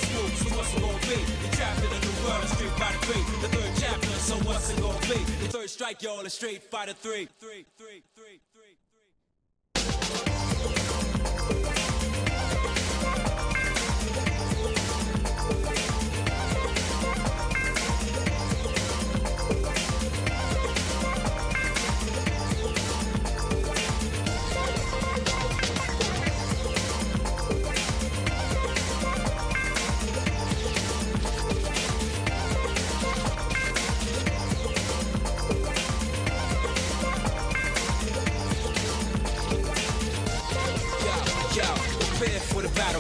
first move, so what's it gonna be? You're trapped in a new world, Street Fighter 3. The third chapter, so what's it gonna be? The third strike, y'all, is Street Fighter 3.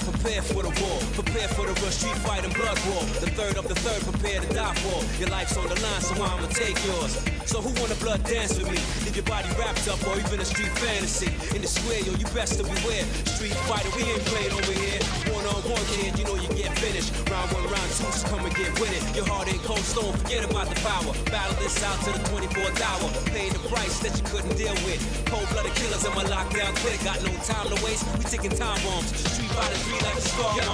Prepare for the war, prepare for the real street fight and blood war. The third of the third, prepare to die for. Your life's on the line, so I'ma take yours. So who wanna blood dance with me? Leave your body wrapped up or even a street fantasy. In the square, yo, you best to beware. Street fighter, we ain't playing over here. One-on-one, kid, you know you get finished. Round one, round two, so come and get with it. Your heart ain't cold stone, forget about the power. Battle this out to the 24th hour. Pay the price that you couldn't deal with. Cold-blooded killers in my lockdown clique. Got no time to waste, we taking time bombs. Street Fighter 3 like a scar. Yo,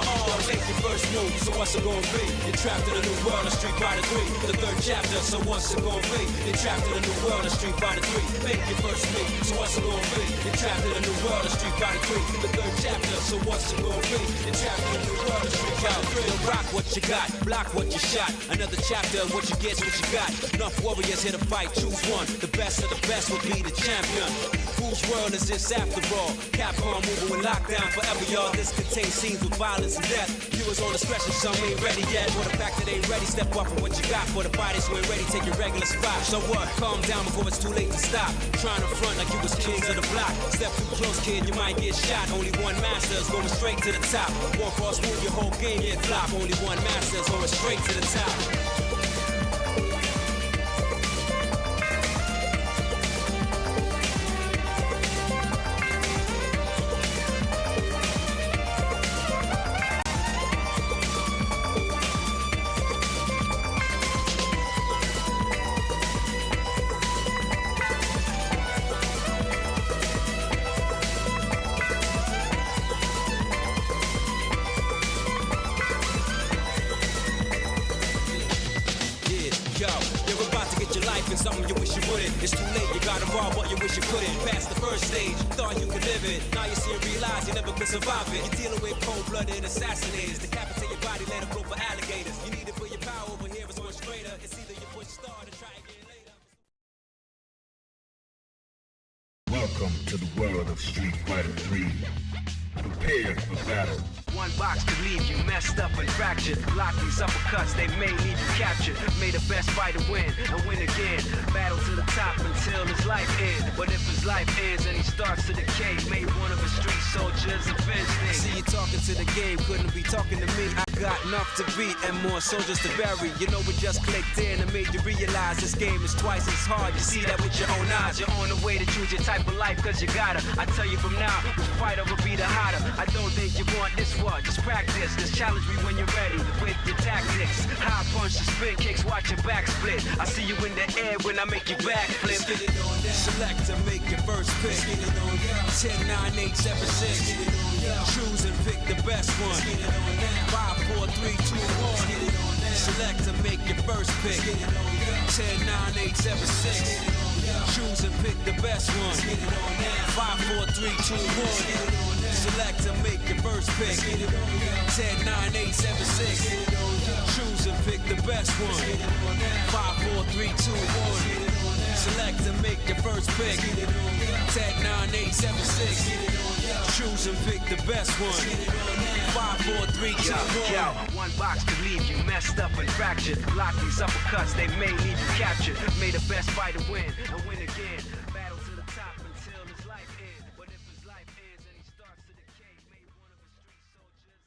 take your first move, so what's it gonna be? You're trapped in a new world of Street Fighter 3. The third chapter, so what's it gonna be? You're trapped in a new world of Street Fighter 3. Make your first move, so what's it gonna be? You're trapped in a new world of Street Fighter 3. The third chapter, so what's it gonna be? You're trapped in a new world of Street Fighter 3. You'll rock what you got, block what you shot. Another chapter, what you get's what you got. Enough warriors here to fight, choose one. The best of the best will be the champion. Whose world is this after all? Capcom moving with lockdown forever, y'all. This contains scenes with violence and death. Viewers on the stretch and some ain't ready yet. For the fact that they ain't ready, step up for what you got. For the fighters who ain't ready, take your regular spot. So what? Calm down before it's too late to stop. Trying to front like you was kings of the block. Step too close, kid, you might get shot. Only one master is going straight to the top. One cross move, your whole game get flop. Only one master is going straight to the top. Something you wish you wouldn't. It's too late, you got involved, but you wish you couldn't. Past the first stage, thought you could live it. Now you see and realize you never could survive it. You're dealing with cold-blooded assassinators. Decapitate your body, let them go for alligators. You need it for your power, over here it's much greater. It's either you push start or try again later. Welcome to the world of Street Fighter 3. Prepare for battle. One box could leave you messed up and fractured. Block these uppercuts, they may leave you captured. May the best fighter win and win again. Battle to the top until his life ends. But if his life ends and he starts to decay, may one of his street soldiers avenge things. See you talking to the game, couldn't be talking to me. I got enough to beat and more soldiers to bury. You know we just clicked in and made you realize this game is twice as hard. You see that with your own eyes. You're on the way to choose your type of life cause you gotta. I tell you from now, which fighter will be the hotter. I don't think you want this one, just practice. Just challenge me when you're ready with your tactics. High punch and spin kicks, watch your back split. I see you in the air when I make you back flip. Get it on down. Select to make your first pick. Get it on down. 10, 9, 8, 7, 6. Get it on down. Choose and pick the best one. Get it on down. 5, 4, 3, 2, 1. Get it on down. Select to make your first pick. Get it on down. 10, 9, 8, 7, 6. Get it on down. Choose and pick the best one. Get it on down. 5, 4, 3, 2, 1. Get it on down. Select to make your first pick. Get it on down. 10, 9, 8, 7, 6. Get it on down. Choose and pick the best one. Get it on down. 5, 4, 3, 2, 1. Select to make your first pick. 10, 9, 8, 7, 6. Choose and pick the best one. 5, 4, 3, 2, 1. One box could leave you messed up and fractured. Block these uppercuts, they may leave you captured. May the best fighter win and win again. Battle to the top until his life ends. But if his life ends and he starts to decay, may one of his street soldiers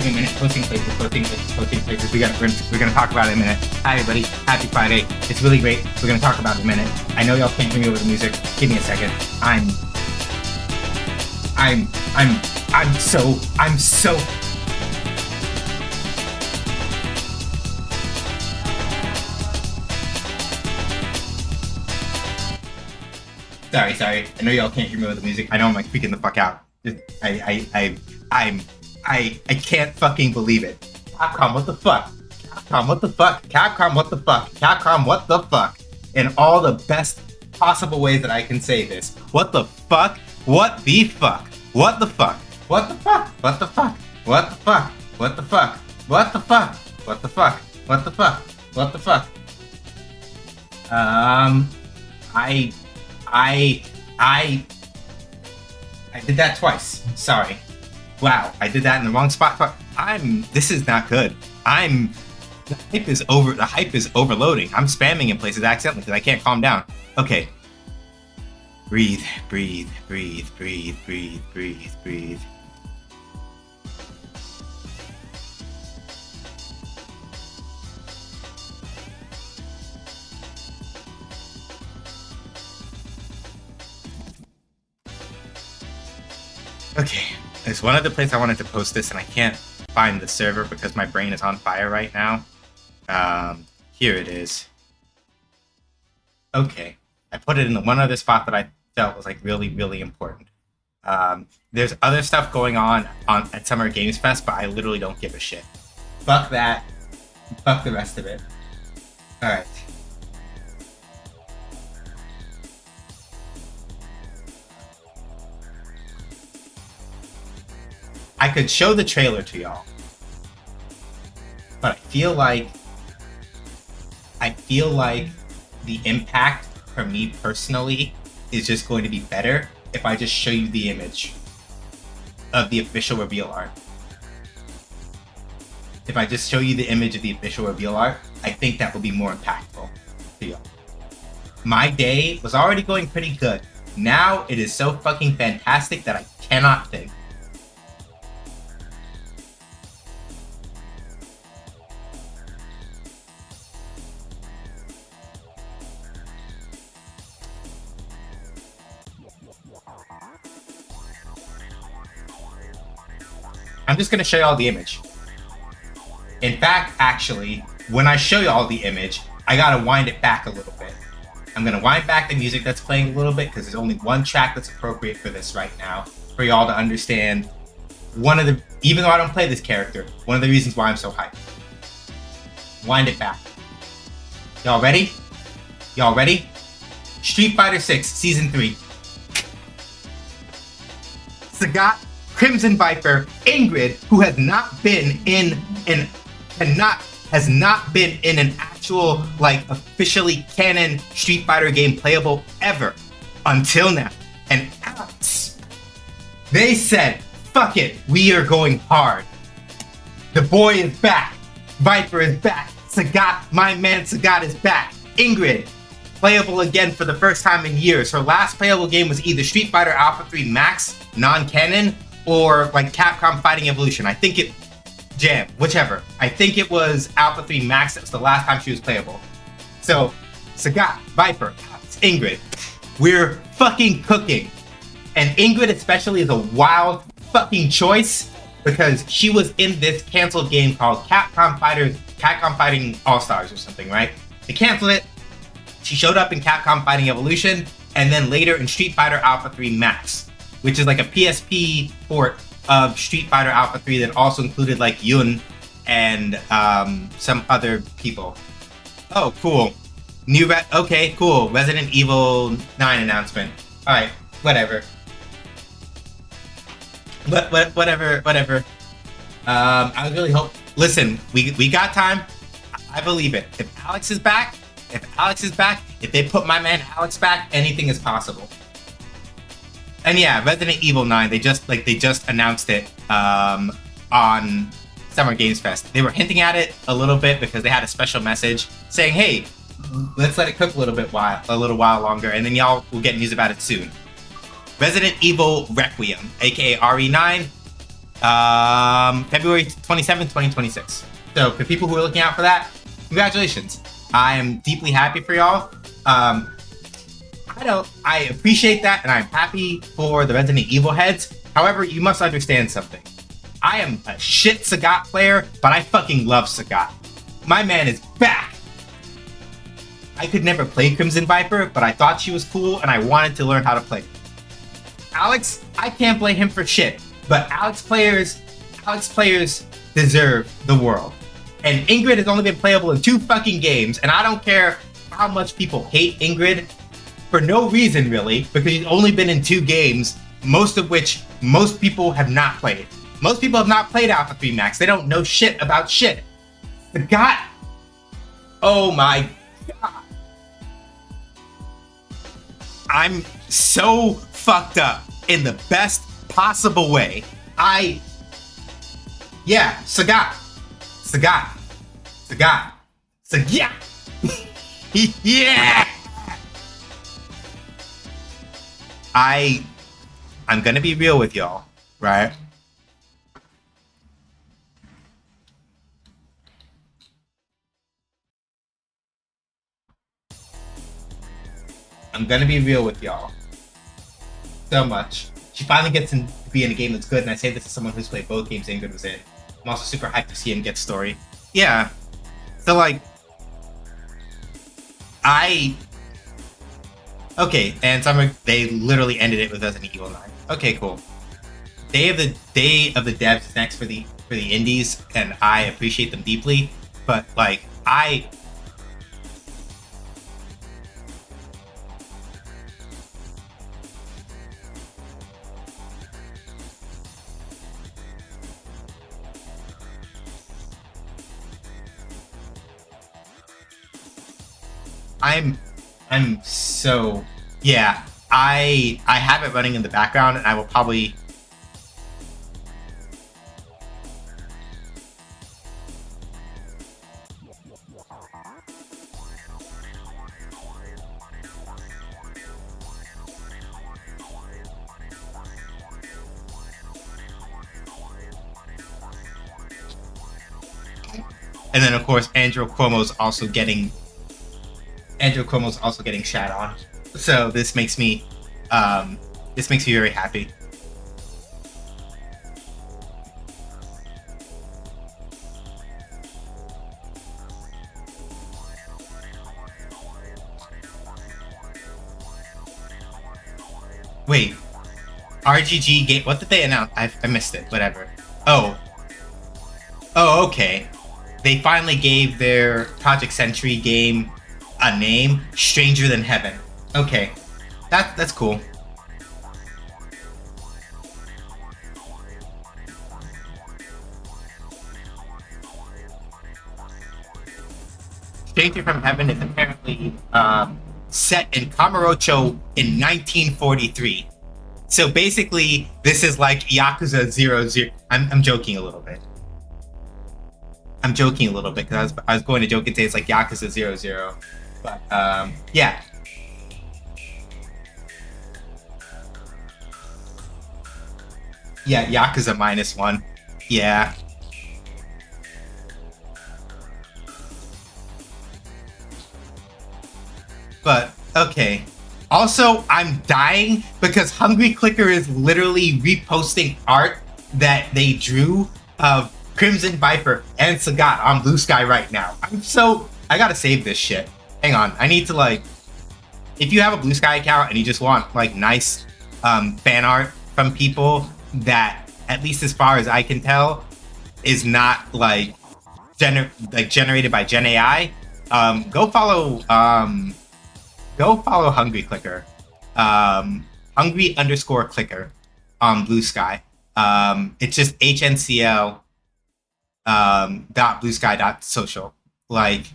give me a minute. Posting places. We're gonna talk about it in a minute. Hi everybody, happy Friday. It's really great. We're gonna talk about it in a minute. I know y'all can't hear me over the music. Give me a second. I'm so sorry. I know y'all can't hear me with the music. I know I'm like freaking the fuck out. I can't fucking believe it. Capcom, what the fuck? Capcom, what the fuck? Capcom, what the fuck? Capcom, what the fuck? In all the best possible ways that I can say this. What the fuck? What the fuck? What the fuck? What the fuck? What the fuck? What the fuck? What the fuck? What the fuck? What the fuck? What the fuck? What the fuck? I did that twice. Sorry. Wow, I did that in the wrong spot. This is not good. The hype is overloading. I'm spamming in places accidentally because I can't calm down. Okay. Breathe. Okay, there's one other place I wanted to post this and I can't find the server because my brain is on fire right now. Here it is. Okay, I put it in the one other spot that I felt was like really, really important. There's other stuff going on at Summer Games Fest, but I literally don't give a shit. Fuck that. Fuck the rest of it. Alright. I could show the trailer to y'all, but I feel like the impact for me personally is just going to be better if I just show you the image of the official reveal art. If I just show you the image of the official reveal art, I think that will be more impactful to y'all. My day was already going pretty good. Now it is so fucking fantastic that I cannot think. I'm just going to show you all the image. In fact, actually, when I show you all the image, I got to wind it back a little bit. I'm going to wind back the music that's playing a little bit because there's only one track that's appropriate for this right now, for y'all to understand even though I don't play this character, one of the reasons why I'm so hyped. Wind it back. Y'all ready? Y'all ready? Street Fighter 6 Season 3. Sagat, Crimson Viper, Ingrid, who has not been in an actual, like, officially canon Street Fighter game playable ever until now. And Alex, they said, fuck it, we are going hard. The boy is back. Viper is back. Sagat, my man Sagat is back. Ingrid, playable again for the first time in years. Her last playable game was either Street Fighter Alpha 3 Max, non-canon, or like Capcom Fighting Evolution. I think it, Jam, whichever. I think it was Alpha 3 Max. That was the last time she was playable. So, Sagat, Viper, Alex, Ingrid, we're fucking cooking. And Ingrid especially is a wild fucking choice because she was in this canceled game called Capcom Fighting All-Stars or something, right? They canceled it. She showed up in Capcom Fighting Evolution and then later in Street Fighter Alpha 3 Max, which is like a PSP port of Street Fighter Alpha 3 that also included like Yun and some other people. Oh, cool. Okay, cool. Resident Evil 9 announcement. Alright, whatever. Whatever. I really hope. Listen, we got time. I believe it. If Alex is back, if they put my man Alex back, anything is possible. And yeah, Resident Evil 9, they just announced it on Summer Games Fest. They were hinting at it a little bit because they had a special message saying, hey, let's let it cook a little while longer, and then y'all will get news about it soon. Resident Evil Requiem, aka RE9, February 27th, 2026. So for people who are looking out for that, congratulations. I am deeply happy for y'all. I appreciate that, and I'm happy for the Resident Evil heads. However, you must understand something. I am a shit Sagat player, but I fucking love Sagat. My man is back. I could never play Crimson Viper, but I thought she was cool, and I wanted to learn how to play. Alex, I can't blame him for shit, but Alex players deserve the world. And Ingrid has only been playable in 2 fucking games, and I don't care how much people hate Ingrid, for no reason really, because she's only been in 2 games, most of which most people have not played. Most people have not played Alpha 3 Max. They don't know shit about shit. Sagat, oh my god. I'm so fucked up in the best possible way. Sagat. Yeah. I'm gonna be real with y'all, right? I'm gonna be real with y'all. So much. She finally gets to be in a game that's good, and I say this as someone who's played both games Ingrid was in. I'm also super hyped to see him get story. Yeah. So like, okay, and they literally ended it with Resident Evil 9. Okay, cool. Day of the Devs is next for the indies, and I appreciate them deeply. But like, I'm so, yeah, I have it running in the background, and I will probably and then of course Andrew Cuomo's also getting shat on. So this makes me very happy. Wait, RGG game, what did they announce? I missed it, whatever. Oh, okay. They finally gave their Project Sentry game a name, Stranger Than Heaven. Okay, that's cool. Stranger from Heaven is apparently set in Kamurocho in 1943. So basically, this is like Yakuza 00. I'm joking a little bit. Because I was going to joke and say it's like Yakuza 00. But, yeah. Yeah, Yakuza -1. Yeah. But, okay. Also, I'm dying because Hungry Clicker is literally reposting art that they drew of Crimson Viper and Sagat on Blue Sky right now. I gotta save this shit. Hang on, I need to like, if you have a Blue Sky account and you just want like nice fan art from people that, at least as far as I can tell, is not like generated by Gen AI, go follow Hungry Clicker, Hungry_Clicker on Blue Sky. It's just HNCL .bluesky.social. Like,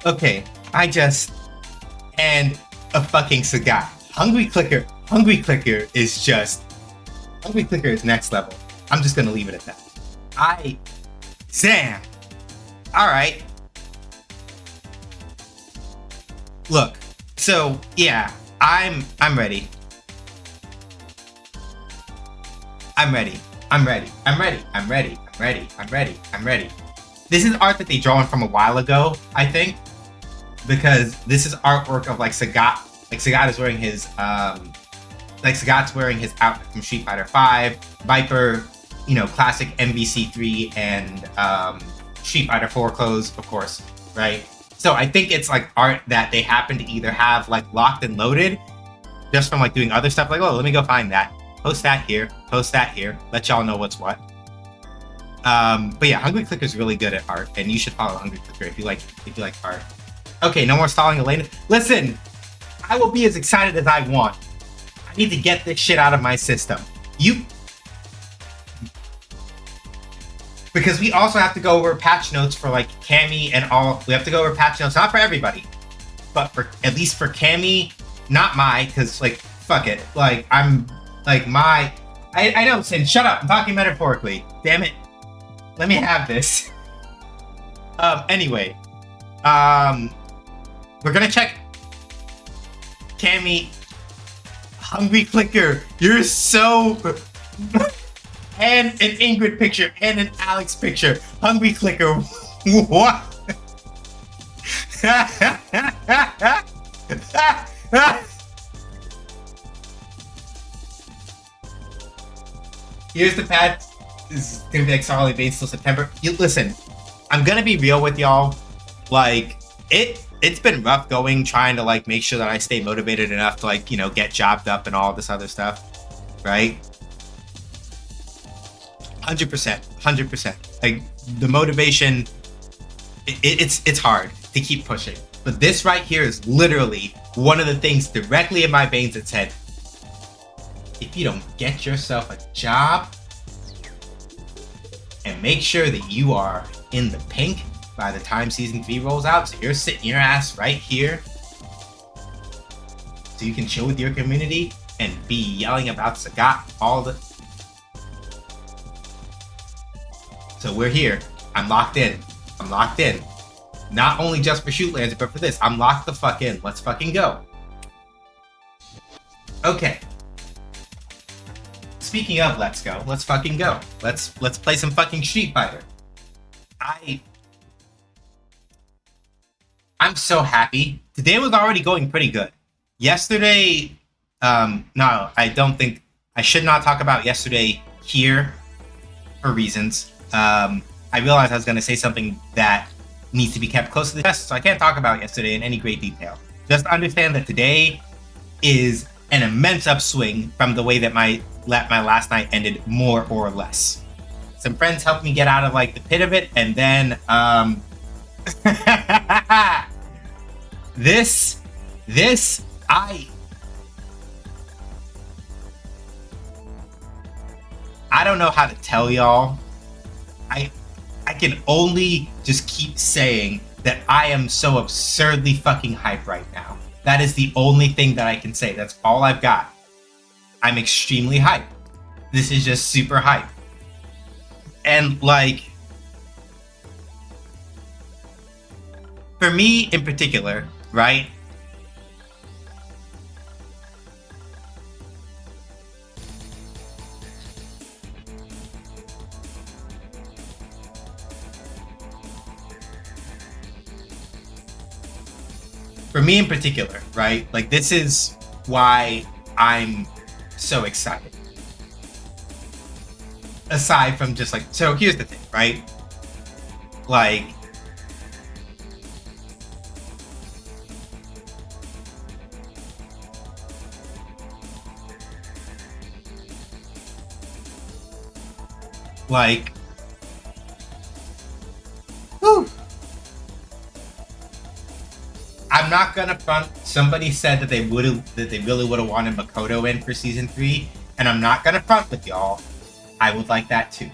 Okay, and a fucking Sagat. Hungry Clicker is next level. I'm just gonna leave it at that. Zam! Alright. Look, so yeah, I'm ready. I'm ready. This is art that they drawn from a while ago, I think. Because this is artwork of like Sagat. Like Sagat is wearing his Sagat's wearing his outfit from Street Fighter 5, Viper, you know, classic MVC3 and Street Fighter 4 clothes, of course, right? So I think it's like art that they happen to either have like locked and loaded just from like doing other stuff, like, oh, let me go find that. Post that here, let y'all know what's what. But yeah, Hungry Clicker's really good at art, and you should follow Hungry Clicker if you like art. Okay, no more stalling, Elena. Listen, I will be as excited as I want. I need to get this shit out of my system. Because we also have to go over patch notes for like Cammy and all. We have to go over patch notes, not for everybody, but for at least for Cammy, not because like fuck it. Like I'm like I know, Sin, shut up. I'm talking metaphorically. Damn it. Let me have this. Anyway. We're gonna check Cammy. Hungry Clicker, you're so and an Ingrid picture and an Alex picture. Hungry Clicker, what? Here's the pad. This is gonna be like Solid Veins till September. Listen, I'm gonna be real with y'all. Like, it's been rough going, trying to like make sure that I stay motivated enough to like, you know, get jobbed up and all this other stuff, right? 100%. Like the motivation, it's hard to keep pushing. But this right here is literally one of the things directly in my veins that said, if you don't get yourself a job and make sure that you are in the pink by the time season 3 rolls out, so you're sitting your ass right here so you can chill with your community and be yelling about Sagat all the... So we're here. I'm locked in. Not only just for Shootlands, but for this. I'm locked the fuck in. Let's fucking go. Okay. Speaking of let's go, let's fucking go. Let's play some fucking Street Fighter. I'm so happy. Today was already going pretty good. Yesterday, no, I should not talk about yesterday here for reasons. I realized I was going to say something that needs to be kept close to the chest, so I can't talk about yesterday in any great detail. Just understand that today is an immense upswing from the way that my last night ended, more or less. Some friends helped me get out of like the pit of it, and then this I don't know how to tell y'all. I can only just keep saying that I am so absurdly fucking hyped right now. That is the only thing that I can say. That's all I've got. I'm extremely hyped. This is just super hype. And like, for me in particular, right? For me in particular, right? Like, this is why I'm so excited. Aside from just like, so here's the thing, right? Like, whew. I'm not gonna front. Somebody said that they really would have wanted Makoto in for season 3, and I'm not gonna front with y'all. I would like that too.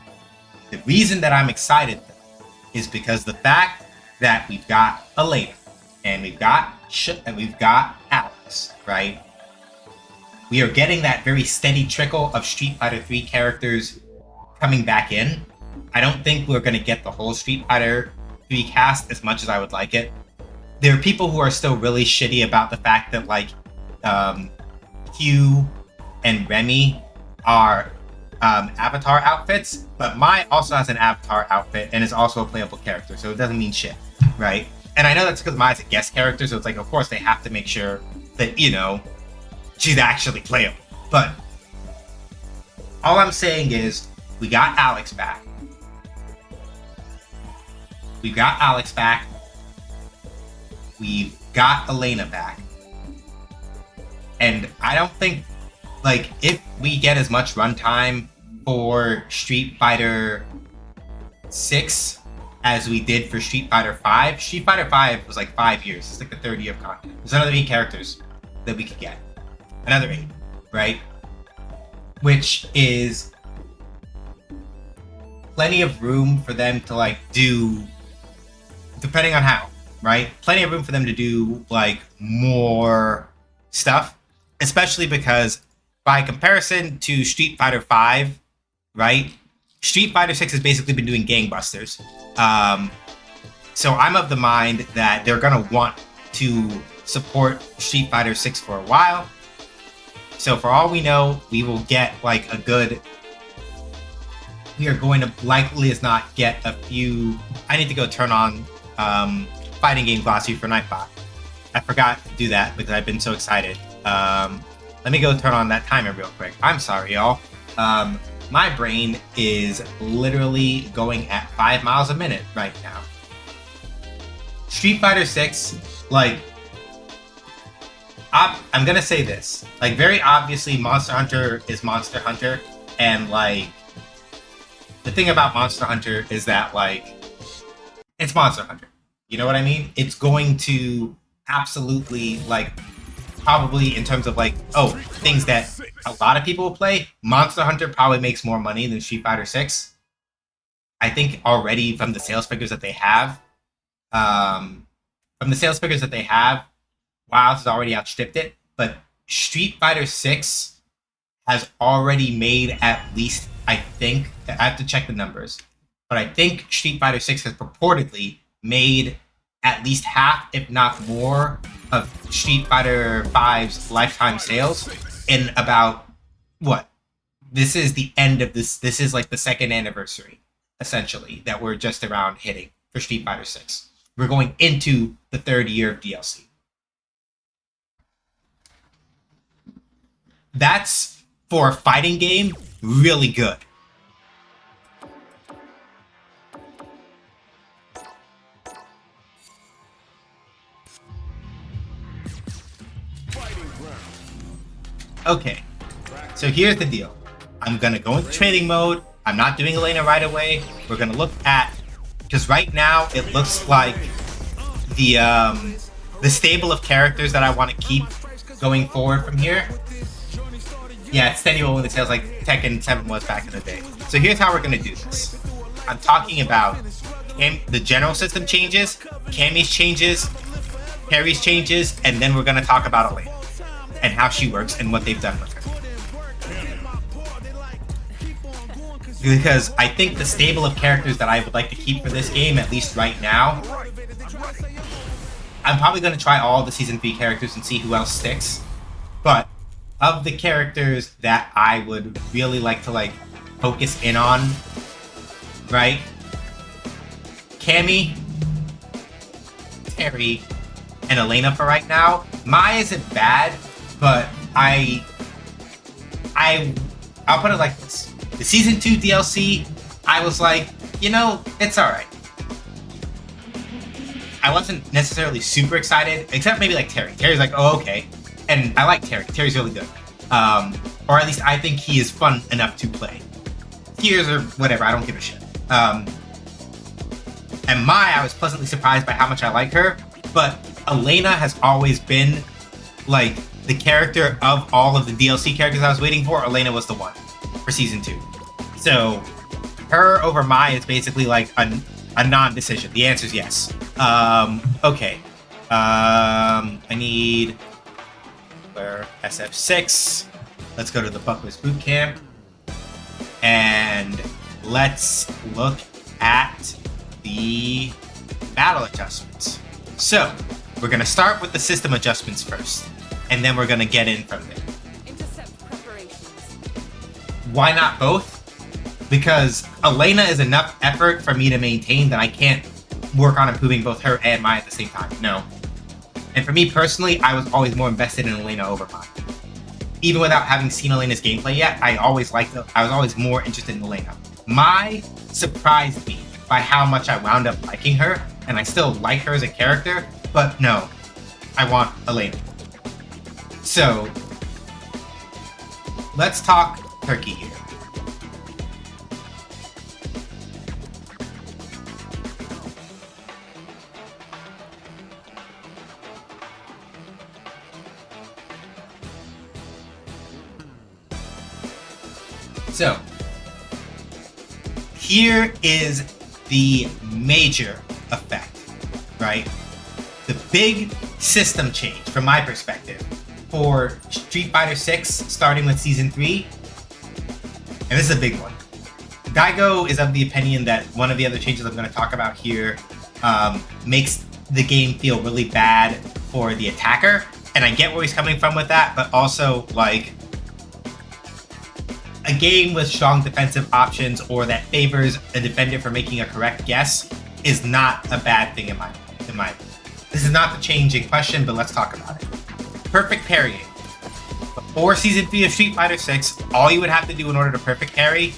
The reason that I'm excited though is because the fact that we've got Elena, and we've got Alex, right? We are getting that very steady trickle of Street Fighter 3 characters coming back in. I don't think we're going to get the whole Street Fighter 3 cast as much as I would like it. There are people who are still really shitty about the fact that, like, Q and Remy are avatar outfits, but Mai also has an avatar outfit and is also a playable character, so it doesn't mean shit, right? And I know that's because Mai's a guest character, so it's like, of course, they have to make sure that, you know, she's actually playable. But all I'm saying is, we got Alex back. We've got Alex back. We've got Elena back. And I don't think, like, if we get as much runtime for Street Fighter 6 as we did for Street Fighter 5. Street Fighter 5 was like 5 years. It's like the third year of content. There's another 8 characters that we could get. Another 8, right? Which is plenty of room for them to, like, do, depending on how, right? Plenty of room for them to do, like, more stuff. Especially because, by comparison to Street Fighter 5, right? Street Fighter 6 has basically been doing gangbusters. So I'm of the mind that they're gonna want to support Street Fighter 6 for a while. So for all we know, we will get like a good... We are going to likely as not get a few... I need to go turn on fighting game glossary for Nightbot. I forgot to do that because I've been so excited. Let me go turn on that timer real quick. I'm sorry, y'all. My brain is literally going at 5 miles a minute right now. Street Fighter 6, like, I'm gonna say this. Like, very obviously, Monster Hunter is Monster Hunter, and, like, the thing about Monster Hunter is that, like, it's Monster Hunter. You know what I mean? It's going to absolutely, like, probably in terms of, like, things that a lot of people will play, Monster Hunter probably makes more money than Street Fighter 6. I think already from the sales figures that they have, WoW has already outstripped it, but Street Fighter 6 has already made at least, I think, I have to check the numbers, but I think Street Fighter 6 has purportedly made at least half, if not more, of Street Fighter 5's lifetime sales in about, what? This is the end of this. This is like the second anniversary, essentially, that we're just around hitting for Street Fighter 6. We're going into the third year of DLC. That's, for a fighting game, really good. Okay, so here's the deal. I'm gonna go into training mode. I'm not doing Elena right away. We're gonna look at, because right now it looks like the stable of characters that I want to keep going forward from here. Yeah, it's steady when the sales like Tekken 7 was back in the day. So here's how we're gonna do this. I'm talking about the general system changes, Cammy's changes, Harry's changes, and then we're gonna talk about Elena and how she works and what they've done with her. Because I think the stable of characters that I would like to keep for this game, at least right now, I'm probably going to try all the Season 3 characters and see who else sticks. But of the characters that I would really like to, like, focus in on, right? Cammy, Terry, and Elena for right now. Mai isn't bad, but I'll put it like this. The Season 2 DLC, I was like, you know, it's alright. I wasn't necessarily super excited, except maybe like Terry. Terry's like, oh, okay. And I like Terry. Terry's really good. Or at least I think he is fun enough to play. Gears or whatever, I don't give a shit. And Mai, I was pleasantly surprised by how much I like her, but Elena has always been, like, the character of all of the DLC characters I was waiting for. Elena was the one for Season 2. So, her over Mai is basically like a non-decision. The answer is yes. Okay. I need where SF6. Let's go to the Bucklers Boot Camp and let's look at the battle adjustments. So we're gonna start with the system adjustments first, and then we're gonna get in from there. Intercept preparations. Why not both? Because Elena is enough effort for me to maintain that I can't work on improving both her and mine at the same time. No. And for me personally, I was always more invested in Elena over mine. Even without having seen Elena's gameplay yet, I was always more interested in Elena. Mai surprised me by how much I wound up liking her, and I still like her as a character, but no, I want Elena. So, let's talk Turkey here. So, here is the major effect, right? The big system change, from my perspective, for Street Fighter 6, starting with Season 3, and this is a big one. Daigo is of the opinion that one of the other changes I'm going to talk about here makes the game feel really bad for the attacker, and I get where he's coming from with that, but also, like, a game with strong defensive options or that favors a defender for making a correct guess is not a bad thing in my opinion. This is not the change in question, but let's talk about it. Perfect parrying. Before Season 3 of Street Fighter 6, all you would have to do in order to perfect parry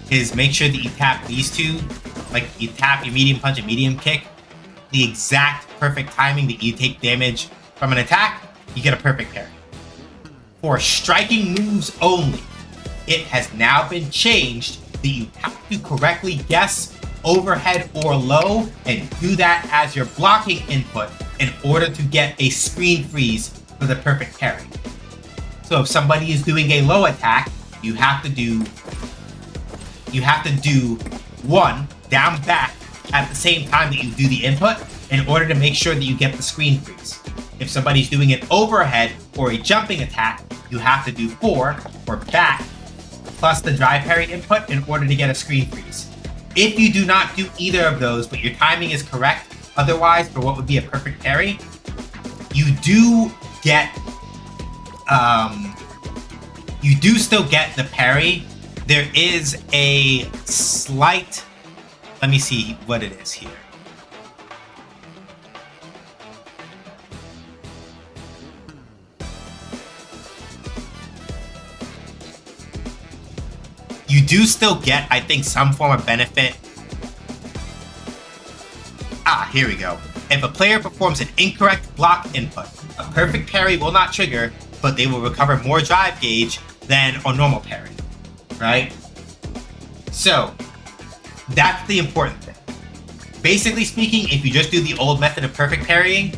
is make sure that you tap these two, like you tap your medium punch and medium kick, the exact perfect timing that you take damage from an attack, you get a perfect parry. For striking moves only, it has now been changed that you have to correctly guess overhead or low and do that as your blocking input in order to get a screen freeze for the perfect parry. So if somebody is doing a low attack, you have to do one down back at the same time that you do the input in order to make sure that you get the screen freeze. If somebody's doing an overhead or a jumping attack, you have to do 4 or back plus the drive parry input in order to get a screen freeze. If you do not do either of those, but your timing is correct, otherwise for what would be a perfect parry, you do still get the parry. There is a slight, let me see what it is here. You do still get, I think, some form of benefit. Here we go. If a player performs an incorrect block input, a perfect parry will not trigger, but they will recover more drive gauge than a normal parry, right? So, that's the important thing. Basically speaking, if you just do the old method of perfect parrying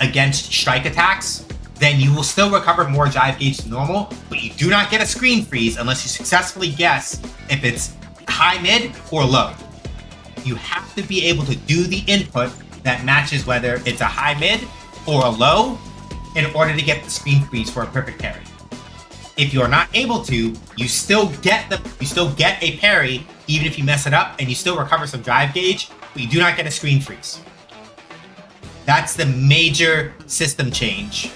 against strike attacks, then you will still recover more drive gauge than normal, but you do not get a screen freeze unless you successfully guess if it's high, mid, or low. You have to be able to do the input that matches whether it's a high, mid, or a low in order to get the screen freeze for a perfect parry. If you're not able to, you still get a parry even if you mess it up, and you still recover some drive gauge, but you do not get a screen freeze. That's the major system change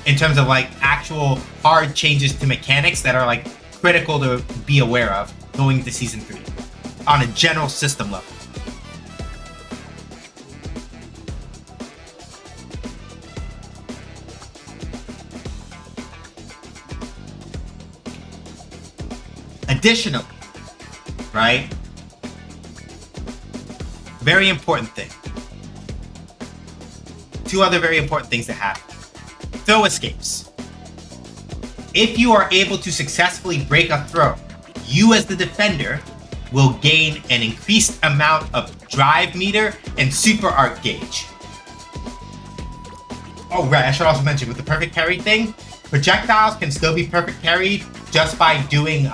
in terms of like actual hard changes to mechanics that are like critical to be aware of going into Season 3 on a general system level. Additionally, right? Very important thing. Two other very important things that happen. Throw escapes. If you are able to successfully break a throw, you as the defender will gain an increased amount of drive meter and super arc gauge. Oh right, I should also mention with the perfect parry thing, projectiles can still be perfect parried just by doing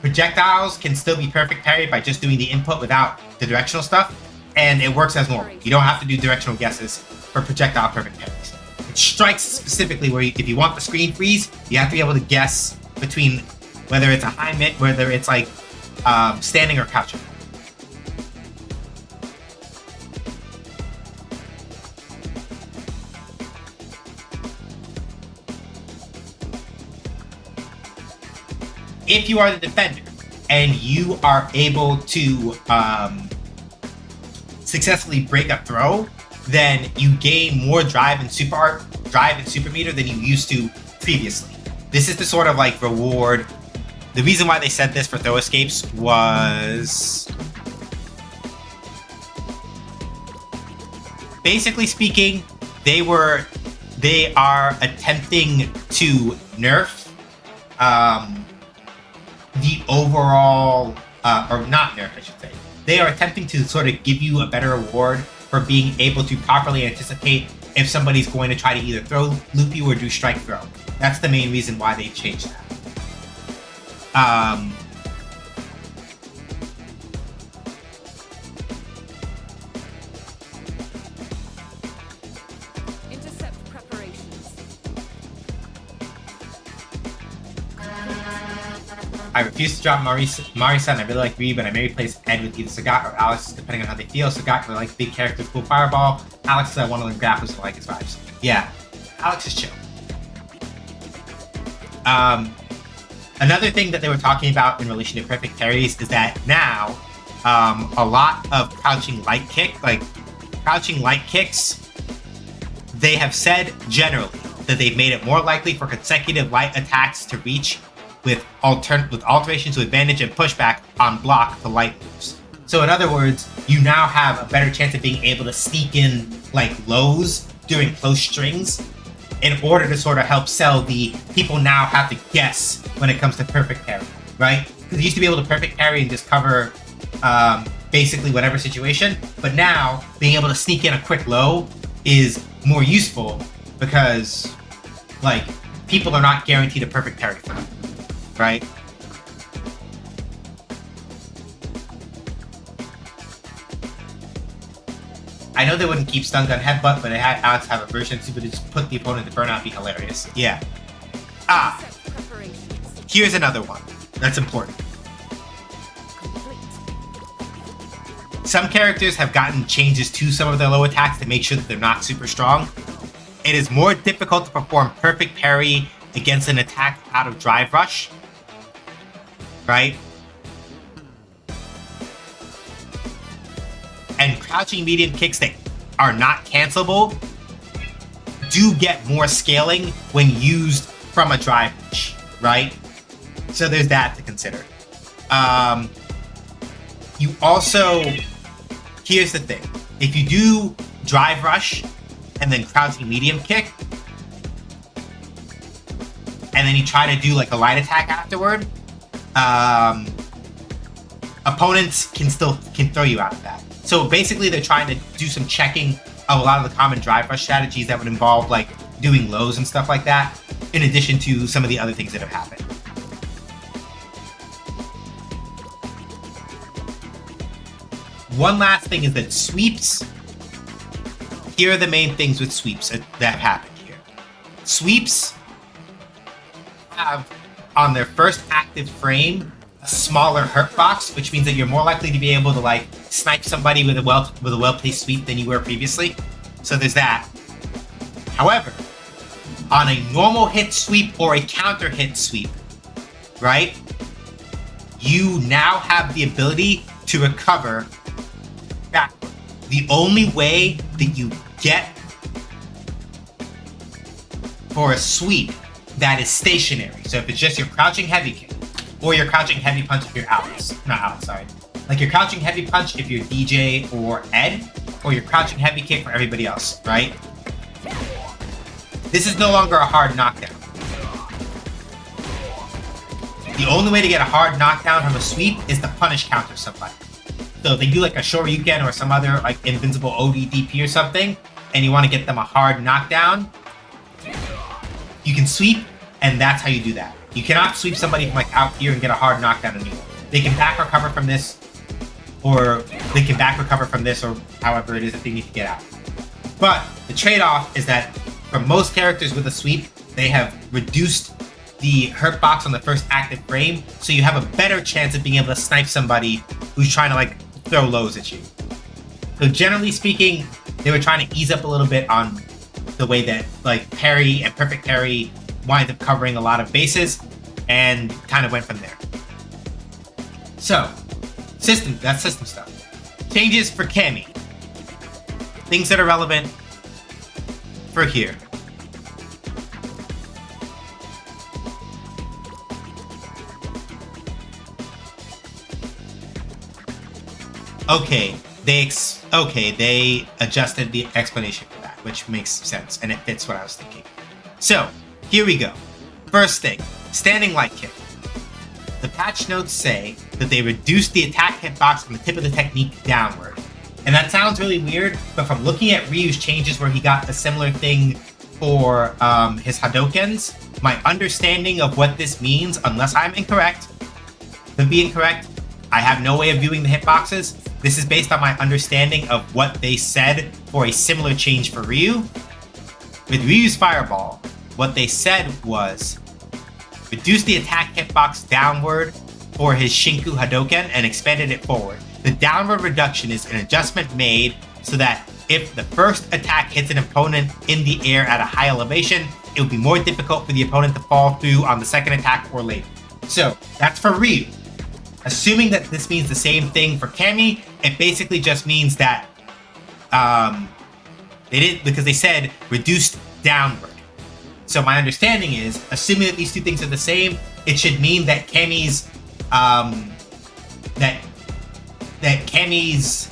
projectiles can still be perfect parried by just doing the input without the directional stuff. and it works as normal. You don't have to do directional guesses for projectile perfect parries. It strikes specifically where if you want the screen freeze, you have to be able to guess between whether it's a high mid, whether it's like standing or crouching. If you are the defender and you are able to successfully break a throw, then you gain more drive and super meter than you used to previously. This is the sort of like reward. The reason why they said this for throw escapes was, basically speaking, they are attempting to nerf the overall, or not nerf, I should say. They are attempting to sort of give you a better reward for being able to properly anticipate if somebody's going to try to either throw loop you or do strike throw. That's the main reason why they changed that. Intercept preparations. I refuse to drop Mari-san. I really like Ree, but I may replace Ed with either Sagat or Alex, depending on how they feel. Sagat really likes big characters, cool fireball. Alex is one of them grapplers who like his vibes. Yeah, Alex is chill. Another thing that they were talking about in relation to perfect parries is that now a lot of crouching light kicks, they have said generally that they've made it more likely for consecutive light attacks to reach with alteration to advantage and pushback on block to light moves. So in other words, you now have a better chance of being able to sneak in like lows during close strings in order to sort of help sell the people now have to guess when it comes to perfect parry, right? Because you used to be able to perfect parry and just cover basically whatever situation, but now being able to sneak in a quick low is more useful because like people are not guaranteed a perfect parry for them, right? I know they wouldn't keep stun gun headbutt, but they had Alex have a version so to just put the opponent to burnout, be hilarious. Yeah. Here's another one that's important. Some characters have gotten changes to some of their low attacks to make sure that they're not super strong. It is more difficult to perform perfect parry against an attack out of drive rush, right? And crouching medium kicks that are not cancelable do get more scaling when used from a drive rush, right? So there's that to consider. You also, here's the thing. If you do drive rush and then crouching medium kick, and then you try to do like a light attack afterward, opponents can throw you out of that. So basically they're trying to do some checking of a lot of the common drive rush strategies that would involve like doing lows and stuff like that, in addition to some of the other things that have happened. One last thing is that sweeps, here are the main things with sweeps that have happened here. Sweeps have on their first active frame a smaller hurt box, which means that you're more likely to be able to like snipe somebody with a well-placed sweep than you were previously. So there's that. However, on a normal hit sweep or a counter hit sweep, right? You now have the ability to recover backward. The only way that you get for a sweep that is stationary. So if it's just your crouching heavy kick, or your crouching heavy punch if you're Alex. Not Alex, sorry. Like your crouching heavy punch if you're DJ or Ed, or your crouching heavy kick for everybody else, right? This is no longer a hard knockdown. The only way to get a hard knockdown from a sweep is to punish counter somebody. So if they do like a Shoryuken or some other like invincible ODDP or something, and you want to get them a hard knockdown, you can sweep, and that's how you do that. You cannot sweep somebody from like out here and get a hard knockdown anymore. They can back recover from this, or they can back recover from this, or however it is that they need to get out. But the trade-off is that for most characters with a sweep, they have reduced the hurt box on the first active frame, so you have a better chance of being able to snipe somebody who's trying to like throw lows at you. So generally speaking, they were trying to ease up a little bit on the way that like parry and perfect parry winds up covering a lot of bases, and kind of went from there. So, that's system stuff. Changes for Cammy. Things that are relevant for here. Okay, they adjusted the explanation for that, which makes sense, and it fits what I was thinking. So, here we go. First thing, standing light kick. The patch notes say that they reduced the attack hitbox from the tip of the technique downward. And that sounds really weird, but from looking at Ryu's changes where he got a similar thing for his Hadokens, my understanding of what this means, unless I'm incorrect, could be incorrect, I have no way of viewing the hitboxes. This is based on my understanding of what they said for a similar change for Ryu. With Ryu's Fireball, what they said was reduce the attack hitbox downward for his Shinku Hadoken and expanded it forward. The downward reduction is an adjustment made so that if the first attack hits an opponent in the air at a high elevation, it will be more difficult for the opponent to fall through on the second attack or later. So that's for Ryu. Assuming that this means the same thing for Cammy, it basically just means that they didn't, because they said reduced downward. So my understanding is, assuming that these two things are the same, it should mean that Cammy's Cammy's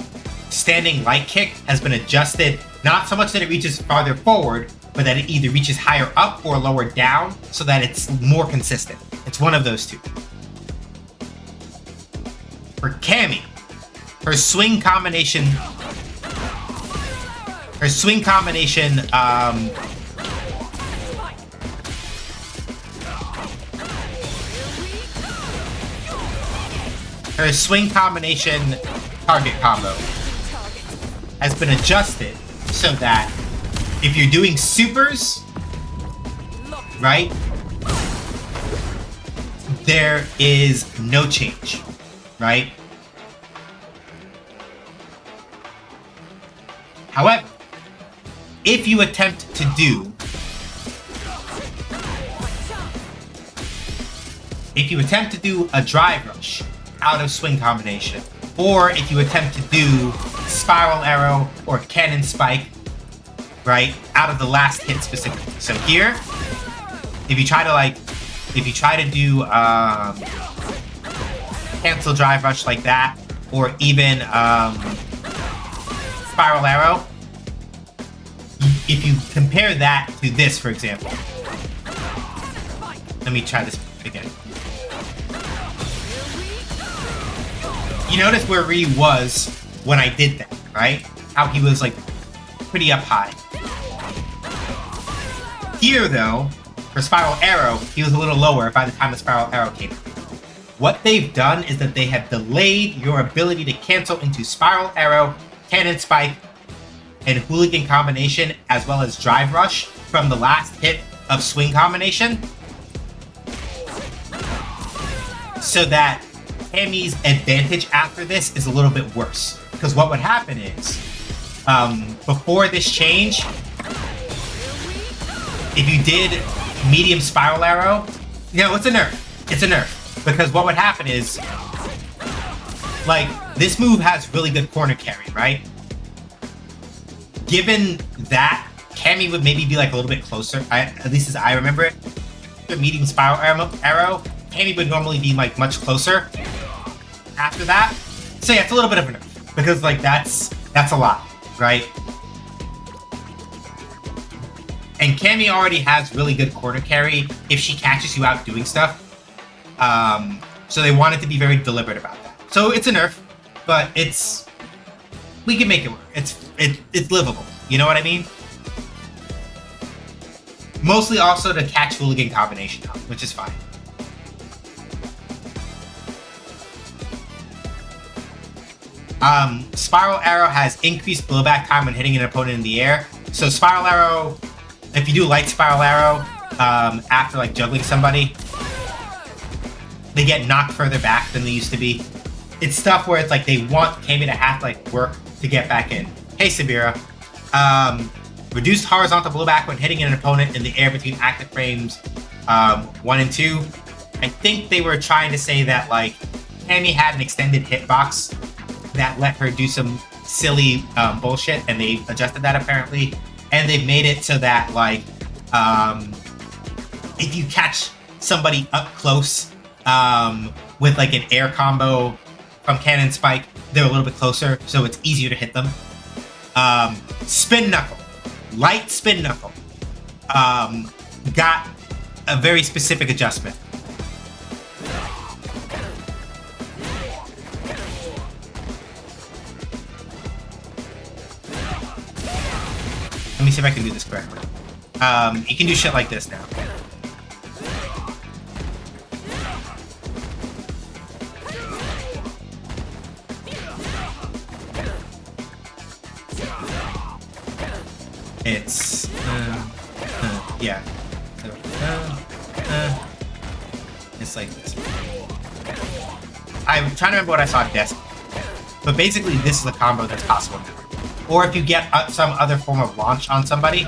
standing light kick has been adjusted, not so much that it reaches farther forward, but that it either reaches higher up or lower down, so that it's more consistent. It's one of those two. For Cammy, her swing combination, her swing combination target combo has been adjusted so that if you're doing supers, right, there is no change, right? However, if you attempt to do a drive rush out of swing combination, or if you attempt to do spiral arrow or cannon spike, right, out of the last hit specifically. So here, if you try to do cancel drive rush like that, or even spiral arrow, if you compare that to this, for example, let me try this again. You notice where Ryu was when I did that, right? How he was like pretty up high. Here though, for spiral arrow, he was a little lower by the time the spiral arrow came. What they've done is that they have delayed your ability to cancel into spiral arrow, cannon spike, and hooligan combination, as well as drive rush from the last hit of swing combination, so that Cammy's advantage after this is a little bit worse. Because what would happen is, before this change, if you did medium spiral arrow, no, it's a nerf. It's a nerf. Because what would happen is, like, this move has really good corner carry, right? Given that, Cammy would maybe be like a little bit closer, at least as I remember it. The medium spiral arrow, Cammy would normally be like much closer after that. So yeah, it's a little bit of a nerf, because like that's a lot, right? And Cammy already has really good corner carry if she catches you out doing stuff. So they wanted to be very deliberate about that. So it's a nerf, but we can make it work. It's livable. You know what I mean? Mostly also to catch hooligan combination out, which is fine. Spiral Arrow has increased blowback time when hitting an opponent in the air. So Spiral Arrow, if you do light Spiral Arrow, after like juggling somebody, they get knocked further back than they used to be. It's stuff where it's like they want Cammy to have to like work to get back in. Hey Sabira. Reduced horizontal blowback when hitting an opponent in the air between active frames 1 and 2. I think they were trying to say that like Cammy had an extended hitbox that let her do some silly bullshit, and they adjusted that apparently. And they've made it so that like if you catch somebody up close with like an air combo from Cannon Spike, they're a little bit closer, so it's easier to hit them. Spin Knuckle, light Spin Knuckle, got a very specific adjustment. Let me see if I can do this correctly. You can do shit like this now. It's yeah. It's like this. I'm trying to remember what I saw at Desk, but basically this is a combo that's possible now. Or if you get some other form of launch on somebody.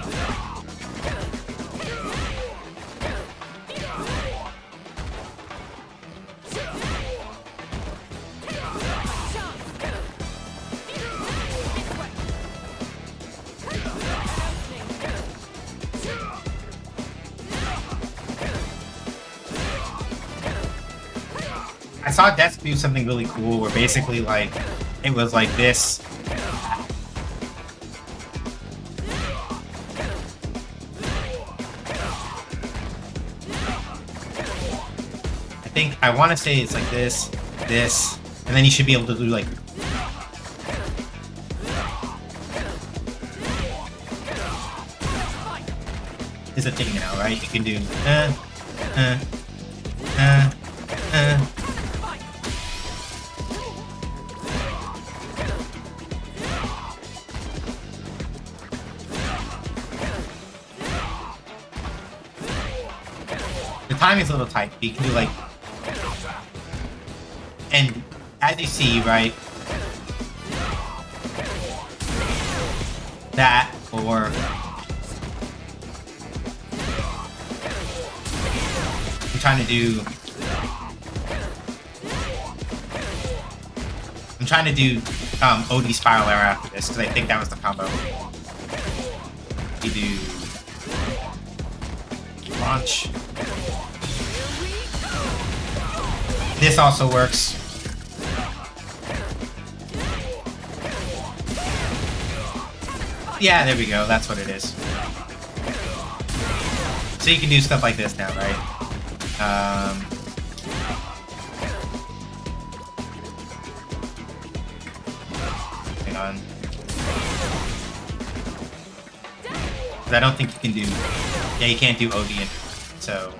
I saw Desk do something really cool where basically like it was like this. I want to say it's like this, and then you should be able to do like. Is a thing now, right? You can do The timing's a little tight, but you can do like. And as you see, right, that or I'm trying to do OD Spiral Arrow after this because I think that was the combo. You do launch. This also works. Yeah, there we go. That's what it is. So you can do stuff like this now, right? Hang on. 'Cause I don't think you can do... Yeah, you can't do OD in it, so...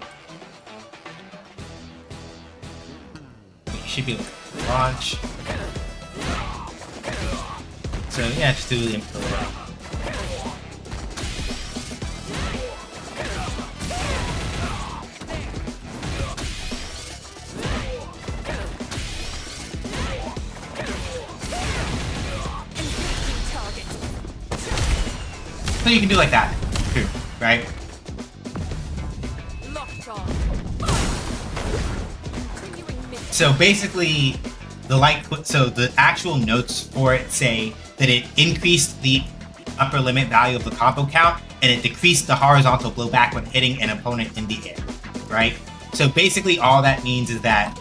Should be able to launch. So yeah, just do the input. So you can do like that too, right? So basically, the actual notes for it say that it increased the upper limit value of the combo count, and it decreased the horizontal blowback when hitting an opponent in the air, right? So basically all that means is that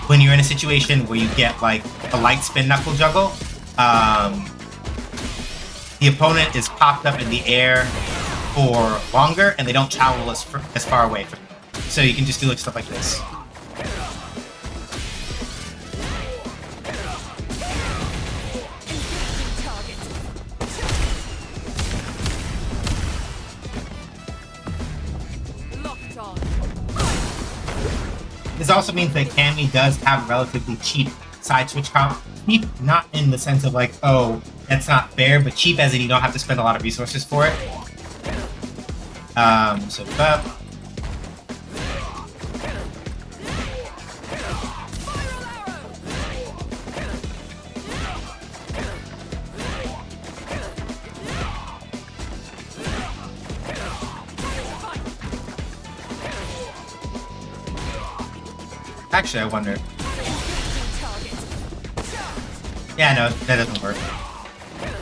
when you're in a situation where you get like a light spin knuckle juggle, the opponent is popped up in the air for longer, and they don't travel as far away from you. So you can just do like stuff like this. This also means that Cammy does have relatively cheap side switch comp. Cheap, not in the sense of like, oh, that's not fair, but cheap as in you don't have to spend a lot of resources for it. So that. Actually, I wonder. Yeah, no, that doesn't work.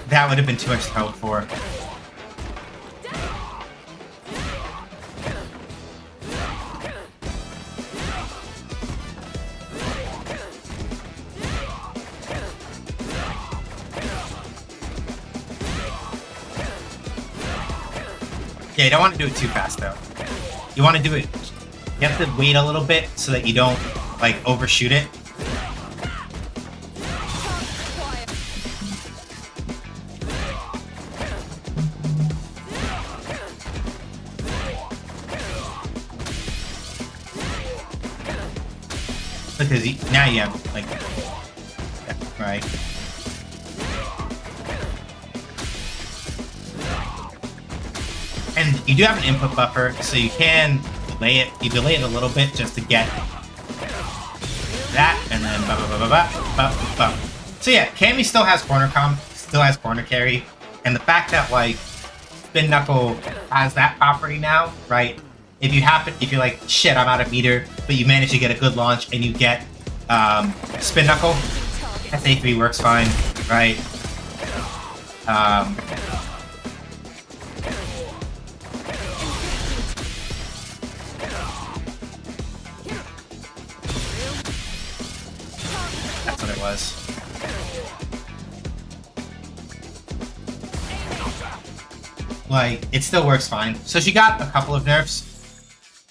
That would have been too much to hope for. Yeah, you don't want to do it too fast, though. You want to do it... You have to wait a little bit so that you don't, like, overshoot it. Because now you have, like... Yeah, right. And you do have an input buffer, so you can delay it. You delay it a little bit just to get that, and then ba. So yeah, Cammy still has corner comp, still has corner carry, and the fact that like Spin Knuckle has that property now, right? If you're like, shit, I'm out of meter, but you manage to get a good launch and you get Spin Knuckle, SA3 works fine, right? That's what it was. Like, it still works fine. So she got a couple of nerfs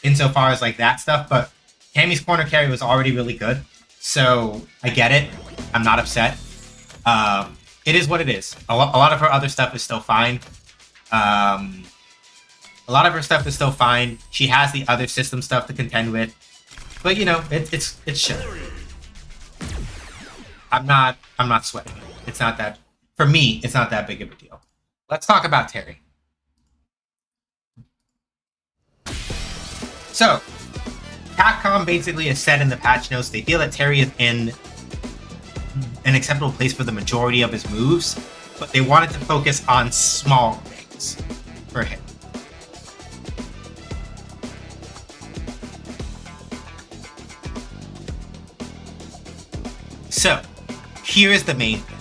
insofar as like that stuff, but Cammy's corner carry was already really good. So I get it. I'm not upset. It is what it is. A lot of her other stuff is still fine. A lot of her stuff is still fine. She has the other system stuff to contend with. But you know, it's shit. I'm not sweating it. It's not that, for me, it's not that big of a deal. Let's talk about Terry. So, Capcom basically has said in the patch notes they feel that Terry is in an acceptable place for the majority of his moves, but they wanted to focus on small things for him. So, here is the main thing.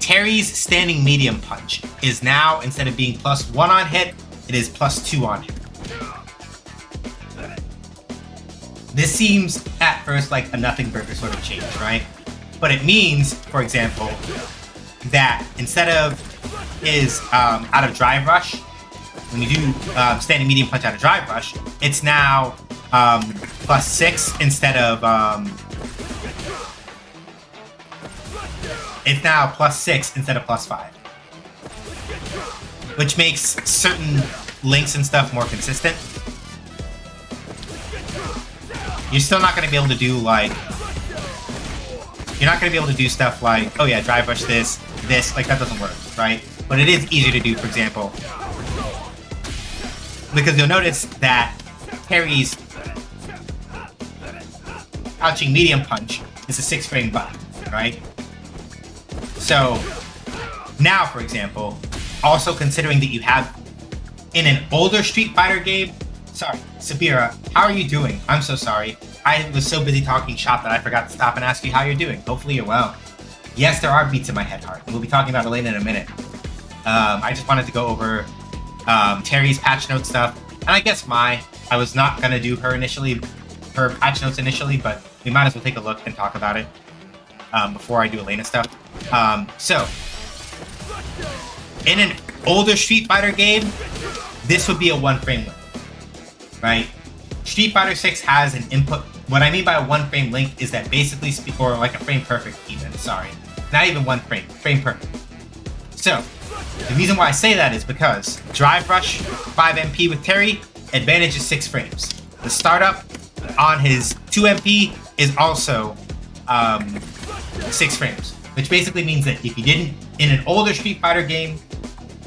Terry's standing medium punch is now, instead of being +1 on hit, it is +2 on hit. This seems, at first, like a nothing burger sort of change, right? But it means, for example, that instead of his out of drive rush, when you do standing medium punch out of drive rush, it's now +6 instead of... it's now +6 instead of +5. Which makes certain links and stuff more consistent. You're still not going to be able to do, like... You're not going to be able to do stuff like, oh yeah, drive rush this, like that doesn't work, right? But it is easier to do, for example. Because you'll notice that Terry's crouching medium punch is a 6-frame button, right? So, now, for example, also considering that you have, in an older Street Fighter game... Sorry, Sabira, how are you doing? I'm so sorry. I was so busy talking shop that I forgot to stop and ask you how you're doing. Hopefully you're well. Yes, there are beats in my head heart. We'll be talking about Elena in a minute. I just wanted to go over Terry's patch note stuff. And I guess I was not going to do her patch notes initially, but we might as well take a look and talk about it before I do Elena stuff. So, in an older Street Fighter game, this would be a 1-frame link, right? Street Fighter 6 has an input. What I mean by a 1-frame link is that basically, or like a frame perfect even, sorry. Not even 1 frame, frame perfect. So, the reason why I say that is because Drive Rush 5 MP with Terry, advantage is 6 frames. The startup on his 2 MP is also 6 frames, which basically means that if you didn't, in an older Street Fighter game,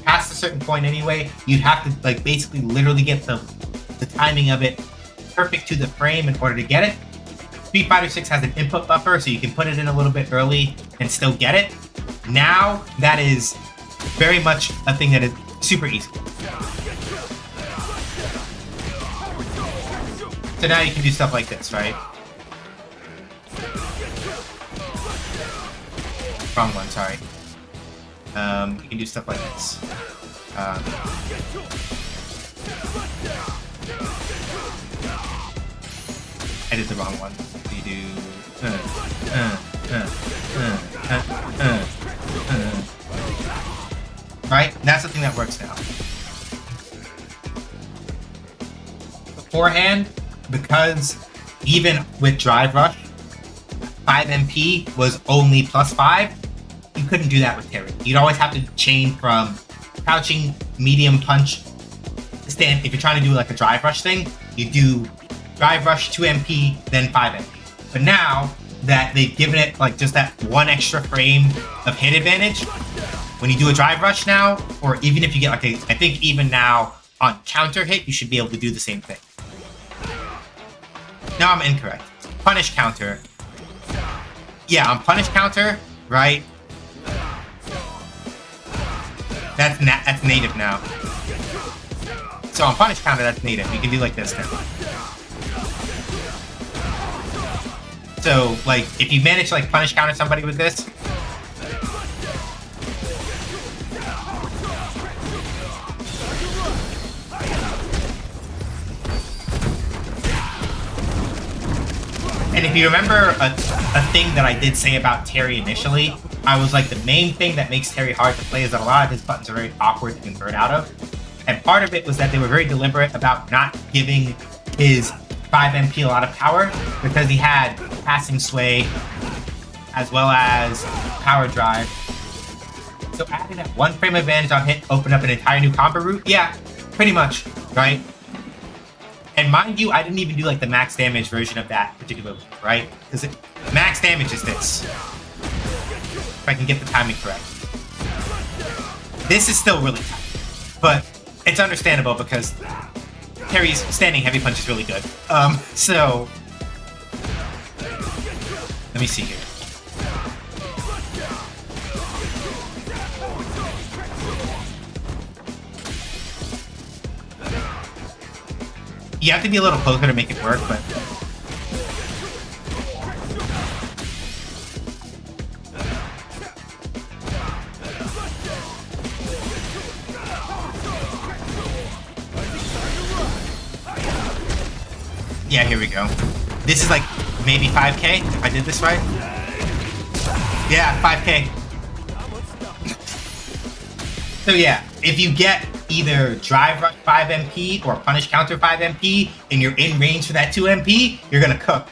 past a certain point anyway, you'd have to like basically literally get the timing of it perfect to the frame in order to get it. Street Fighter 6 has an input buffer, so you can put it in a little bit early and still get it. Now, that is very much a thing that is super easy. So now you can do stuff like this, right? Wrong one, sorry. You can do stuff like this. I did the wrong one. You do... Right? That's the thing that works now. Beforehand, because even with Drive Rush, 5 MP was only +5, you couldn't do that with Terry. You'd always have to chain from crouching, medium punch, stand. If you're trying to do like a Drive Rush thing, you do Drive Rush 2 MP, then 5 MP. But now that they've given it like just that one extra frame of hit advantage, when you do a Drive Rush now, or even if you get like a, I think even now on counter hit, you should be able to do the same thing. No, I'm incorrect. Punish counter. Yeah, on punish counter, right? That's native now. So on punish counter, that's native. You can do like this now. So, like, if you manage to like punish counter somebody with this, and if you remember a thing that I did say about Terry initially, I was like, the main thing that makes Terry hard to play is that a lot of his buttons are very awkward to convert out of. And part of it was that they were very deliberate about not giving his 5 MP a lot of power, because he had passing sway as well as power drive. So adding that 1 frame advantage on hit opened up an entire new combo route? Yeah, pretty much, right? And mind you, I didn't even do like the max damage version of that particular move, right? Because max damage is this. If I can get the timing correct. This is still really tough, but it's understandable because Terry's standing heavy punch is really good. So let me see here. You have to be a little closer to make it work, but yeah, here we go. This is like maybe 5K, if I did this right. Yeah, 5K. So yeah, if you get either Drive Rush 5 MP or Punish Counter 5 MP and you're in range for that 2 MP, you're gonna cook.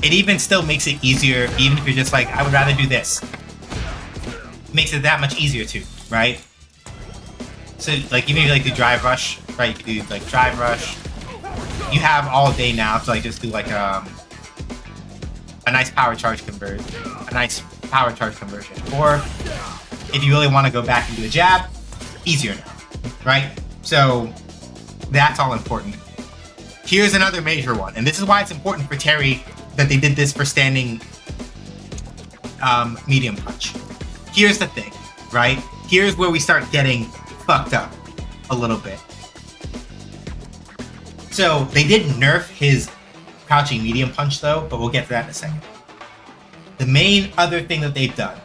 It even still makes it easier, even if you're just like, I would rather do this. It makes it that much easier too, right? So like even if you like do Drive Rush, right? You can do like Drive Rush. You have all day now to like just do like a nice power charge conversion, or if you really want to go back and do a jab, easier now, right? So that's all important. Here's another major one, and this is why it's important for Terry that they did this for standing medium punch. Here's the thing, right? Here's where we start getting fucked up a little bit. So they did nerf his crouching medium punch though, but we'll get to that in a second. The main other thing that they've done,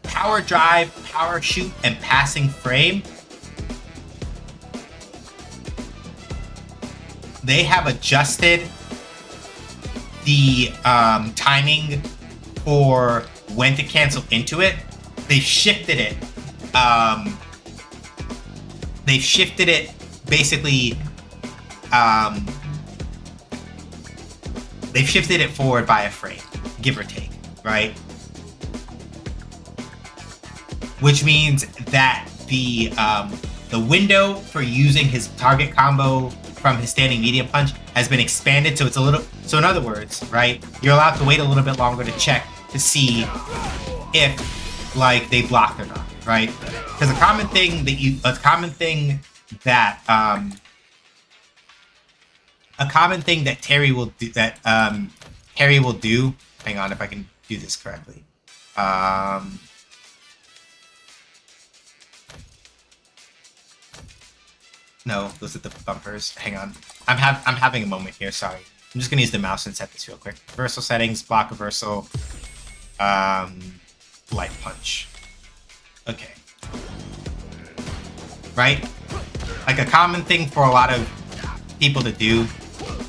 power drive, power shoot, and passing frame, they have adjusted the timing for when to cancel into it. They've shifted it. Basically, they've shifted it forward by a frame, give or take, right? which means that the window for using his target combo from his standing medium punch has been expanded, so it's a little. So in other words, right, you're allowed to wait a little bit longer to check to see if like they blocked or not, right? Because a common thing that Terry will do Terry will do. Hang on, if I can do this correctly. No, those are the bumpers. Hang on. I'm having a moment here, sorry. I'm just gonna use the mouse and set this real quick. Reversal settings, block reversal, light punch. Okay. Right? Like a common thing for a lot of people to do.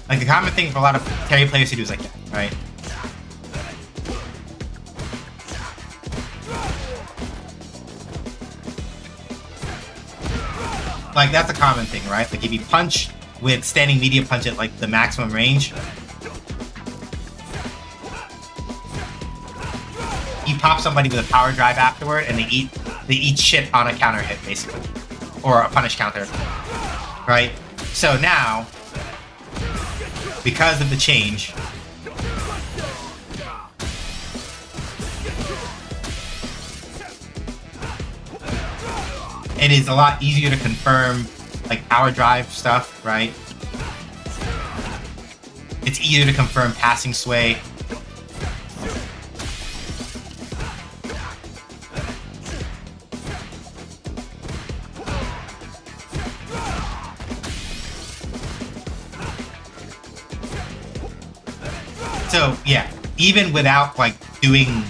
Like a common thing for a lot of Terry players to do is like that, right? Like that's a common thing, right? Like if you punch with standing medium punch at like the maximum range, you pop somebody with a power drive afterward, and they eat shit on a counter hit basically, or a punish counter, right? So now, because of the change, it is a lot easier to confirm like power drive stuff, right? It's easier to confirm passing sway. So yeah, even without like doing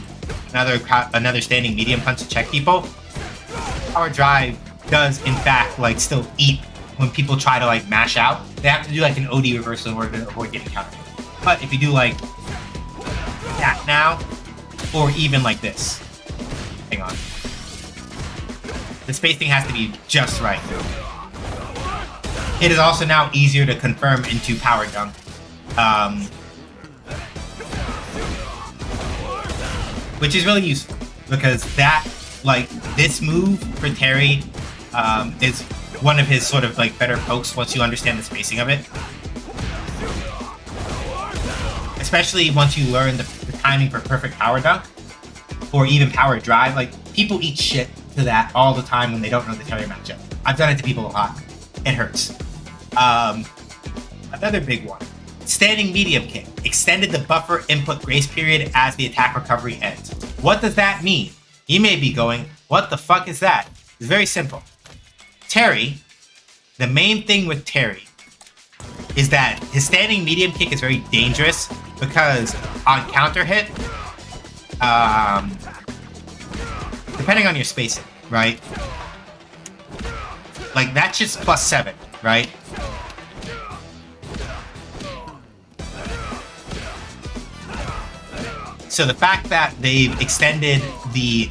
another standing medium punch to check people, power drive does in fact like still eat when people try to like mash out. They have to do like an OD reversal in order to avoid getting countered. But if you do like that now, or even like this, hang on, the spacing has to be just right. It is also now easier to confirm into power dunk. Which is really useful because that, like, this move for Terry is one of his sort of like better pokes once you understand the spacing of it. Especially once you learn the timing for perfect power dunk or even power drive. Like, people eat shit to that all the time when they don't know the Terry matchup. I've done it to people a lot. It hurts. Another big one. Standing medium kick. Extended the buffer input grace period as the attack recovery ends. What does that mean? You may be going, what the fuck is that? It's very simple. Terry, the main thing with Terry is that his standing medium kick is very dangerous because on counter hit, depending on your spacing, right? Like, that's just +7, right? So the fact that they've extended the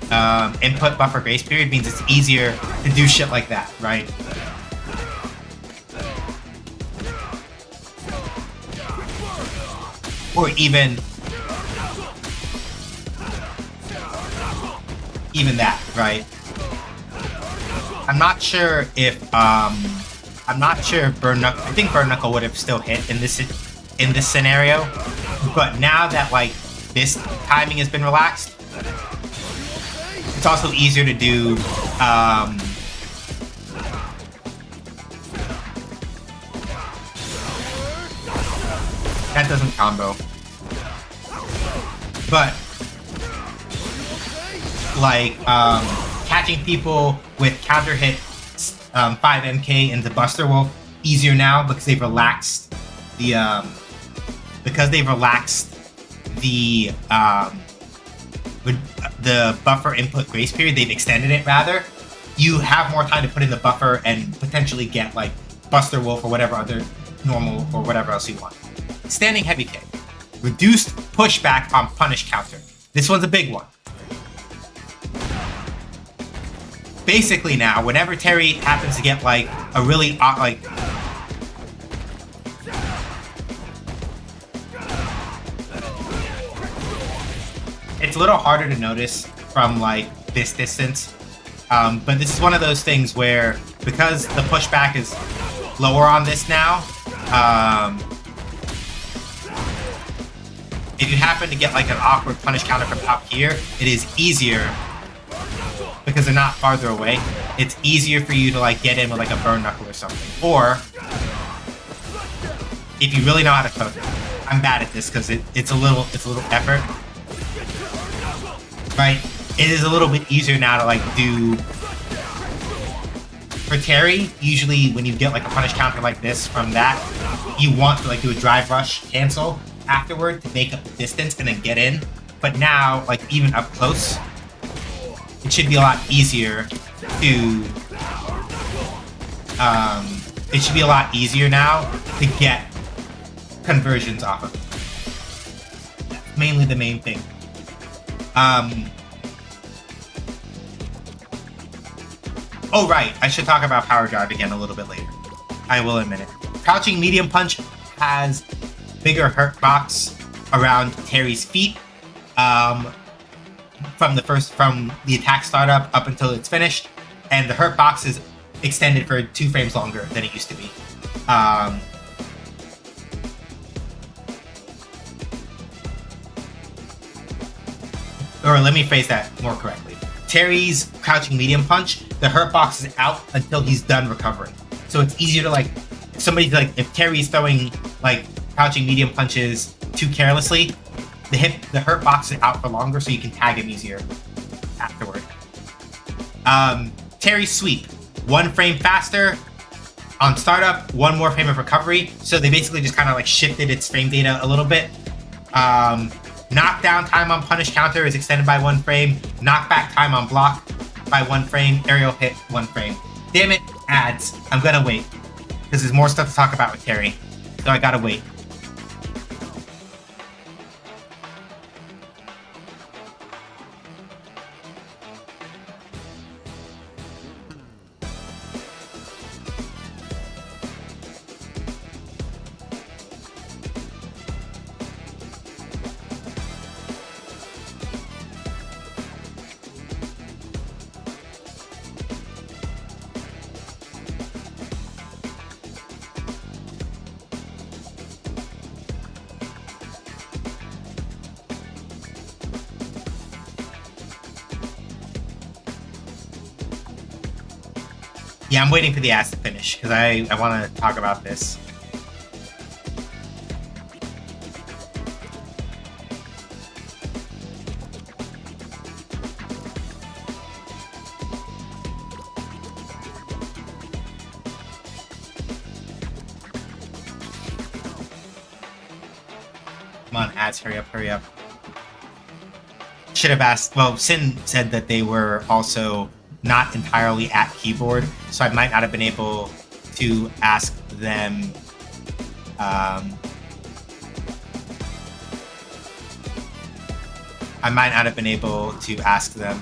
input buffer grace period means it's easier to do shit like that, right? Or even that, right? I'm not sure if Burn Knuckle. I think Burn Knuckle would have still hit in this scenario, but now that like this timing has been relaxed, it's also easier to do that doesn't combo, but like catching people with counter hit 5 MK into Buster Wolf easier now because they've relaxed the buffer input grace period. They've extended it rather. You have more time to put in the buffer and potentially get like Buster Wolf or whatever other normal or whatever else you want. Standing heavy kick. Reduced pushback on punish counter. This one's a big one. Basically now, whenever Terry happens to get like a really like it's a little harder to notice from like this distance, But this is one of those things where, because the pushback is lower on this now, if you happen to get like an awkward punish counter from up here, it is easier, because they're not farther away, it's easier for you to like get in with like a burn knuckle or something. Or, if you really know how to cook, I'm bad at this because it's a little effort, right? It is a little bit easier now to like do. For Terry, usually when you get like a punish counter like this from that, you want to like do a drive rush cancel afterward to make up the distance and then get in. But now, like even up close, it should be a lot easier to. It should be a lot easier now to get conversions off of it. That's mainly the main thing. Oh right, I should talk about power drive again a little bit later. I will in a minute. Crouching medium punch has bigger hurt box around Terry's feet. From the attack startup up until it's finished, and the hurt box is extended for 2 frames longer than it used to be. Or let me phrase that more correctly. Terry's crouching medium punch, the hurt box is out until he's done recovering. So it's easier to like, if Terry's throwing like crouching medium punches too carelessly, the hurt box is out for longer, so you can tag him easier afterward. Terry's sweep, 1 frame faster on startup, 1 more frame of recovery. So they basically just kind of like shifted its frame data a little bit. Knockdown time on punish counter is extended by 1 frame. Knockback time on block by 1 frame. Aerial hit 1 frame. Damn it, ads. I'm gonna wait, because there's more stuff to talk about with Terry, so I gotta wait. Yeah, I'm waiting for the ads to finish, because I want to talk about this. Come on, ads, hurry up, hurry up. Should have asked, well, Sin said that they were also not entirely at keyboard, so I might not have been able to ask them. I might not have been able to ask them.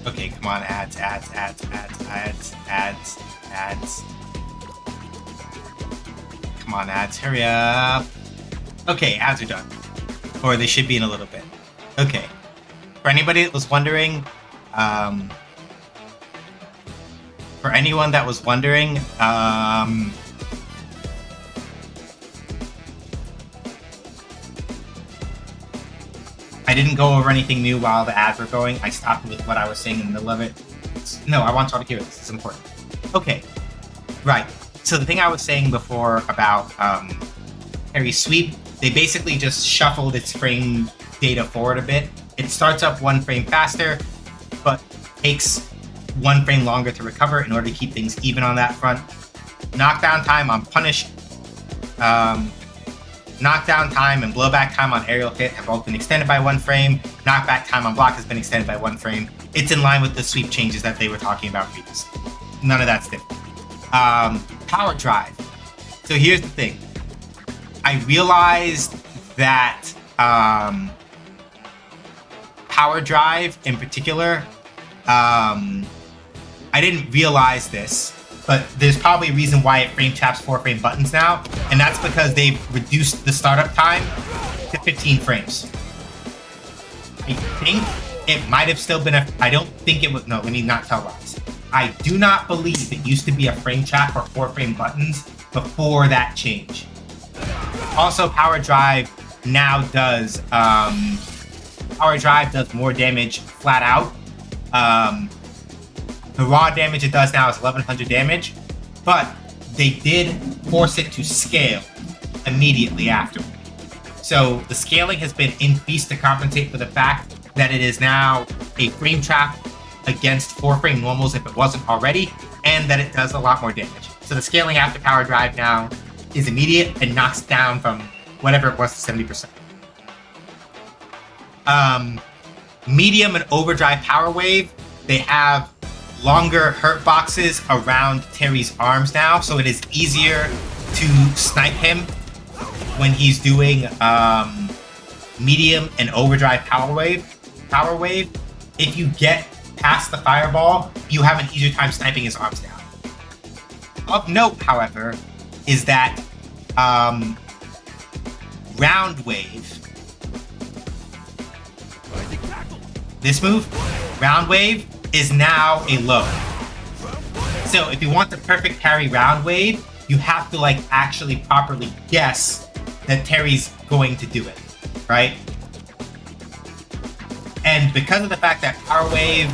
Okay, come on, ads. Come Come on, ads, hurry up. Okay, ads are done. Or they should be in a little bit. Okay. For anybody that was wondering, I didn't go over anything new while the ads were going. I stopped with what I was saying in the middle of it. No, I want y'all to hear this. It's important. Okay. Right. So the thing I was saying before about Harry's sweep, they basically just shuffled its frame data forward a bit. It starts up 1 frame faster, but takes 1 frame longer to recover in order to keep things even on that front. Knockdown time on punish, knockdown time and blowback time on aerial hit have both been extended by 1 frame. Knockback time on block has been extended by 1 frame. It's in line with the sweep changes that they were talking about previously. None of that's different. Power drive. So here's the thing. I realized that power drive in particular, I didn't realize this, but there's probably a reason why it frame taps 4 frame buttons now, and that's because they've reduced the startup time to 15 frames. I think it might have still been I don't think it was, no, let me not tell lies. I do not believe it used to be a frame tap for 4 frame buttons before that change. Also, power drive now does, more damage flat out. The raw damage it does now is 1100 damage, but they did force it to scale immediately afterward. So the scaling has been increased to compensate for the fact that it is now a frame trap against 4 frame normals if it wasn't already, and that it does a lot more damage. So the scaling after power drive now is immediate and knocks down from whatever it was to 70%. Medium and overdrive power wave, they have longer hurt boxes around Terry's arms now, so it is easier to snipe him when he's doing medium and overdrive power wave. If you get past the fireball, you have an easier time sniping his arms down. Of note, however, is that round wave, this move, round wave, is now a low. So if you want the perfect parry round wave, you have to like actually properly guess that Terry's going to do it, right? And because of the fact that power wave,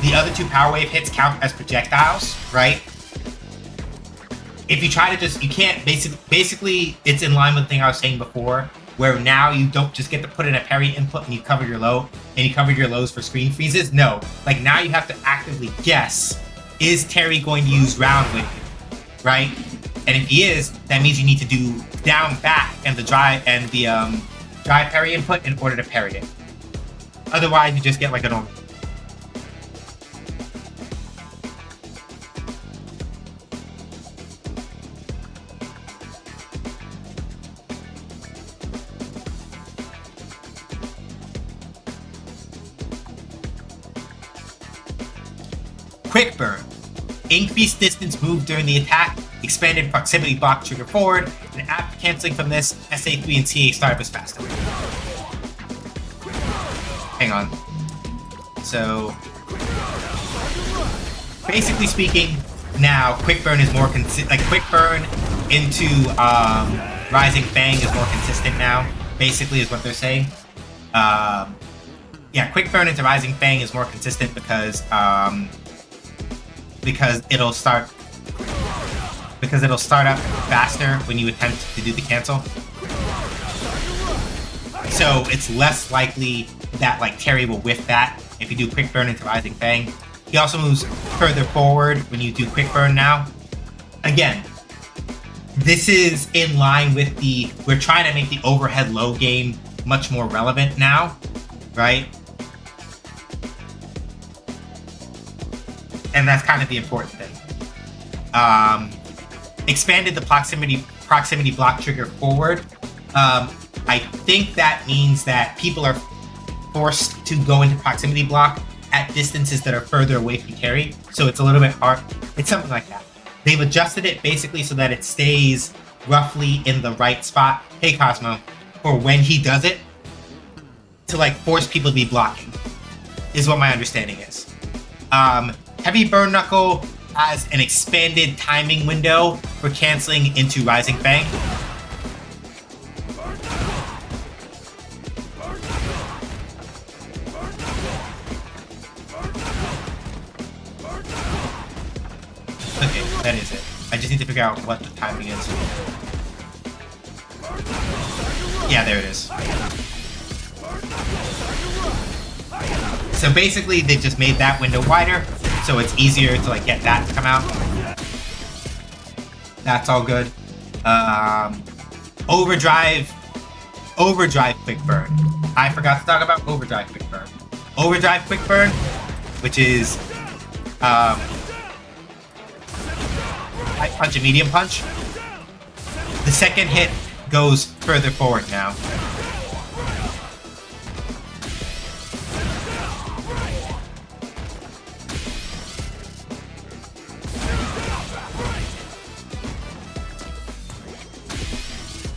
the other 2 power wave hits count as projectiles, right? If you try to just, you can't basically it's in line with the thing I was saying before, where now you don't just get to put in a parry input and you cover your low, and you cover your lows for screen freezes. No, like now you have to actively guess, is Terry going to use round wave, right? And if he is, that means you need to do down back and the drive parry input in order to parry it. Otherwise, you just get like a normal. Quick burn. Increased distance moved during the attack, expanded proximity block trigger forward, and after canceling from this, SA3 and CA startup is faster. Hang on. So, basically speaking, now quick burn is more quick burn into Rising Fang is more consistent now. Basically, is what they're saying. Yeah, quick burn into Rising Fang is more consistent because it'll start up faster when you attempt to do the cancel. So it's less likely that like Terry will whiff that if you do quick burn into Rising Fang. He also moves further forward when you do quick burn now. Again, this is in line with we're trying to make the overhead low game much more relevant now, right? And that's kind of the important thing. Expanded the proximity block trigger forward. I think that means that people are forced to go into proximity block at distances that are further away from Terry. So it's a little bit hard. It's something like that. They've adjusted it basically so that it stays roughly in the right spot. Hey Cosmo, for when he does it, to like force people to be blocking, is what my understanding is. Heavy Burn Knuckle has an expanded timing window for canceling into Rising Fang. Okay, that is it. I just need to figure out what the timing is. Yeah, there it is. So basically, they just made that window wider, so it's easier to like get that to come out. That's all good. Overdrive Quick Burn. I forgot to talk about Overdrive Quick Burn. Overdrive Quick Burn, which is Light Punch and Medium Punch. The second hit goes further forward now.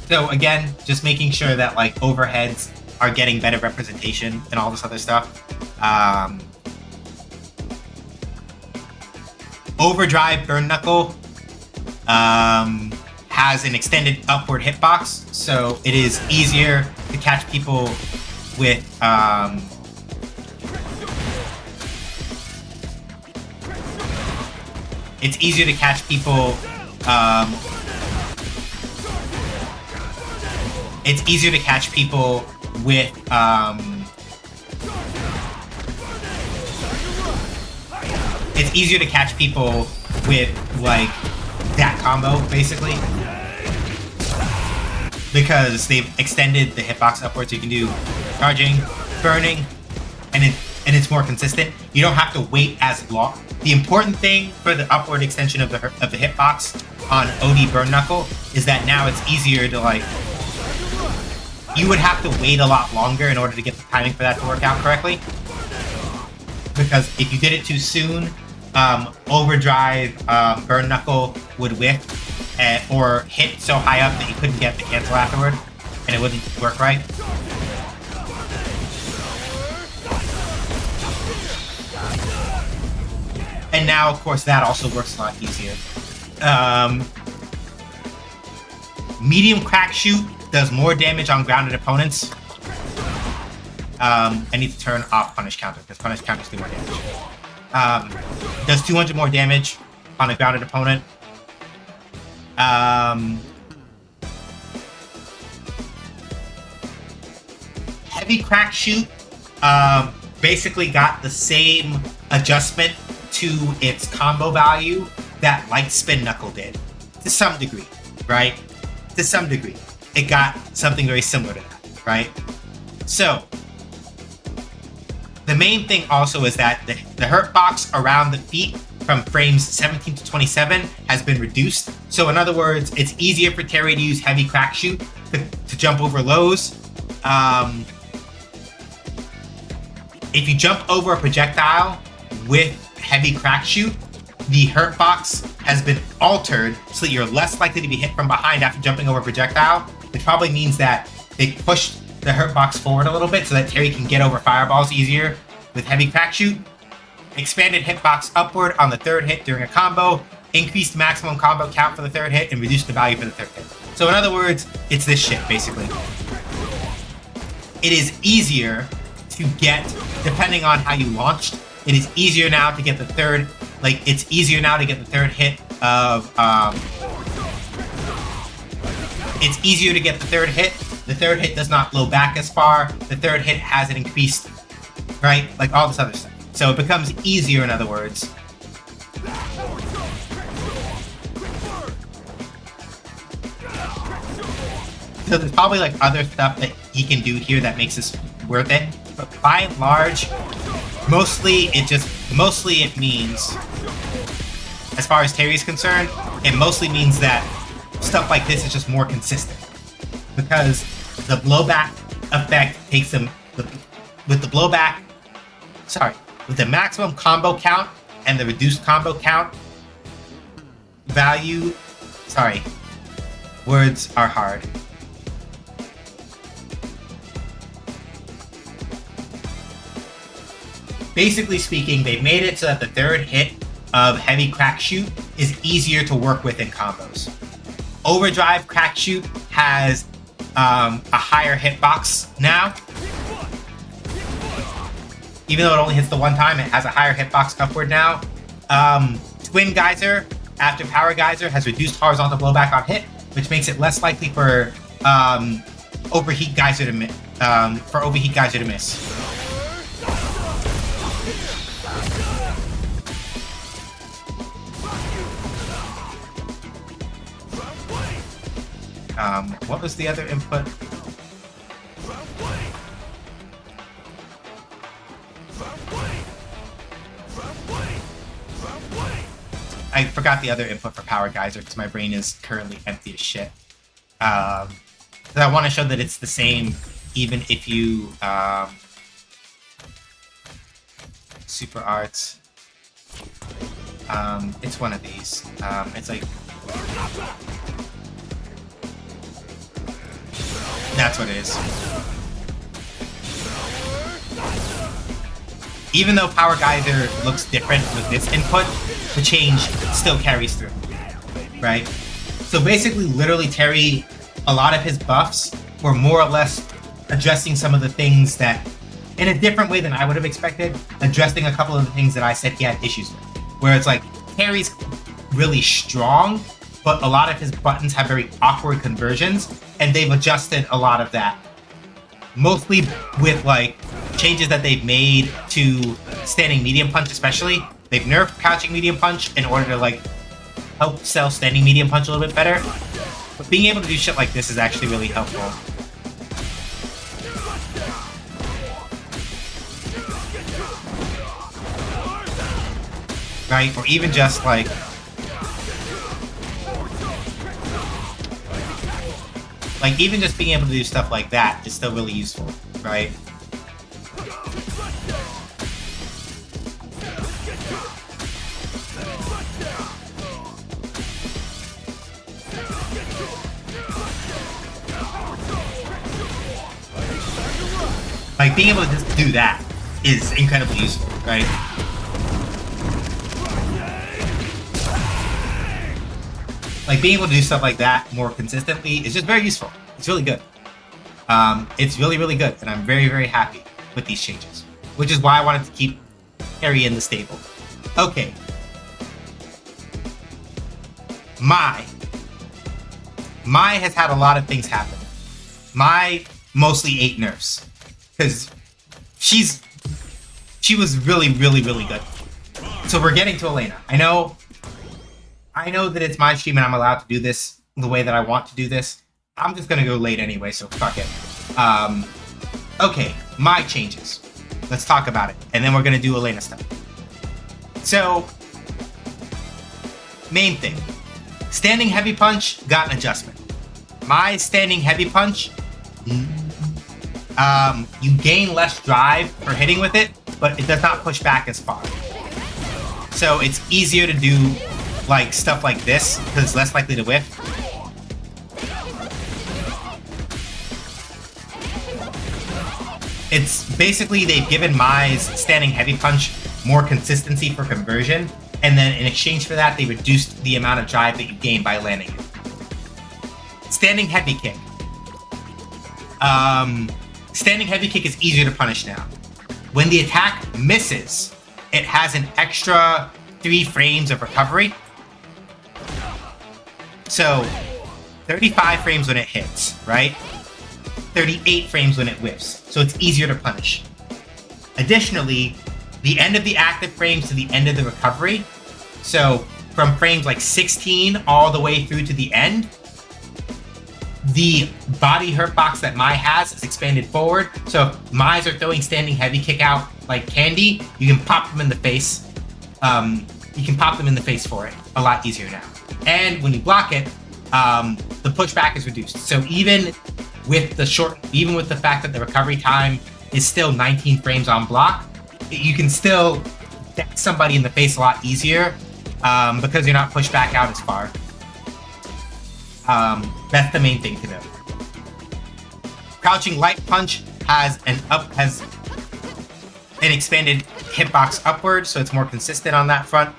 So again, just making sure that like overheads are getting better representation and all this other stuff. Overdrive Burn Knuckle has an extended upward hitbox, so it is easier to catch people with it's easier to catch people it's easier to catch people with it's easier to catch people with like that combo basically, because they've extended the hitbox upwards. So you can do charging, burning, and it's more consistent. You don't have to wait as long. The important thing for the upward extension of the hitbox on OD Burn Knuckle is that now it's easier to like. You would have to wait a lot longer in order to get the timing for that to work out correctly. Because if you did it too soon, Overdrive Burn Knuckle would whiff or hit so high up that you couldn't get the cancel afterward, and it wouldn't work right. And now, of course, that also works a lot easier. Medium Crack Shoot does more damage on grounded opponents. I need to turn off Punish Counter, because Punish Counters do more damage. Does 200 more damage on a grounded opponent. Heavy Crack Shoot basically got the same adjustment to its combo value that Light Spin Knuckle did, to some degree, right? To some degree. It got something very similar to that, right? So, the main thing also is that the hurt box around the feet from frames 17 to 27 has been reduced. So in other words, it's easier for Terry to use Heavy Crack Shoot to jump over lows. If you jump over a projectile with Heavy Crack Shoot, the hurt box has been altered so that you're less likely to be hit from behind after jumping over a projectile, which probably means that they pushed the hurt box forward a little bit so that Terry can get over fireballs easier with Heavy Crack Shoot. Expanded hitbox upward on the third hit during a combo, increased maximum combo count for the third hit, and reduced the value for the third hit. So in other words, it's this shit, basically. It is easier to get, depending on how you launched, it is easier now to get the third, it's easier now to get the third hit of, it's easier to get the third hit. The third hit does not blow back as far. The third hit has an increased, right? Like all this other stuff. So it becomes easier, in other words. So there's probably like other stuff that he can do here that makes this worth it. But by and large, mostly it means, as far as Terry's concerned, it mostly means that stuff like this is just more consistent. Because the blowback effect takes them, with the maximum combo count and the reduced combo count value, Words are hard. Basically speaking, they made it so that the third hit of heavy crack shoot is easier to work with in combos. Overdrive crack shoot has a higher hitbox now. Even though it only hits the one time, it has a higher hitbox upward now. Twin Geyser after Power Geyser has reduced horizontal blowback on hit, which makes it less likely for Overheat Geyser to miss. What was the other input? I forgot the other input for Power Geyser because my brain is currently empty as shit. I want to show that it's the same even if you Super Arts. It's one of these. It's like that's what it is. Even though Power Geyser looks different with this input, the change still carries through, right? So basically, literally, Terry, a lot of his buffs were more or less addressing some of the things that, in a different way than I would have expected, addressing a couple of the things that I said he had issues with. Where it's like, Terry's really strong, but a lot of his buttons have very awkward conversions, and they've adjusted a lot of that. Mostly with like changes that they've made to standing medium punch especially. They've nerfed crouching medium punch in order to like help sell standing medium punch a little bit better. But being able to do shit like this is actually really helpful. Right? Or even just like even just being able to do stuff like that is still really useful, right? Like being able to just do that is incredibly useful, right? Like being able to do stuff like that more consistently is just very useful. It's really good. It's really, really good, and I'm very, very happy with these changes, which is why I wanted to keep Harry in the stable. Okay. Mai has had a lot of things happen. Mai mostly ate nerfs because she was really, really, really good. So we're getting to Elena. I know that it's my stream and I'm allowed to do this the way that I want to do this. I'm just gonna go late anyway, so fuck it. Okay, my changes. Let's talk about it, and then we're gonna do Elena stuff. So, main thing. Standing heavy punch got an adjustment. My standing heavy punch, you gain less drive for hitting with it, but it does not push back as far. So it's easier to do like stuff like this because it's less likely to whiff. It's basically they've given Mai's standing heavy punch more consistency for conversion, and then in exchange for that, they reduced the amount of drive that you gain by landing it. Standing heavy kick. Standing heavy kick is easier to punish now. When the attack misses, it has an extra 3 frames of recovery. So 35 frames when it hits, right? 38 frames when it whiffs, so it's easier to punish. Additionally, the end of the active frames to the end of the recovery, so from frames like 16 all the way through to the end, the body hurt box that Mai has is expanded forward, so if Mai's are throwing standing heavy kick out like candy, you can pop them in the face. You can pop them in the face for it a lot easier now. And when you block it, the pushback is reduced. So even with the fact that the recovery time is still 19 frames on block, you can still deck somebody in the face a lot easier because you're not pushed back out as far. That's the main thing to know. Crouching light punch has an expanded hitbox upward, so it's more consistent on that front.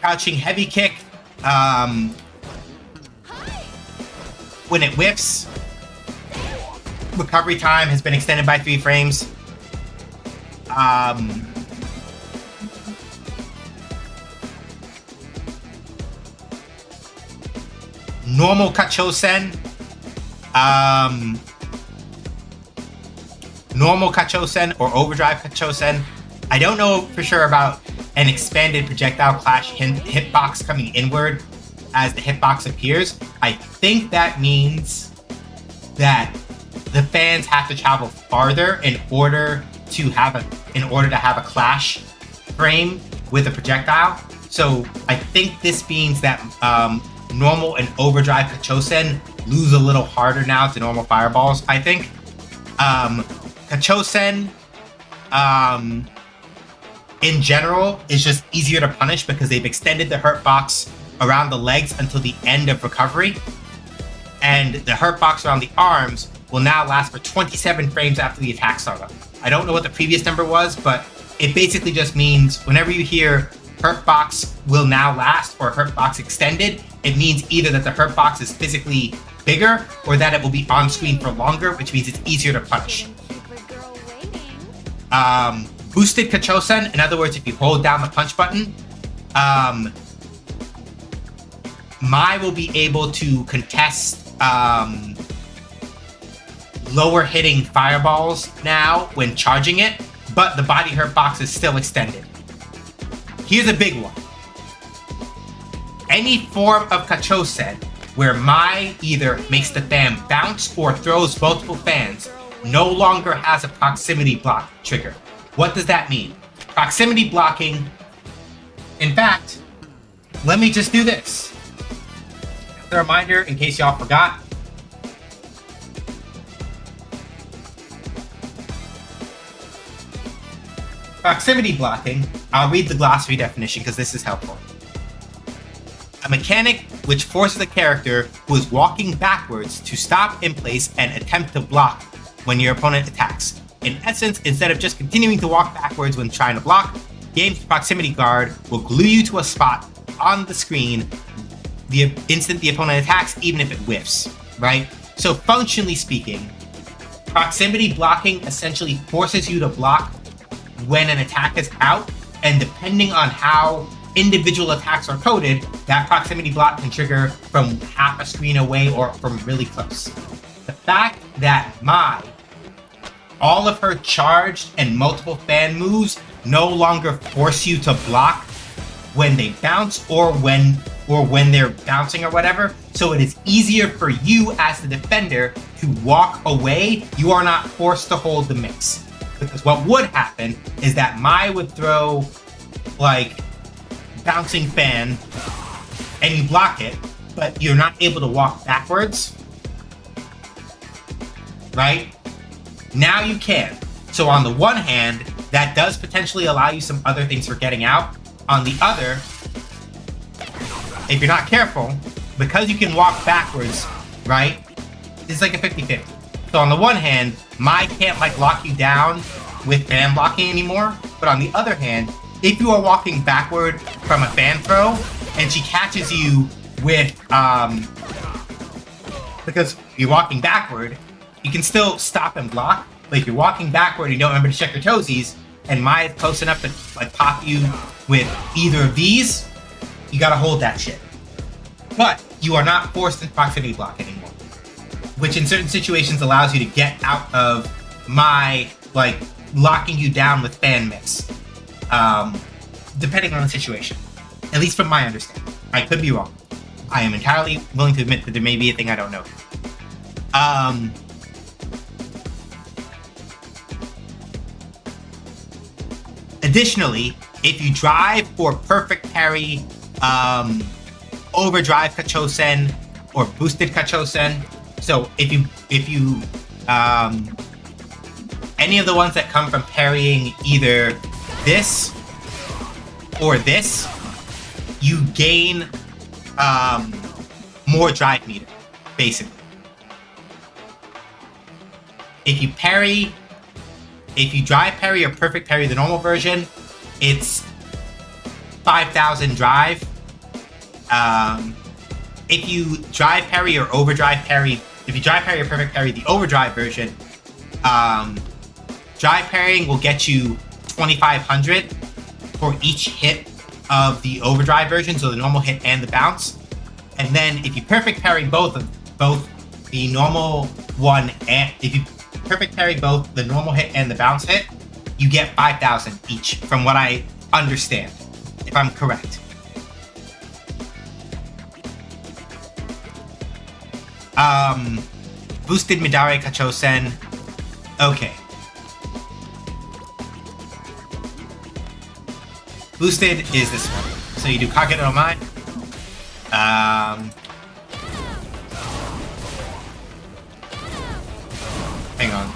Crouching heavy kick, when it whiffs, recovery time has been extended by 3 frames. Normal Kachosen, normal Kachosen or overdrive Kachosen. I don't know for sure about an expanded projectile clash hitbox coming inward as the hitbox appears. I think that means that the fans have to travel farther in order to have a clash frame with a projectile. So I think this means that normal and overdrive Kachosen lose a little harder now to normal fireballs, I think. Kachosen, in general, is just easier to punish because they've extended the hurt box around the legs until the end of recovery. And the hurt box around the arms will now last for 27 frames after the attack startup. I don't know what the previous number was, but it basically just means whenever you hear hurt box will now last or hurt box extended, it means either that the hurt box is physically bigger or that it will be on screen for longer, which means it's easier to punish. Boosted Kachosen, in other words, if you hold down the punch button, Mai will be able to contest lower hitting fireballs now when charging it, but the body hurt box is still extended. Here's a big one. Any form of Kachosen where Mai either makes the fan bounce or throws multiple fans no longer has a proximity block trigger. What does that mean? Proximity blocking, in fact, let me just do this. As a reminder, in case y'all forgot, proximity blocking, I'll read the glossary definition because this is helpful. A mechanic which forces a character who is walking backwards to stop in place and attempt to block when your opponent attacks. In essence, instead of just continuing to walk backwards when trying to block, game's proximity guard will glue you to a spot on the screen the instant the opponent attacks, even if it whiffs, right? So functionally speaking, proximity blocking essentially forces you to block when an attack is out, and depending on how individual attacks are coded, that proximity block can trigger from half a screen away or from really close. The fact that Mai, all of her charged and multiple fan moves no longer force you to block when they bounce or when they're bouncing or whatever, so it is easier for you as the defender to walk away. You are not forced to hold the mix. Because what would happen is that Mai would throw like bouncing fan and you block it, but you're not able to walk backwards, right? Now you can. So on the one hand, that does potentially allow you some other things for getting out. On the other, if you're not careful, because you can walk backwards, right? It's like a 50-50. So on the one hand, Mai can't like lock you down with fan blocking anymore. But on the other hand, if you are walking backward from a fan throw and she catches you with, because you're walking backward, you can still stop and block. But if you're walking backward and you don't remember to check your toesies, and Mai is close enough to like pop you with either of these, you gotta hold that shit. But you are not forced into proximity block anymore, which in certain situations allows you to get out of Mai like locking you down with fan mix, depending on the situation. At least from my understanding. I could be wrong. I am entirely willing to admit that there may be a thing I don't know. Additionally, if you drive or perfect parry overdrive Kachosen or boosted Kachosen, so if you any of the ones that come from parrying either this or this, you gain more drive meter, basically. If you drive parry or perfect parry the normal version, it's 5,000 drive. If you drive parry or overdrive parry, if you drive parry or perfect parry the overdrive version, drive parrying will get you 2,500 for each hit of the overdrive version, so the normal hit and the bounce. And then if you perfect parry both the normal one, and if you perfect parry both the normal hit and the bounce hit, you get 5,000 each, from what I understand, if I'm correct. Boosted Midare Kachosen. Okay. Boosted is this one. So you do Kage no Mai. Hang on.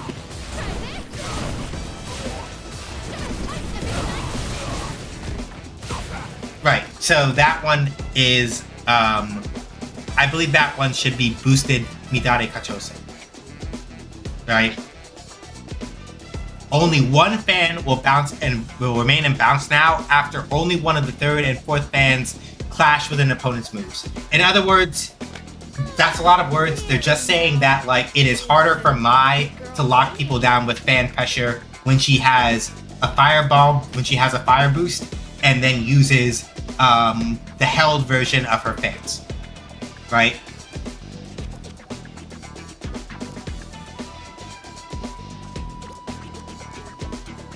Right, so that one is, I believe that one should be Boosted Midare Kachosen. Right? Only one fan will bounce and will remain in bounce now after only one of the third and fourth fans clash with an opponent's moves. In other words, that's a lot of words. They're just saying that, like, it is harder for Mai to lock people down with fan pressure when she has a fireball, when she has a fire boost, and then uses the held version of her fans. Right?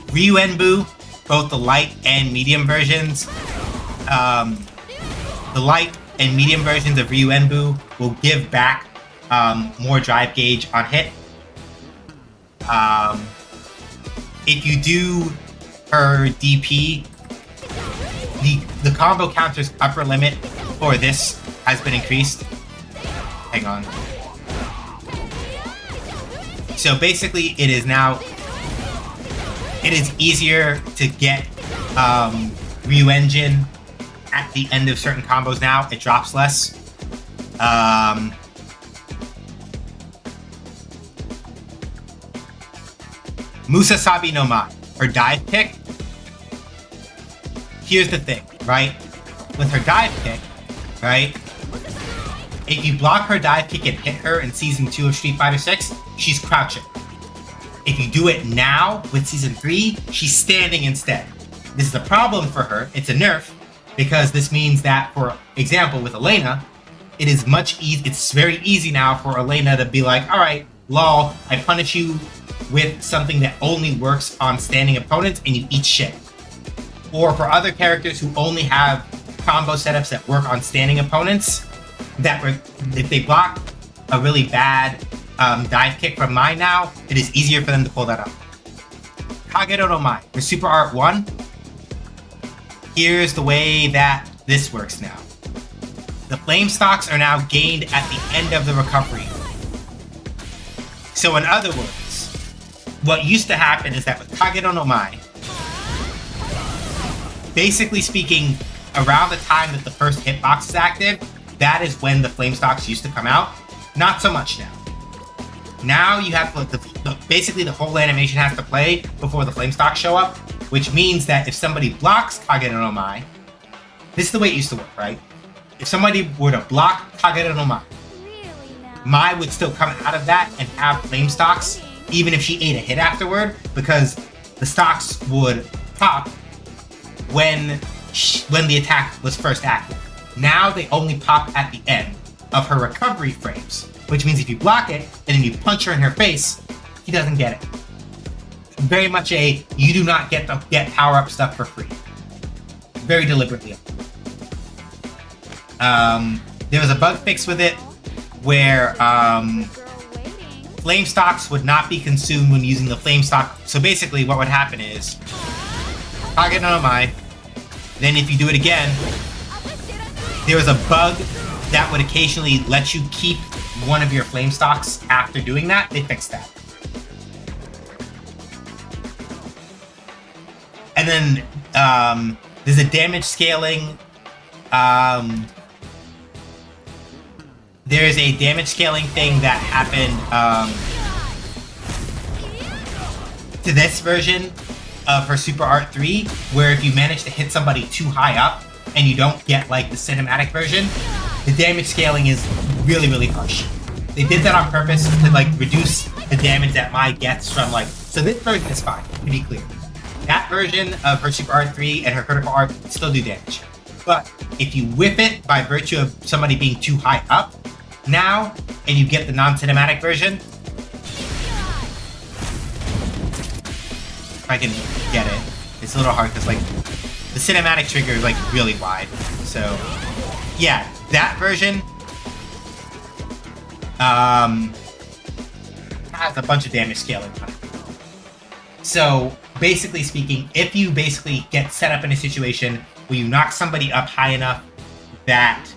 Ryuenbu, both the light and medium versions. The light and medium versions of Ryuenbu will give back more drive gauge on hit. If you do her DP, the combo counter's upper limit for this has been increased. Hang on. So basically, it is easier to get Ryu Engine at the end of certain combos now. It drops less. Musasabi no Mai, her dive kick. Here's the thing, right? With her dive kick, right? If you block her dive kick and hit her in Season 2 of Street Fighter 6, she's crouching. If you do it now with Season 3, she's standing instead. This is a problem for her. It's a nerf, because this means that, for example, with Elena, it is it's very easy now for Elena to be like, alright, lol, I punish you with something that only works on standing opponents and you eat shit. Or for other characters who only have combo setups that work on standing opponents, if they block a really bad dive kick from Mai now, it is easier for them to pull that up. Kagero no Mai, for Super Art 1, here's the way that this works now. The flame stocks are now gained at the end of the recovery. So in other words, what used to happen is that with Kagero no Mai, basically speaking, around the time that the first hitbox is active, that is when the flame stocks used to come out. Not so much now. Now you have basically the whole animation has to play before the flame stocks show up, which means that if somebody blocks Kagero no Mai, this is the way it used to work, right? If somebody were to block Kagero no Mai, Mai would still come out of that and have flame stocks, even if she ate a hit afterward, because the stocks would pop when the attack was first active. Now they only pop at the end of her recovery frames, which means if you block it and then you punch her in her face, he doesn't get it. Very much you do not get power-up stuff for free. Very deliberately. There was a bug fix with it where flame stocks would not be consumed when using the flame stock. So basically what would happen is Kagero no Mai, then if you do it again, there was a bug that would occasionally let you keep one of your flame stocks after doing that. They fixed that. And then there's a damage scaling there's a damage scaling thing that happened to this version of her Super Art 3, where if you manage to hit somebody too high up and you don't get like the cinematic version, the damage scaling is really, really harsh. They did that on purpose to like reduce the damage that Mai gets from like, so this version is fine, to be clear. That version of her Super Art 3 and her critical art still do damage. But if you whip it by virtue of somebody being too high up now, and you get the non-cinematic version, if I can get it, it's a little hard because like the cinematic trigger is like really wide. So yeah, that version has a bunch of damage scaling on it. So basically speaking, if you basically get set up in a situation where you knock somebody up high enough that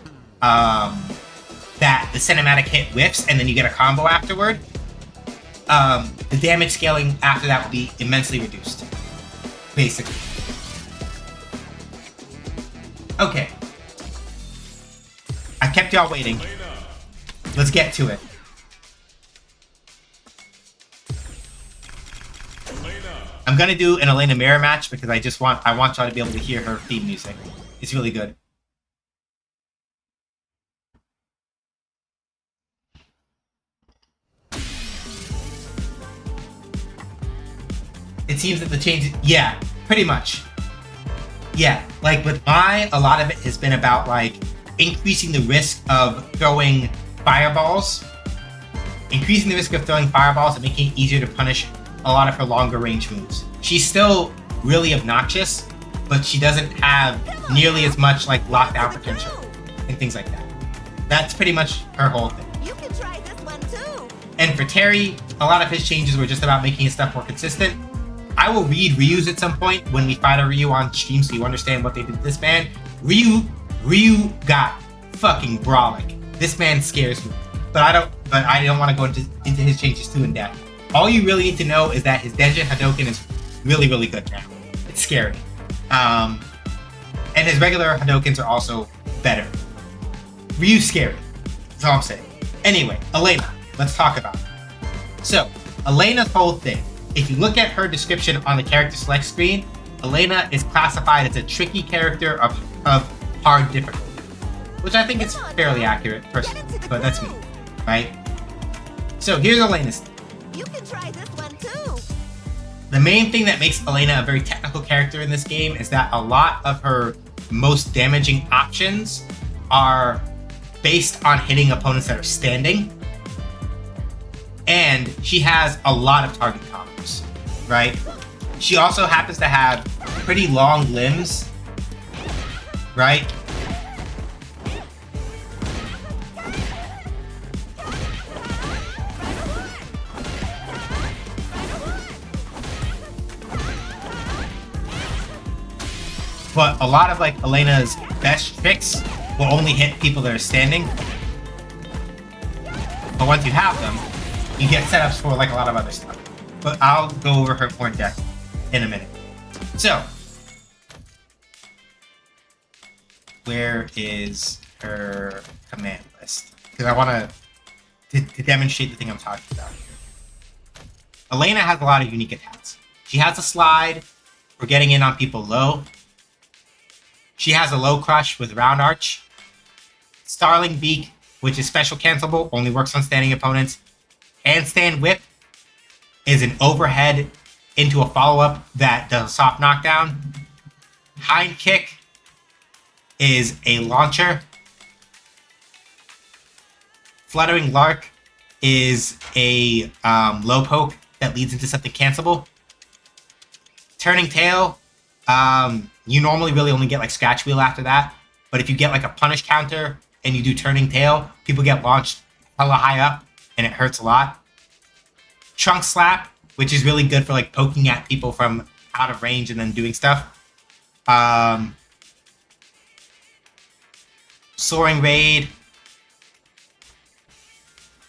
that the cinematic hit whiffs and then you get a combo afterward, the damage scaling after that will be immensely reduced. Basically. Okay. I kept y'all waiting. Let's get to it. I'm gonna do an Elena mirror match because I want y'all to be able to hear her theme music. It's really good. It seems that the changes, yeah, pretty much. Yeah, like with Mai, a lot of it has been about like increasing the risk of throwing fireballs. Increasing the risk of throwing fireballs and making it easier to punish a lot of her longer range moves. She's still really obnoxious, but she doesn't have nearly as much like lockdown potential and things like that. That's pretty much her whole thing. You can try this one too. And for Terry, a lot of his changes were just about making his stuff more consistent. I will read Ryu's at some point when we fight a Ryu on stream so you understand what they did to this man. Ryu got fucking brolic. This man scares me. But I don't want to go into his changes too in depth. All you really need to know is that his Denjin Hadoken is really, really good now. It's scary. And his regular Hadokens are also better. Ryu's scary. That's all I'm saying. Anyway, Elena. Let's talk about it. So, Elena's whole thing. If you look at her description on the character select screen, Elena is classified as a tricky character of hard difficulty. Which I think is fairly accurate, personally. But that's me. Right? So, here's Elena's thing. You can try this one too. The main thing that makes Elena a very technical character in this game is that a lot of her most damaging options are based on hitting opponents that are standing. And she has a lot of target combos, right? She also happens to have pretty long limbs, right? But a lot of like Elena's best tricks will only hit people that are standing. But once you have them, you get setups for like a lot of other stuff. But I'll go over her more in depth in a minute. So, where is her command list? Because I want to demonstrate the thing I'm talking about here. Elena has a lot of unique attacks. She has a slide for getting in on people low. She has a low crush with round arch. Starling Beak, which is special cancelable, only works on standing opponents. Handstand Whip is an overhead into a follow-up that does a soft knockdown. Hind Kick is a launcher. Fluttering Lark is a low poke that leads into something cancelable. Turning Tail, you normally really only get like Scratch Wheel after that, but if you get like a punish counter and you do Turning Tail, people get launched hella high up and it hurts a lot. Trunk Slap, which is really good for like poking at people from out of range and then doing stuff. Soaring Raid,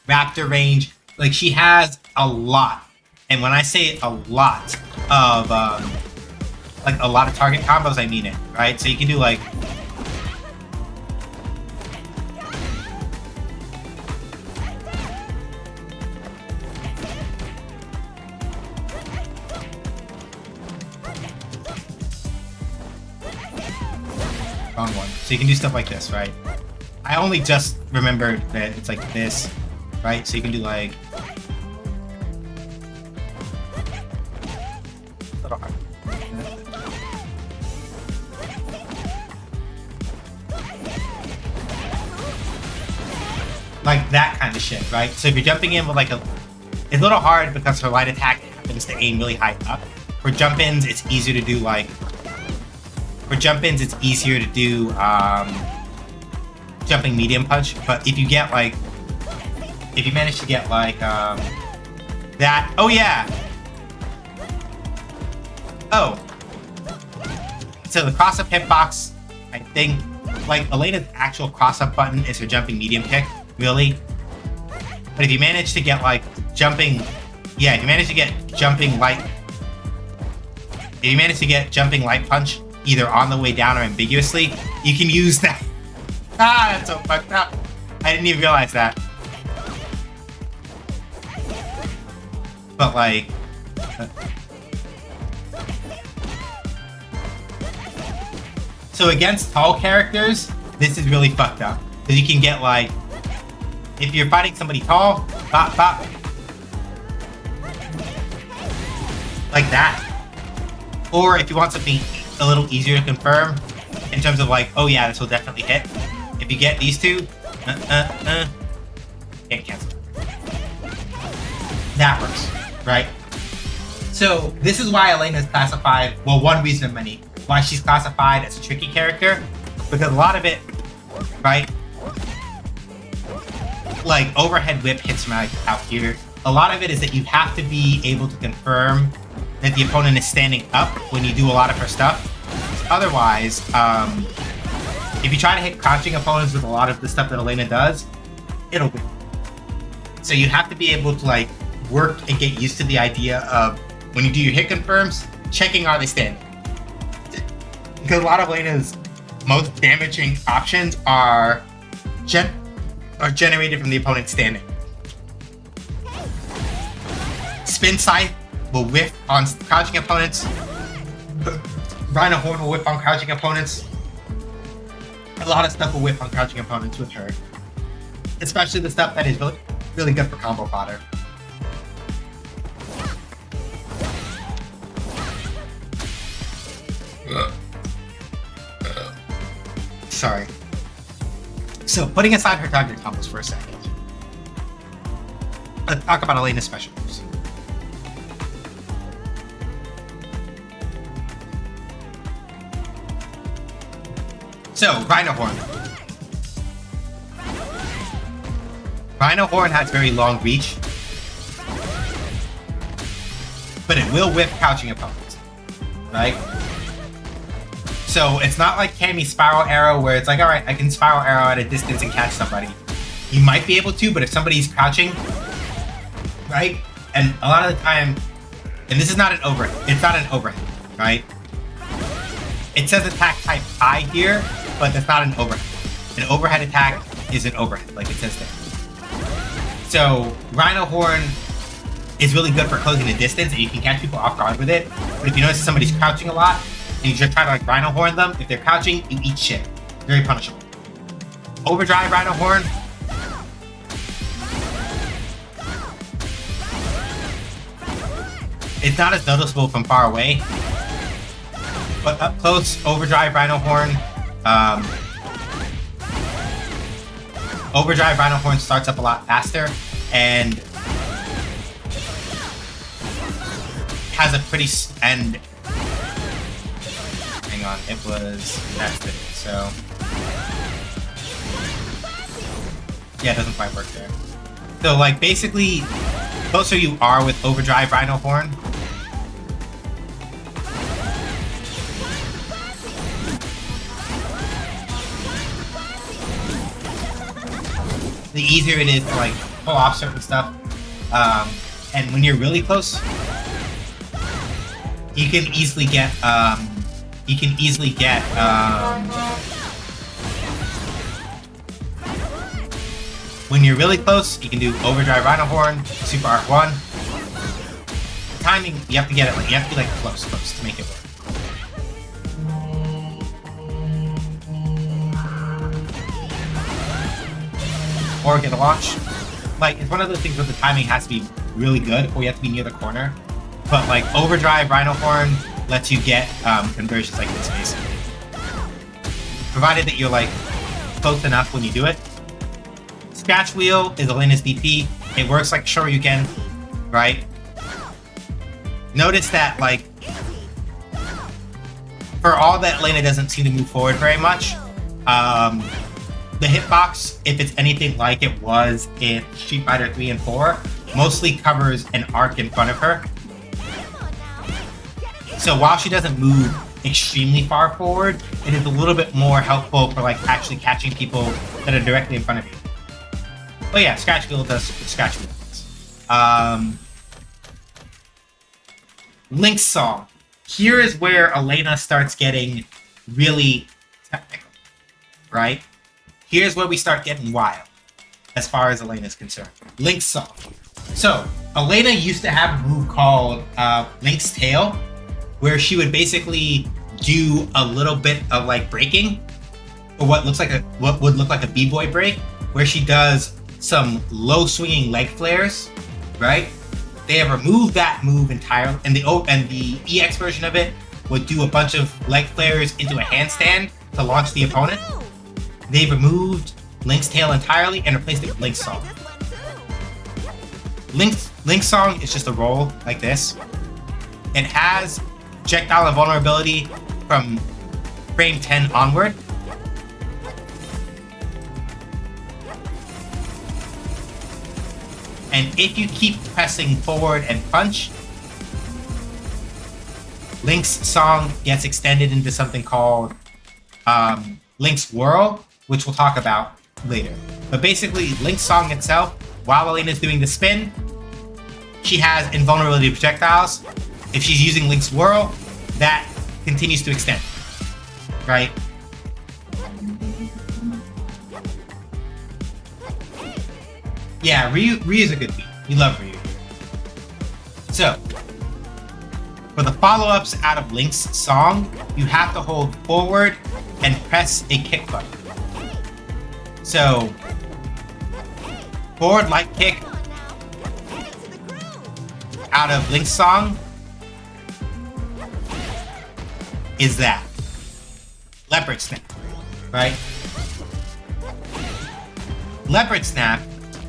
Raptor Range, like she has a lot, and when I say a lot of like a lot of target combos, I mean it, right? So you can do like Wrong one. So you can do stuff like this, right? I only just remembered that it's like this, right? So you can do like... A little hard. Like that kind of shit, right? So if you're jumping in with like a... It's a little hard because her light attack happens to aim really high up. For jump-ins, it's easier to do like... For jump-ins, it's easier to do jumping medium punch. But if you get like... If you manage to get like that... Oh yeah! Oh. So the cross-up hitbox, I think... Like, Elena's actual cross-up button is her jumping medium kick. Really? But if you manage to get like jumping, yeah, if you manage to get jumping light, if you manage to get jumping light punch either on the way down or ambiguously, you can use that. Ah, that's so fucked up. I didn't even realize that. But like, so against tall characters, this is really fucked up because you can get like. If you're fighting somebody tall, bop, bop. Like that. Or if you want something a little easier to confirm, in terms of like, oh yeah, this will definitely hit. If you get these two, can't cancel. That works, right? So this is why Elena is classified, well, one reason of many, why she's classified as a tricky character, because a lot of it, right? Like overhead whip hits from out here. A lot of it is that you have to be able to confirm that the opponent is standing up when you do a lot of her stuff. Otherwise, if you try to hit crouching opponents with a lot of the stuff that Elena does, it'll win. So you have to be able to like work and get used to the idea of when you do your hit confirms, checking are they standing. Because a lot of Elena's most damaging options are generated from the opponent standing. Spin Scythe will whiff on crouching opponents. Rhino Horn will whiff on crouching opponents. A lot of stuff will whiff on crouching opponents with her. Especially the stuff that is really, really good for combo fodder. Sorry. So, putting aside her target combos for a second, let's talk about Elena's special moves. So, Rhino Horn. Rhino Horn has very long reach, but it will whip crouching opponents, right? So it's not like Cammy's Spiral Arrow where it's like, all right, I can Spiral Arrow at a distance and catch somebody. You might be able to, but if somebody's crouching, right? And a lot of the time, and this is not an overhead, it's not an overhead, right? It says attack type I here, but that's not an overhead. An overhead attack is an overhead, like it says there. So Rhino Horn is really good for closing the distance and you can catch people off guard with it. But if you notice somebody's crouching a lot, and you just try to like Rhino Horn them, if they're crouching, you eat shit. Very punishable. Overdrive Rhino Horn. It's not as noticeable from far away, but up close, Overdrive Rhino Horn. Overdrive Rhino Horn starts up a lot faster and has a pretty and. Hang on, it was nested, so yeah, it doesn't quite work there. So like basically, the closer you are with Overdrive Rhino Horn, the easier it is to like pull off certain stuff. And when you're really close, you can easily get when you're really close, you can do Overdrive Rhino Horn, Super Arc 1. The timing, you have to get it, like, you have to be like close to make it work. or get a launch. Like, it's one of those things where the timing has to be really good, or you have to be near the corner. But like overdrive Rhino Horn lets you get conversions like this basically. Provided that you're like close enough when you do it. Scratch Wheel is Elena's DP. It works like Shoryuken, right? Notice that like for all that Elena doesn't seem to move forward very much, the hitbox, if it's anything like it was in Street Fighter 3 and 4, mostly covers an arc in front of her. So while she doesn't move extremely far forward, it is a little bit more helpful for like actually catching people that are directly in front of you. But yeah, Scratch Wheel does Scratch Wheel. Link's song. Here is where Elena starts getting really technical, right? Here's where we start getting wild, as far as Elena is concerned. Link's song. So, Elena used to have a move called Link's Tail, where she would basically do a little bit of like breaking, or what would look like a b-boy break, where she does some low swinging leg flares, right? They have removed that move entirely, and the EX version of it would do a bunch of leg flares into a handstand to launch the opponent. They've removed Link's Tail entirely and replaced it with Link's Song. Link's Song is just a roll like this. It has projectile invulnerability from frame 10 onward. And if you keep pressing forward and punch, Link's Song gets extended into something called Link's Whirl, which we'll talk about later. But basically, Link's Song itself, while Elena's doing the spin, she has invulnerability to projectiles. If she's using Link's Whirl, that continues to extend, right? Yeah, Ryu's a good beat. We love Ryu. So, for the follow-ups out of Link's Song, you have to hold forward and press a kick button. So, forward light kick out of Link's Song is that. Leopard Snap, right? Leopard Snap,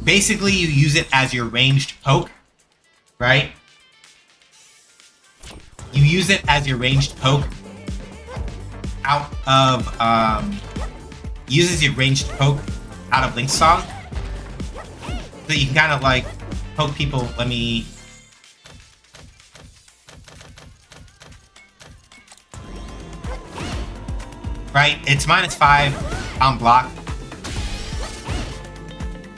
basically you use it as your ranged poke, right? You use it as your ranged poke out of, uses your ranged poke out of Link's Song. So you can kind of like poke people. Let me... Right, it's -5 on block.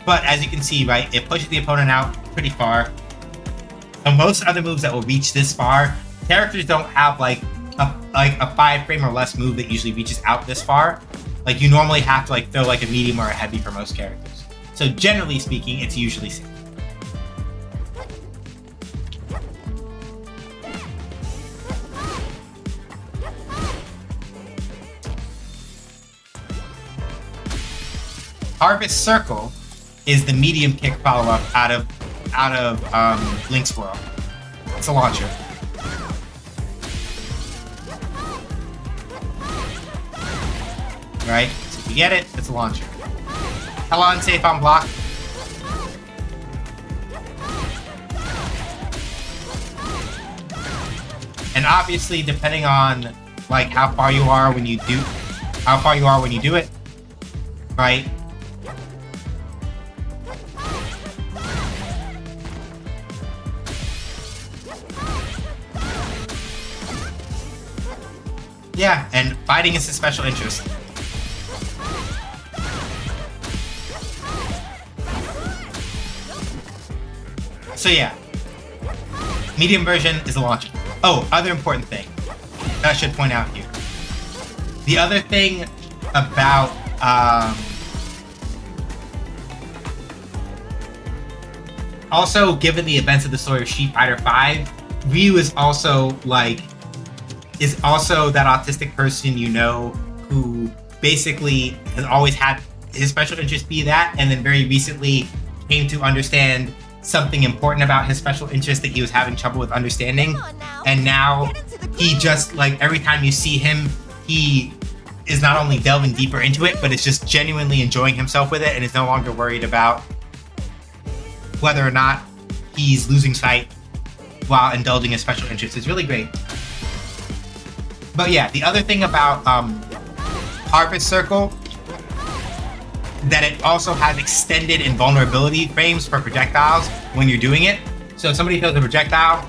But as you can see, right, it pushes the opponent out pretty far. And most other moves that will reach this far, characters don't have like a 5 frame or less move that usually reaches out this far. Like you normally have to like throw like a medium or a heavy for most characters. So generally speaking, it's usually safe. Harvest Circle is the medium kick follow-up out of Link's Whirl. It's a launcher. Right? So if you get it, it's a launcher. Hella unsafe on block. And obviously, depending on like how far you are when you do it, right? Yeah, and fighting is a special interest. So yeah, medium version is a launcher. Oh, other important thing that I should point out here. The other thing about also, given the events of the story of Street Fighter V, Ryu is also that autistic person, you know, who basically has always had his special interest be that, and then very recently came to understand something important about his special interest that he was having trouble with understanding. Come on now. And now Get into the he groove. just, like, every time you see him, he is not only delving deeper into it, but is just genuinely enjoying himself with it and is no longer worried about whether or not he's losing sight while indulging his special interest. It's really great. But yeah, the other thing about Harvest Circle, that it also has extended invulnerability frames for projectiles when you're doing it. So if somebody throws a projectile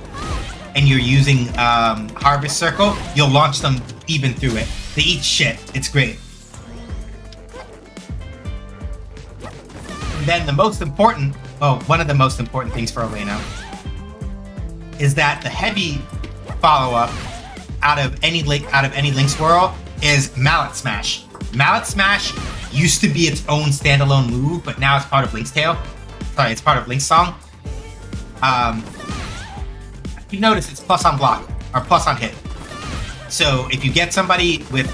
and you're using Harvest Circle, you'll launch them even through it. They eat shit. It's great. And then the most important, one of the most important things for Elena is that the heavy follow-up out of any Link swirl is Mallet Smash. Mallet Smash used to be its own standalone move, but now it's part of Link's Tail. Sorry, it's part of Link's song. If you notice, it's plus on block or plus on hit. So if you get somebody with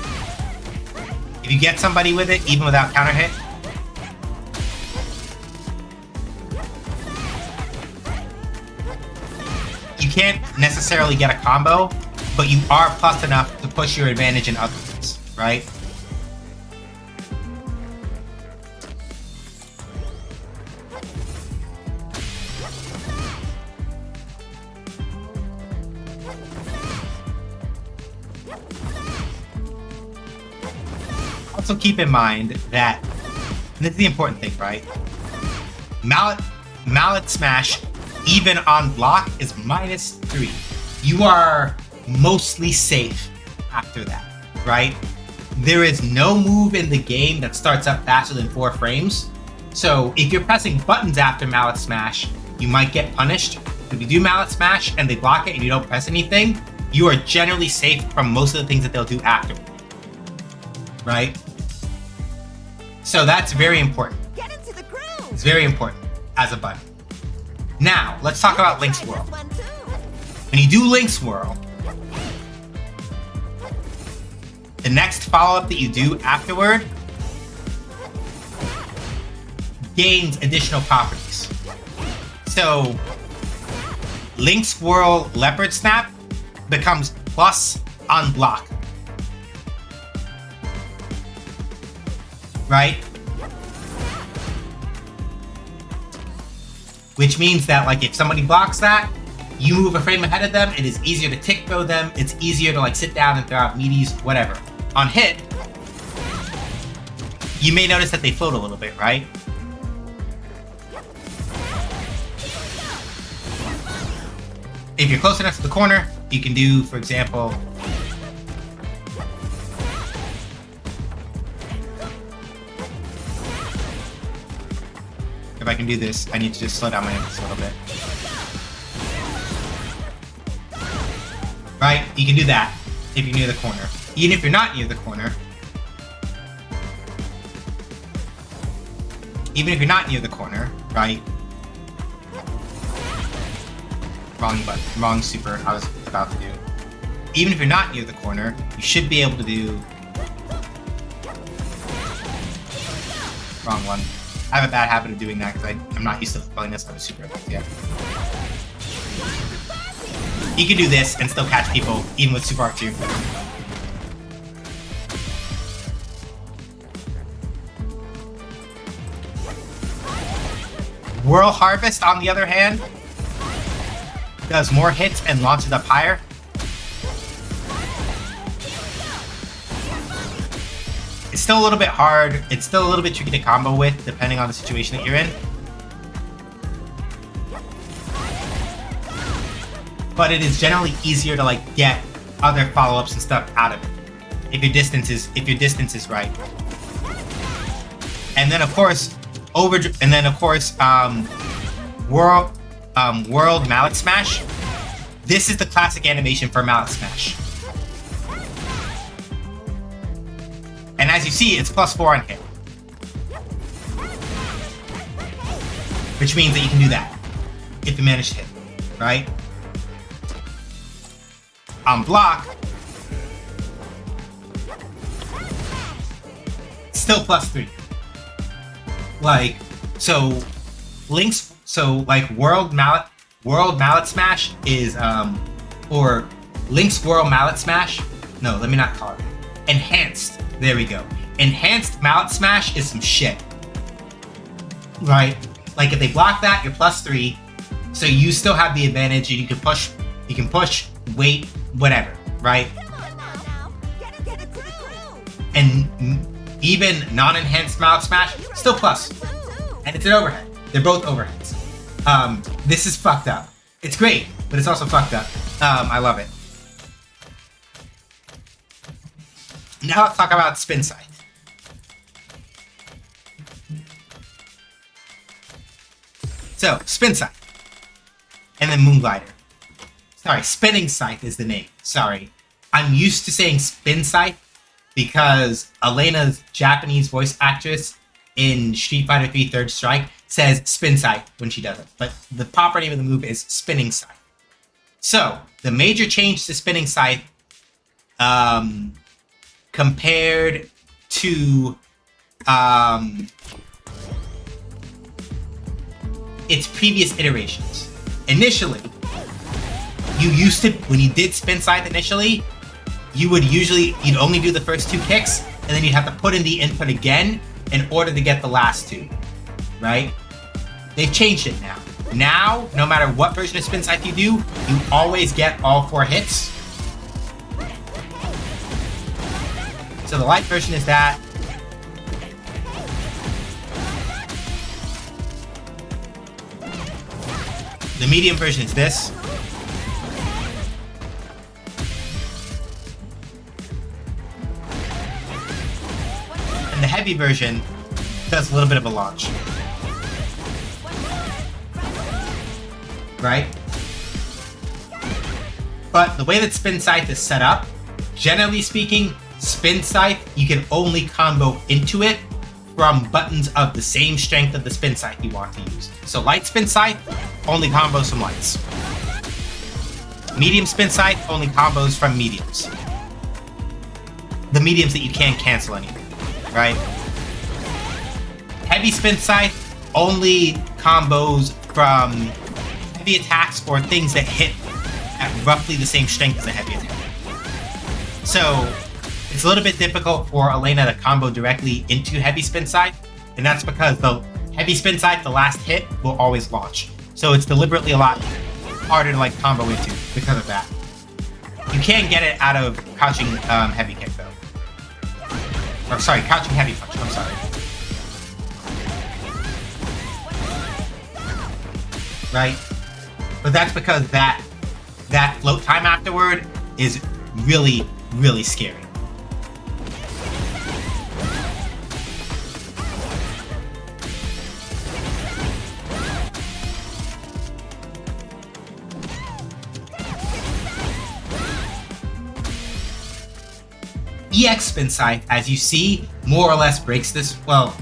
it, even without counter hit, you can't necessarily get a combo, but you are plus enough to push your advantage in other ways, right? Also keep in mind that, and this is the important thing, right? Mallet Smash, even on block, is -3. You are mostly safe after that, right? There is no move in the game that starts up faster than 4 frames. So if you're pressing buttons after Mallet Smash, you might get punished. If you do Mallet Smash and they block it and you don't press anything, you are generally safe from most of the things that they'll do after, right? So that's very important. Get into the groove. It's very important as a button. Now, let's talk about Link Try Swirl. this one too. When you do Link Swirl, the next follow-up that you do afterward gains additional properties. So, Link Swirl Leopard Snap becomes plus on block. Right? Which means that, like, if somebody blocks that, you move a frame ahead of them, it is easier to tick throw them, it's easier to, like, sit down and throw out meaties, whatever. On hit, you may notice that they float a little bit, right? If you're close enough to the corner, you can do, for example, if I can do this, I need to just slow down my inputs a little bit. Right? You can do that if you're near the corner. Even if you're not near the corner, right? Wrong button, wrong super I was about to do. Even if you're not near the corner, you should be able to do... Wrong one. I have a bad habit of doing that because I'm not used to playing this on a super yet. You can do this and still catch people, even with Super Arc 2. Whirl Harvest, on the other hand, does more hits and launches up higher. It's still a little bit hard. It's still a little bit tricky to combo with, depending on the situation that you're in. But it is generally easier to, like, get other follow-ups and stuff out of it if your distance is right. And then of course, World Mallet Smash. This is the classic animation for Mallet Smash. And as you see, it's +4 on hit. Which means that you can do that if you manage to hit, right? On block, still +3. Like, so World Mallet Smash is or Link's World Mallet Smash. No, let me not call it. Enhanced. There we go. Enhanced Mallet Smash is some shit. Right? Like if they block that, you're +3. So you still have the advantage and you can push, wait, whatever, right? Come on now. Get it through. And even non-enhanced Mallet Smash, still plus. And it's an overhead. They're both overheads. This is fucked up. It's great, but it's also fucked up. I love it. Now let's talk about Spin Scythe. So, Spin Scythe. And then Moonglider. Sorry, Spinning Scythe is the name. Sorry. I'm used to saying Spin Scythe because Elena's Japanese voice actress in Street Fighter 3 Third Strike says Spin Scythe when she does it. But the proper name of the move is Spinning Scythe. So, the major change to Spinning Scythe compared to its previous iterations. Initially, when you did Spin Scythe initially, you'd only do the first 2 kicks, and then you'd have to put in the input again in order to get the last 2, right? They've changed it now. Now, no matter what version of Spin Scythe you do, you always get all 4 hits. So the light version is that. The medium version is this. And the heavy version does a little bit of a launch. Right? But the way that Spin Scythe is set up, generally speaking, Spin Scythe, you can only combo into it from buttons of the same strength of the Spin Scythe you want to use. So Light Spin Scythe, only combos from lights. Medium Spin Scythe, only combos from mediums. The mediums that you can't cancel anymore, right? Heavy Spin Scythe, only combos from heavy attacks or things that hit at roughly the same strength as a heavy attack. So, it's a little bit difficult for Elena to combo directly into Heavy Spin Scythe, and that's because the Heavy Spin Scythe, the last hit, will always launch. So it's deliberately a lot harder to like combo into because of that. You can get it out of crouching heavy kick though. Or sorry, crouching heavy punch, I'm sorry. Right? But that's because that float time afterward is really, really scary. EX Spin Scythe, as you see, more or less breaks this. Well,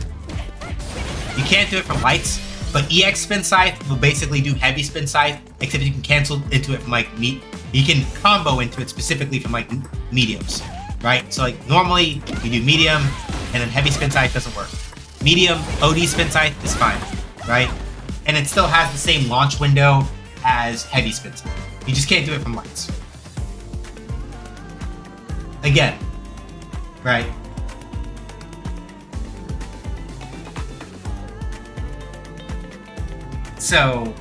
you can't do it from lights, but EX Spin Scythe will basically do Heavy Spin Scythe, except you can cancel into it from like you can combo into it specifically from like mediums, right? So like normally you do medium, and then Heavy Spin Scythe doesn't work. Medium OD Spin Scythe is fine, right? And it still has the same launch window as Heavy Spin Scythe. You just can't do it from lights. Again. Right. So,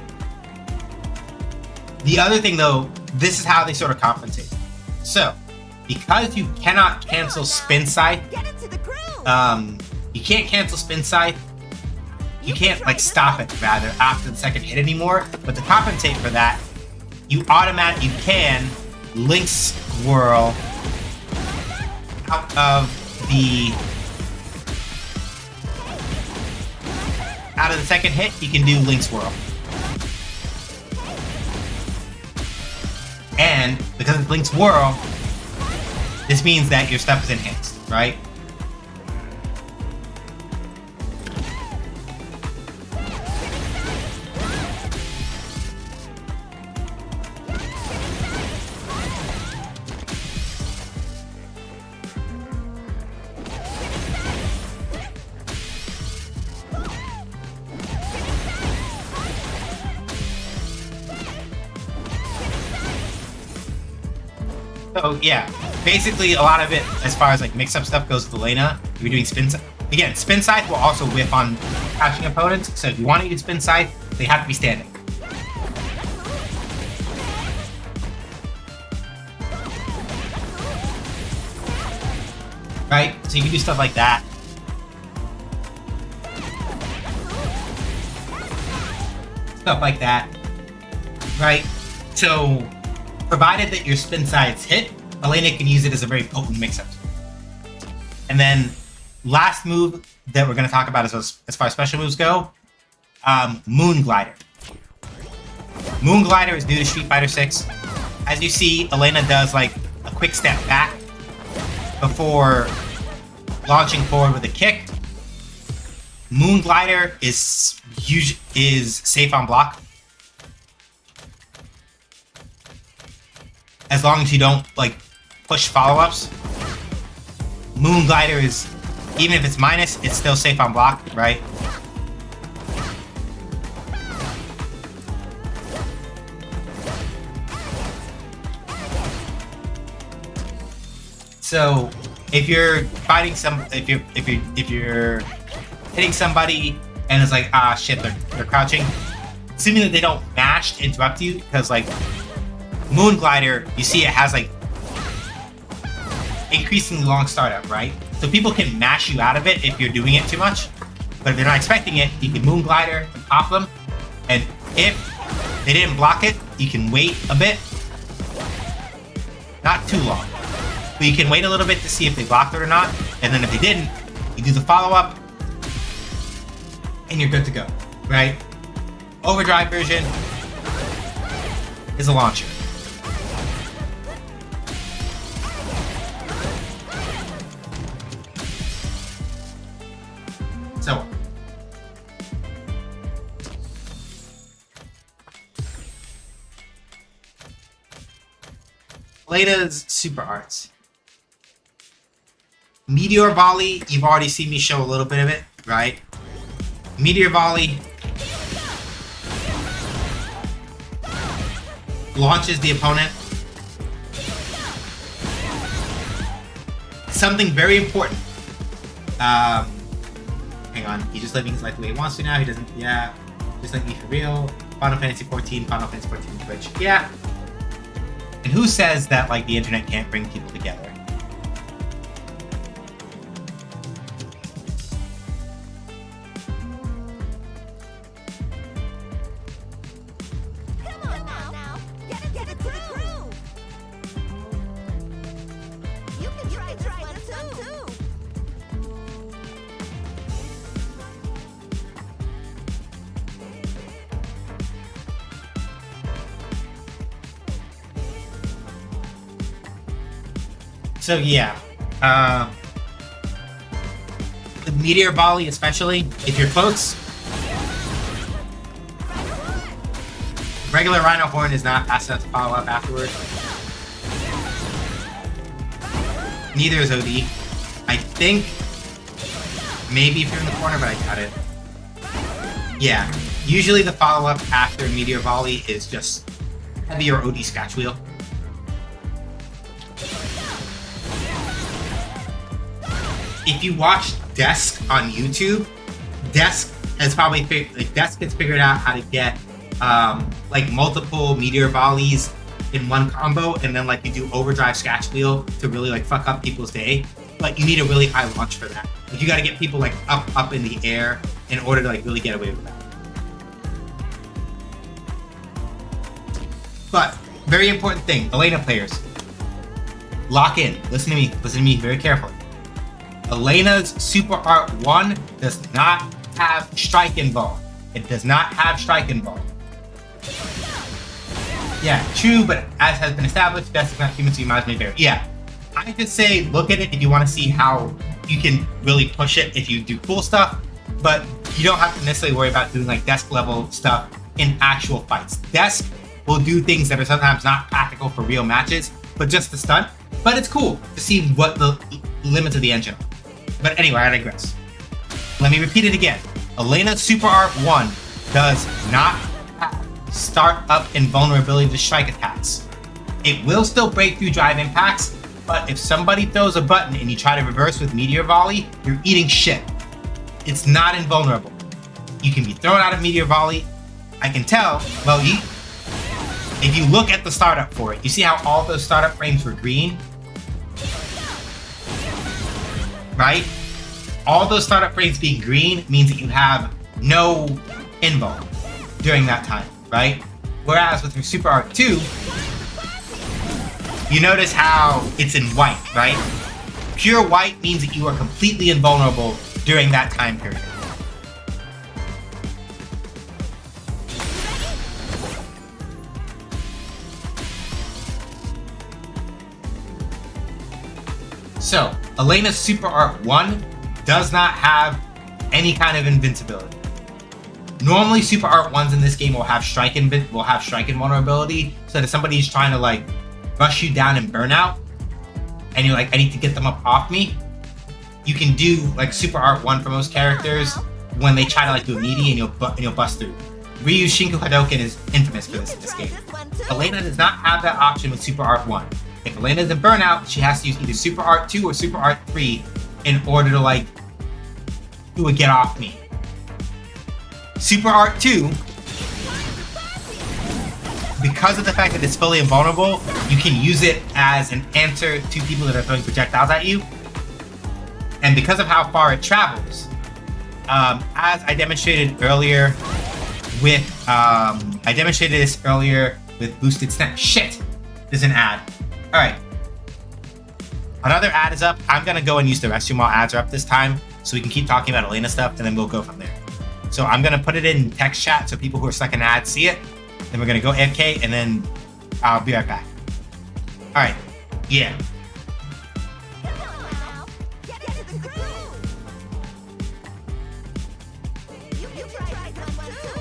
the other thing though, this is how they sort of compensate. So, because you cannot cancel Spin Scythe, you can't cancel Spin Scythe, you can't like stop it rather after the second hit anymore, but to compensate for that, you can Link's Whirl out of the second hit, you can do Link's Whirl. And because it's Link's Whirl, this means that your stuff is enhanced, right? So yeah, basically a lot of it, as far as like mix-up stuff goes with Elena, if you're doing spin side. Again, spin side will also whip on crouching opponents, so if you want to use spin side, they have to be standing. Right? So you can do stuff like that. Stuff like that. Right? So, provided that your spin sides hit, Elena can use it as a very potent mix-up. And then, last move that we're going to talk about as far as special moves go, Moon Glider. Moon Glider is new to Street Fighter 6. As you see, Elena does like a quick step back before launching forward with a kick. Moon Glider is safe on block. As long as you don't like push follow-ups. Moon Glider is, even if it's minus, it's still safe on block, right? So if you're fighting if you're hitting somebody and it's like, ah shit, they're crouching, assuming that they don't mash to interrupt you, because like Moon Glider, you see it has like increasingly long startup, right? So people can mash you out of it if you're doing it too much. But if they're not expecting it, you can Moon Glider and pop them. And if they didn't block it, you can wait a bit. Not too long. But you can wait a little bit to see if they blocked it or not. And then if they didn't, you do the follow-up and you're good to go, right? Overdrive version is a launcher. So, Elena's super arts. Meteor Volley, you've already seen me show a little bit of it, right? Meteor Volley launches the opponent. Something very important. Hang on, he's just living his life the way he wants to now. He doesn't, yeah. Just like me for real. Final Fantasy 14, Final Fantasy 14 Twitch. Yeah. And who says that, like, the internet can't bring people together? Come on now. Get a groove. You can try this one too. So yeah, the Meteor Volley especially, if you're close. Regular Rhino Horn is not fast enough to follow up afterward. Neither is OD. I think maybe if you're in the corner, but I doubt it. Yeah, usually the follow-up after Meteor Volley is just heavy or OD scratch wheel. If you watch Desk on YouTube, Desk has probably Desk has figured out how to get like multiple Meteor Volleys in one combo, and then like you do overdrive scratch wheel to really like fuck up people's day. But you need a really high launch for that. Like you got to get people like up in the air in order to like really get away with that. But very important thing, Elena players, lock in. Listen to me very carefully. Elena's Super Art 1 does not have strike involved. It does not have strike involved. Yeah, true, but as has been established, Death is not human, so you might as well vary. Yeah, I just say look at it if you want to see how you can really push it if you do cool stuff, but you don't have to necessarily worry about doing like Desk level stuff in actual fights. Desk will do things that are sometimes not practical for real matches, but just to stunt. But it's cool to see what the limits of the engine are. But anyway, I digress. Let me repeat it again. Elena Super Art 1 does not have start up invulnerability to strike attacks. It will still break through drive impacts, but if somebody throws a button and you try to reverse with Meteor Volley, you're eating shit. It's not invulnerable. You can be thrown out of Meteor Volley. I can tell, well, if you look at the startup for it, you see how all those startup frames were green? Right? All those startup frames being green means that you have no invul during that time, right? Whereas with your Super Art 2, you notice how it's in white, right? Pure white means that you are completely invulnerable during that time period. So, Elena's Super Art 1 does not have any kind of invincibility. Normally, Super Art 1s in this game will have strike invulnerability, so that if somebody's trying to like rush you down and burnout, and you're like, I need to get them up off me, you can do like Super Art 1 for most characters when they try to like do a meaty and you'll bust through. Ryu's Shinku Hadoken is infamous for this in this game. Elena does not have that option with Super Art 1. If Elena's in burnout, she has to use either Super Art 2 or Super Art 3 in order to like do a get off me. Super Art 2, because of the fact that it's fully invulnerable, you can use it as an answer to people that are throwing projectiles at you. And because of how far it travels, as I demonstrated earlier with, boosted snap. Shit, there's an ad. All right, another ad is up. I'm gonna go and use the restroom while ads are up this time, so we can keep talking about Elena stuff, and then we'll go from there. So I'm gonna put it in text chat so people who are stuck in ads see it. Then we're gonna go AFK, and then I'll be right back. All right, yeah. Come on now. Get into the groove. You can try this one too.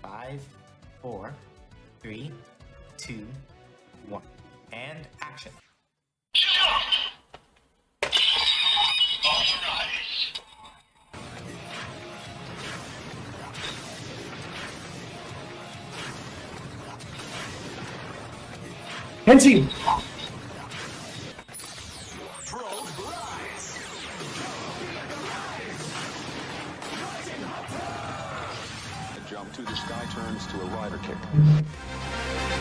5, 4, 3, 2, 1, and action. Henty! The jump to the sky turns to a rider kick.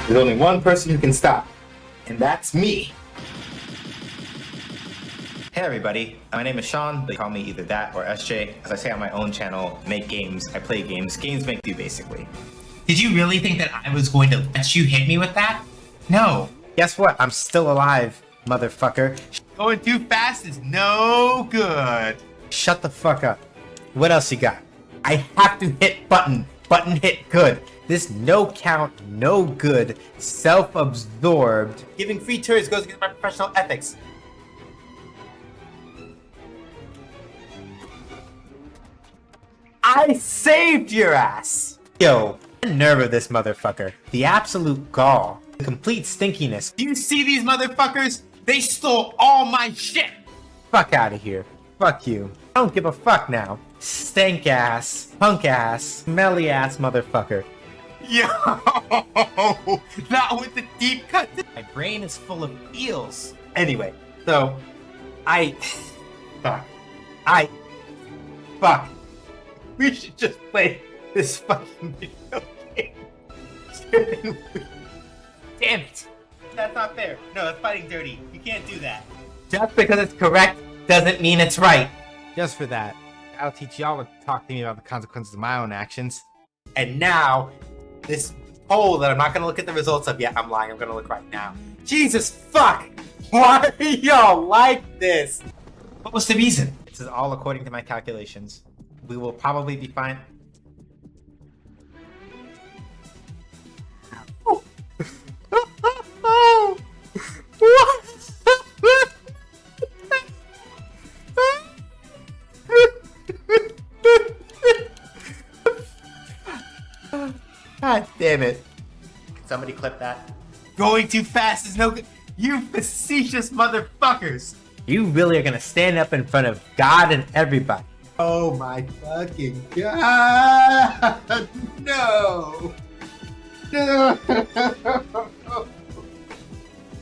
There's only one person who can stop, and that's me. Hey everybody, my name is Sean. They call me either that or SJ. As I say on my own channel, make games, I play games. Games make you basically. Did you really think that I was going to let you hit me with that? No. Guess what? I'm still alive, motherfucker. Going too fast is no good. Shut the fuck up. What else you got? I have to hit button. Button hit good. This no count, no good, self-absorbed. Giving free turns goes against my professional ethics. I saved your ass! Yo, the nerve of this motherfucker. The absolute gall. The complete stinkiness. Do you see these motherfuckers? They stole all my shit! Fuck out of here. Fuck you. I don't give a fuck now. Stank ass, punk ass, smelly ass motherfucker. Yo! Not with the deep cut. My brain is full of eels. Anyway, so Fuck. We should just play this fucking video game. Damn it. That's not fair. No, that's fighting dirty. You can't do that. Just because it's correct doesn't mean it's right. Just for that, I'll teach y'all to talk to me about the consequences of my own actions. And now, this poll that I'm not going to look at the results of yet, I'm lying, I'm going to look right now. Jesus fuck! Why are y'all like this? What was the reason? This is all according to my calculations. We will probably be fine. God damn it. Can somebody clip that? Going too fast is no good. You facetious motherfuckers. You really are gonna stand up in front of God and everybody. Oh my fucking God. No.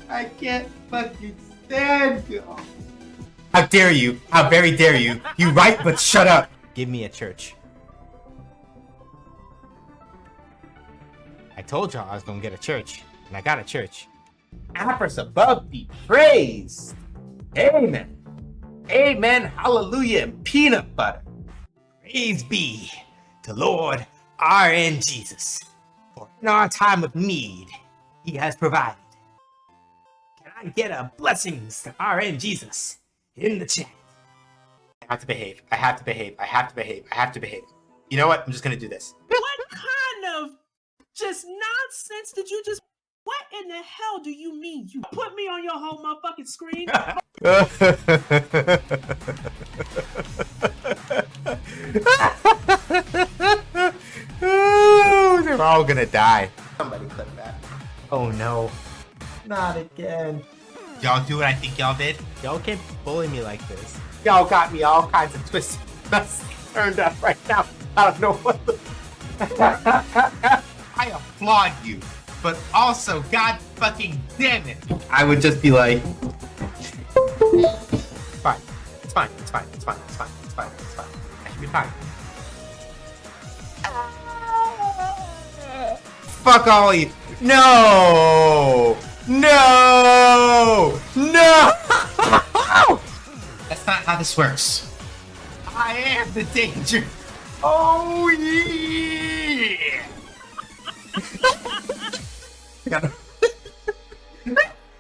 I can't fucking stand you. How dare you? How very dare you? You right, but shut up. Give me a church. I told y'all I was gonna get a church, and I got a church. Apis above be praised. Amen. Amen. Hallelujah. And peanut butter. Praise be to Lord our and Jesus. For in our time of need, He has provided. Can I get a blessings to our and Jesus in the chat? I have to behave. I have to behave. I have to behave. I have to behave. You know what? I'm just gonna do this. What kind of just nonsense did you just... What in the hell do you mean? You put me on your whole motherfucking screen? Oh, they're all gonna die. Somebody clip that. Oh no. Not again. Y'all do what I think y'all did? Y'all can't bully me like this. Y'all got me all kinds of twists turned up right now. I don't know what the... I applaud you, but also, god fucking damn it, I would just be like, fine, it's fine, it's fine, it's fine, it's fine, it's fine, it's fine, I should be fine. Fuck all of you. No! No! No! That's not how this works. I am the danger. Oh yeah!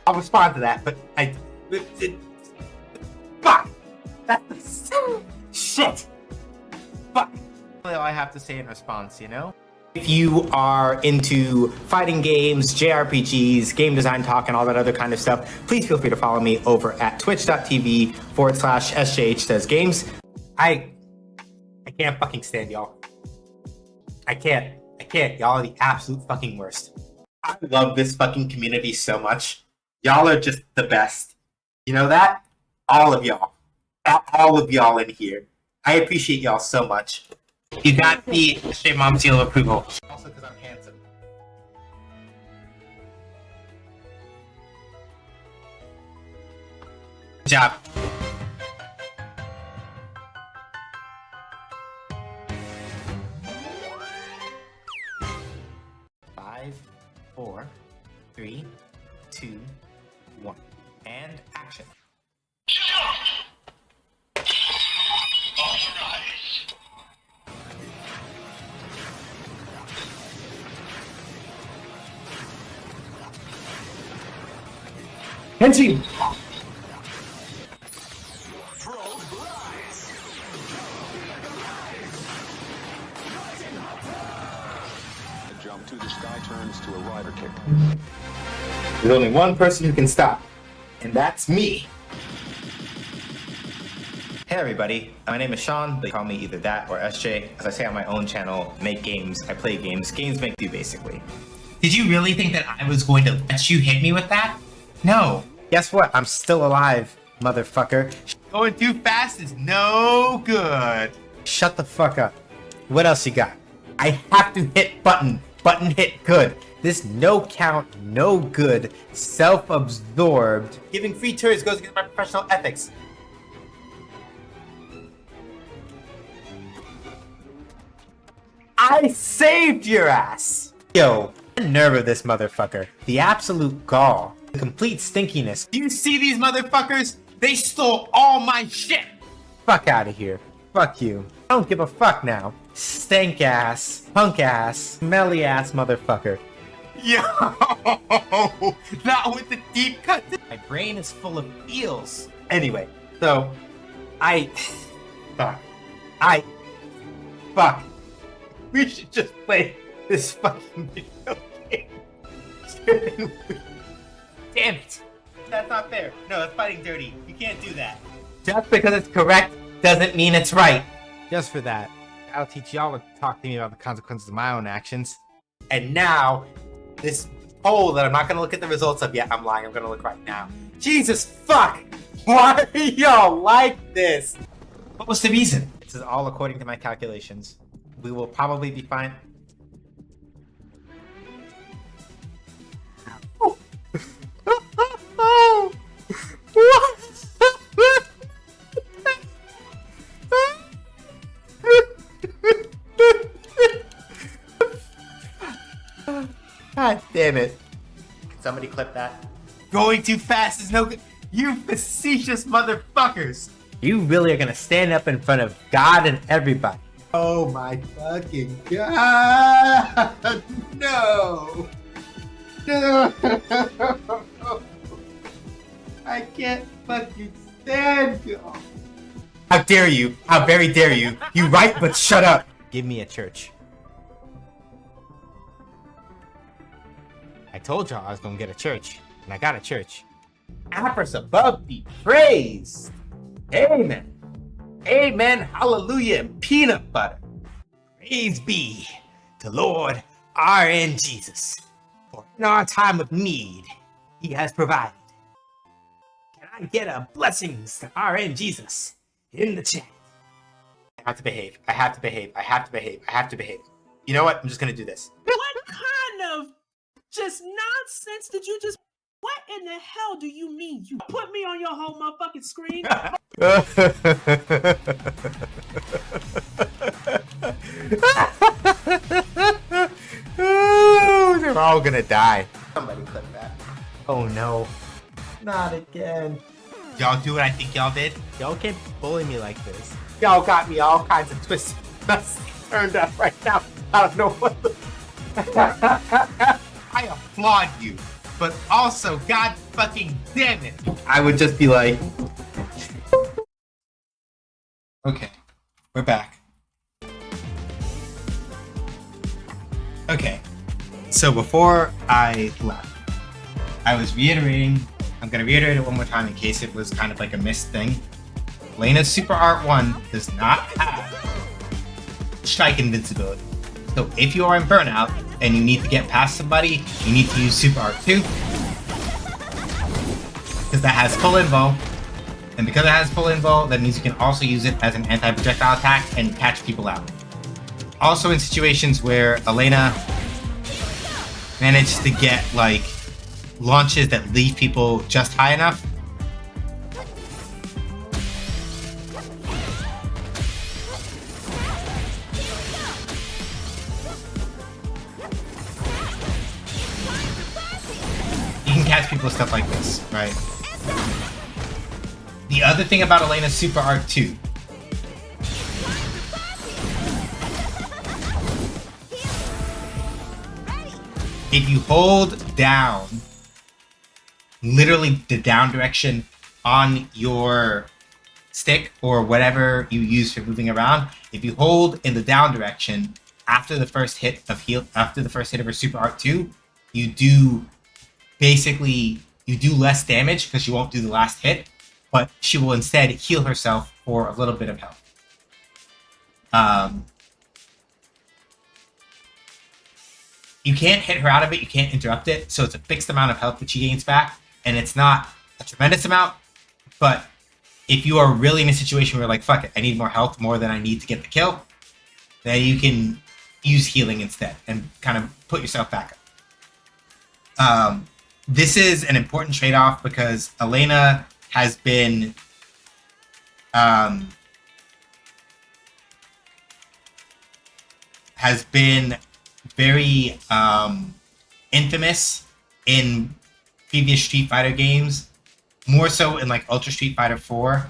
I'll respond to that, but fuck! That's shit! Fuck! That's all I have to say in response, you know? If you are into fighting games, JRPGs, game design talk, and all that other kind of stuff, please feel free to follow me over at twitch.tv/SJH says games. I can't fucking stand y'all. I can't. Y'all are the absolute fucking worst. I love this fucking community so much. Y'all are just the best. You know that? All of y'all. All of y'all in here. I appreciate y'all so much. You got the straight mom seal of approval. Also because I'm handsome. Good job. Five, 4, 3, 2, 1, and action. Henty! The jump to the sky turns to a rider kick. There's only one person who can stop, and that's me. Hey everybody, my name is Sean. They call me either that or SJ. As I say on my own channel, make games, I play games. Games make you, basically. Did you really think that I was going to let you hit me with that? No. Guess what? I'm still alive, motherfucker. Going too fast is no good. Shut the fuck up. What else you got? I have to hit button. Button hit good. This no count, no good, self-absorbed. Giving free turns goes against my professional ethics. I saved your ass! Yo, the nerve of this motherfucker. The absolute gall. The complete stinkiness. Do you see these motherfuckers? They stole all my shit! Fuck out of here. Fuck you. I don't give a fuck now. Stank ass, punk ass, smelly ass motherfucker. Yo! Not with the deep cut. My brain is full of eels. Anyway, so fuck. We should just play this fucking video game. Damn it. That's not fair. No, that's fighting dirty. You can't do that. Just because it's correct doesn't mean it's right. Just for that, I'll teach y'all to talk to me about the consequences of my own actions. And now, this poll that I'm not going to look at the results of yet, I'm lying, I'm going to look right now. Jesus fuck! Why are y'all like this? What was the reason? This is all according to my calculations. We will probably be fine. God damn it. Can somebody clip that? Going too fast is no good. You facetious motherfuckers. You really are gonna stand up in front of God and everybody. Oh my fucking God. No. No. I can't fucking stand you. How dare you? How very dare you? You right, but shut up. Give me a church. I told y'all I was gonna get a church, and I got a church. Apris above be praised. Amen. Amen. Hallelujah. And peanut butter. Praise be to Lord R.N. Jesus. For in our time of need, he has provided. Can I get a blessings to R.N. Jesus in the chat? I have to behave. I have to behave. I have to behave. I have to behave. You know what? I'm just gonna do this. What kind of just nonsense did you just... What in the hell do you mean? You put me on your whole motherfucking screen? They're all gonna die. Somebody clip that. Oh no. Not again. Y'all do what I think y'all did? Y'all can't bully me like this. Y'all got me all kinds of twists turned up right now. I don't know what the... I applaud you, but also, God fucking damn it, I would just be like... Okay, we're back. Okay, so before I left, I was reiterating, I'm gonna reiterate it one more time in case it was kind of like a missed thing. Elena's Super Art 1 does not have strike invincibility. So if you are in burnout and you need to get past somebody, you need to use Super Art 2. Because that has full invo. And because it has full invo, that means you can also use it as an anti-projectile attack and catch people out. Also in situations where Elena managed to get like launches that leave people just high enough, you can catch people with stuff like this, right? The other thing about Elena's Super Art 2 if you hold down, literally the down direction on your stick or whatever you use for moving around, if you hold in the down direction after the first hit of her Super Art 2, you do less damage because you won't do the last hit, but she will instead heal herself for a little bit of health. You can't hit her out of it, you can't interrupt it, so it's a fixed amount of health that she gains back, and it's not a tremendous amount, but if you are really in a situation where like, fuck it, I need more health more than I need to get the kill, then you can use healing instead and kind of put yourself back up. This is an important trade-off because Elena has been very infamous in previous Street Fighter games, more so in like Ultra Street Fighter 4.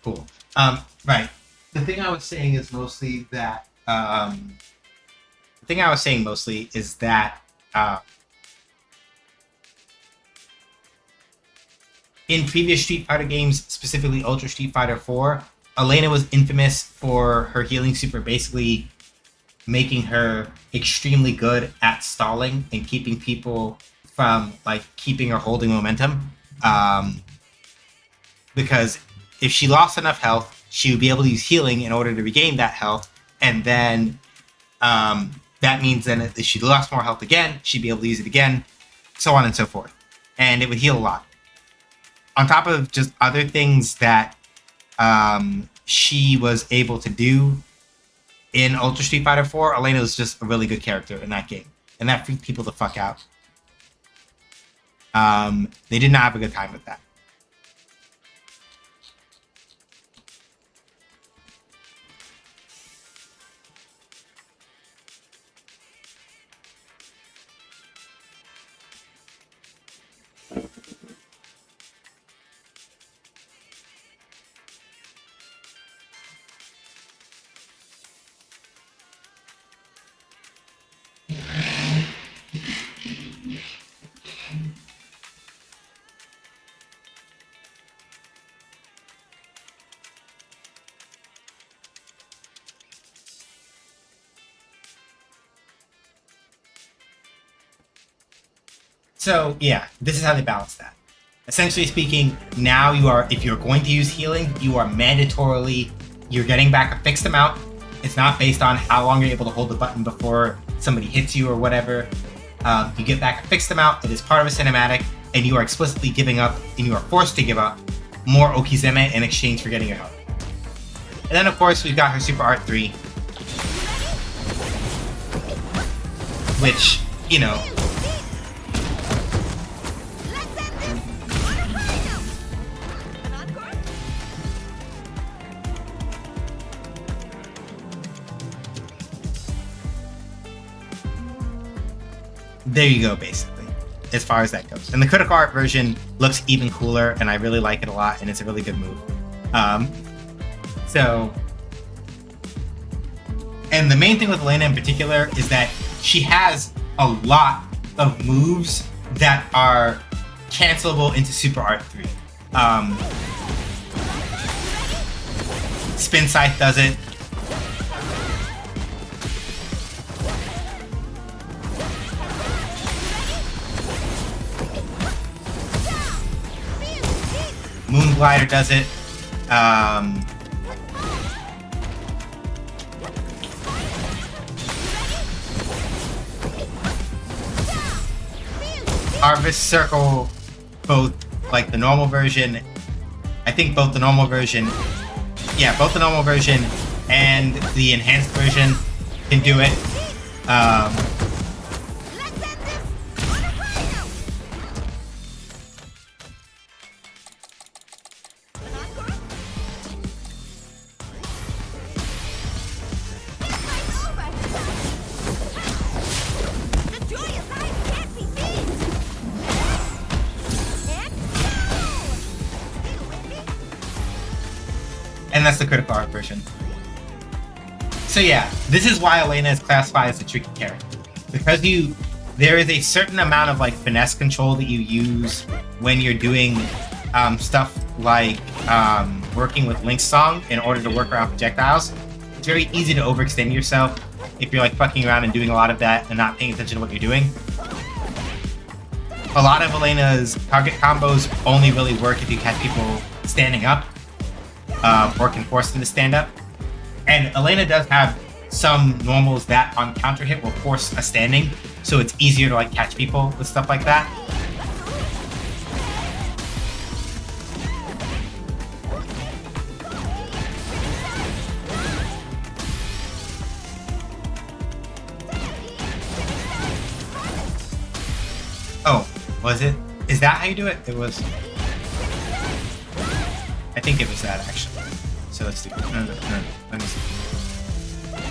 Cool. Right. The thing I was saying is mostly that in previous Street Fighter games, specifically Ultra Street Fighter 4, Elena was infamous for her healing super basically making her extremely good at stalling and keeping people from like keeping or holding momentum. Because if she lost enough health she would be able to use healing in order to regain that health, and then that means then if she lost more health again, she'd be able to use it again, so on and so forth. And it would heal a lot. On top of just other things that she was able to do in Ultra Street Fighter 4, Elena was just a really good character in that game. And that freaked people the fuck out. They did not have a good time with that. So yeah, this is how they balance that. Essentially speaking, now you are, if you're going to use healing, you are mandatorily, you're getting back a fixed amount. It's not based on how long you're able to hold the button before somebody hits you or whatever. You get back a fixed amount. It is part of a cinematic, and you are explicitly giving up, and you are forced to give up more Okizeme in exchange for getting your health. And then of course we've got her Super Art 3, which, you know, there you go, basically, as far as that goes. And the critical art version looks even cooler, and I really like it a lot, and it's a really good move. And the main thing with Elena in particular is that she has a lot of moves that are cancelable into Super Art 3. Spin Scythe does it. Moon Glider does it. Harvest Circle, both like the normal version, I think both the normal version, yeah, both the normal version and the enhanced version can do it. And that's the critical art version. So yeah, this is why Elena is classified as a tricky character. Because there is a certain amount of like finesse control that you use when you're doing stuff like working with Link's song in order to work around projectiles. It's very easy to overextend yourself if you're like fucking around and doing a lot of that and not paying attention to what you're doing. A lot of Elena's target combos only really work if you catch people standing up. Or can force them to stand up. And Elena does have some normals that on counter hit will force a standing, so it's easier to like catch people with stuff like that. Oh, was it? Is that how you do it? It was... I think it was that, actually. So let's do it. No. Let me see.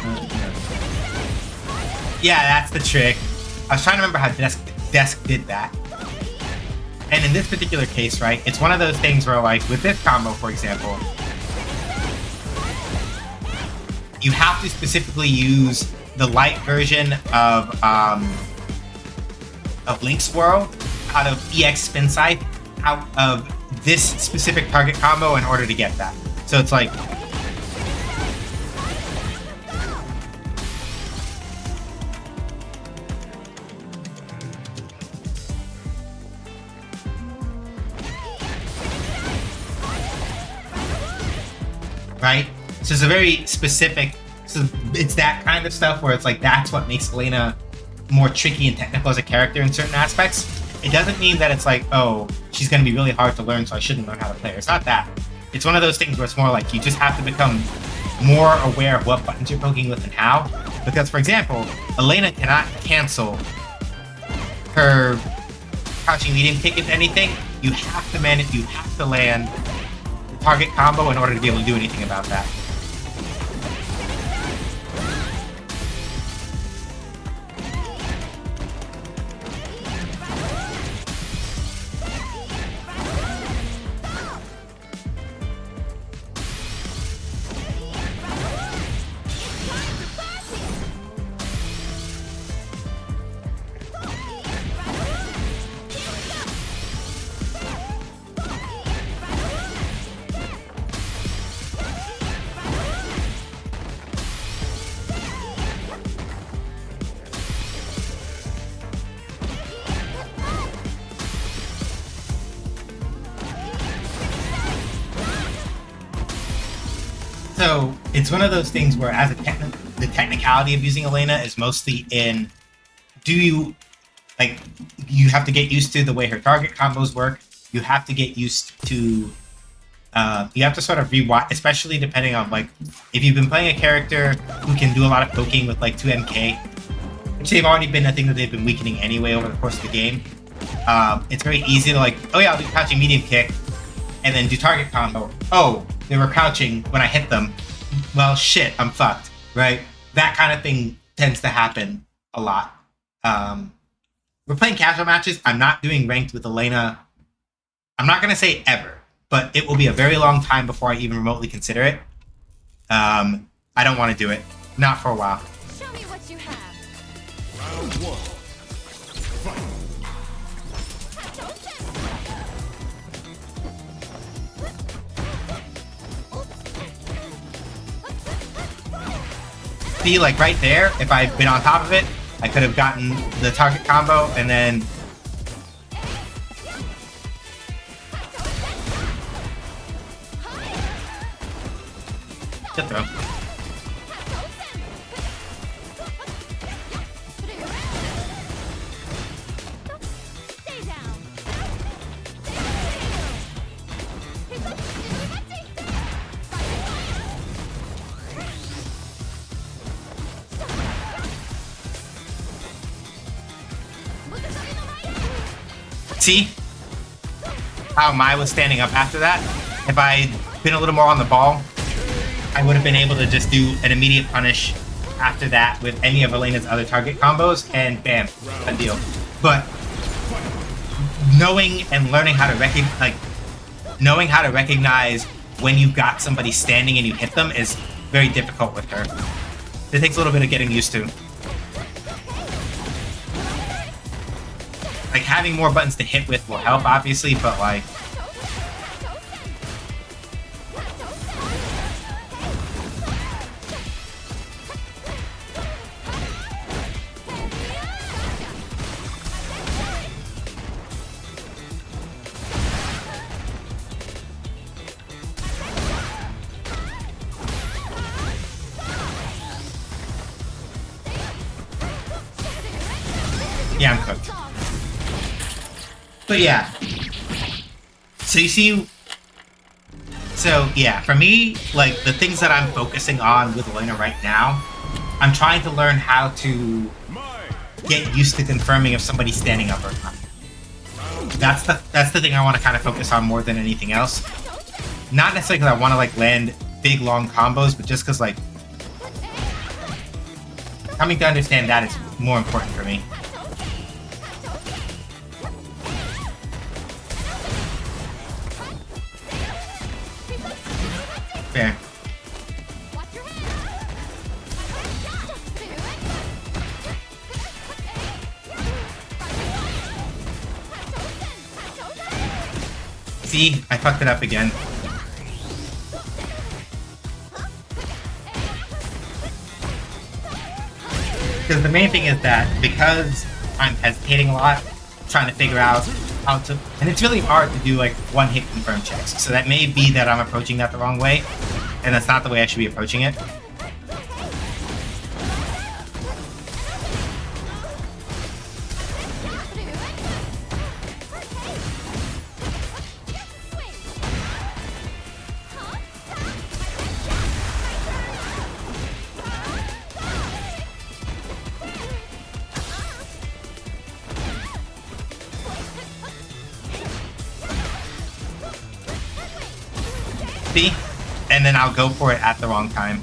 No. Yeah, that's the trick. I was trying to remember how Desk did that. And in this particular case, right, it's one of those things where, like, with this combo, for example, you have to specifically use the light version of Link's World out of EX Spin Scythe out of this specific target combo in order to get that. So it's like... right? So it's a very specific, so it's that kind of stuff where it's like that's what makes Elena more tricky and technical as a character in certain aspects. It doesn't mean that it's like, oh, she's going to be really hard to learn, so I shouldn't learn how to play her. It's not that. It's one of those things where it's more like you just have to become more aware of what buttons you're poking with and how. Because, for example, Elena cannot cancel her crouching medium kick into anything. You have to manage, you have to land the target combo in order to be able to do anything about that. So it's one of those things where, as the technicality of using Elena is mostly in, you have to get used to the way her target combos work. You have to get used to, you have to sort of rewatch, especially depending on like, if you've been playing a character who can do a lot of poking with like 2MK, which they've already been a thing that they've been weakening anyway over the course of the game. It's very easy to like, oh yeah, I'll do crouching medium kick, and then do target combo. Oh, they were crouching when I hit them. Well, shit, I'm fucked, right? That kind of thing tends to happen a lot. We're playing casual matches. I'm not doing ranked with Elena. I'm not going to say ever, but it will be a very long time before I even remotely consider it. I don't want to do it. Not for a while. Show me what you have. Round one. Fight. See, like right there, if I'd been on top of it, I could have gotten the target combo and then good throw. Stay down. See how Mai was standing up after that? If I'd been a little more on the ball, I would have been able to just do an immediate punish after that with any of Elena's other target combos, and bam, a deal. But knowing and learning how to recognize when you've got somebody standing and you hit them is very difficult with her. It takes a little bit of getting used to. Like, having more buttons to hit with will help, obviously, but like... Yeah, I'm cooked. But yeah. So you see... So yeah, for me, like, the things that I'm focusing on with Elena right now, I'm trying to learn how to get used to confirming if somebody's standing up or not. That's the thing I want to kind of focus on more than anything else. Not necessarily because I want to like land big long combos, but just because like coming to understand that is more important for me. Fair. See, I fucked it up again. Because the main thing is that because I'm hesitating a lot, trying to figure out how to, and it's really hard to do like one hit confirm checks. So that may be that I'm approaching that the wrong way. and that's not the way I should be approaching it. See? And then I'll go for it at the wrong time.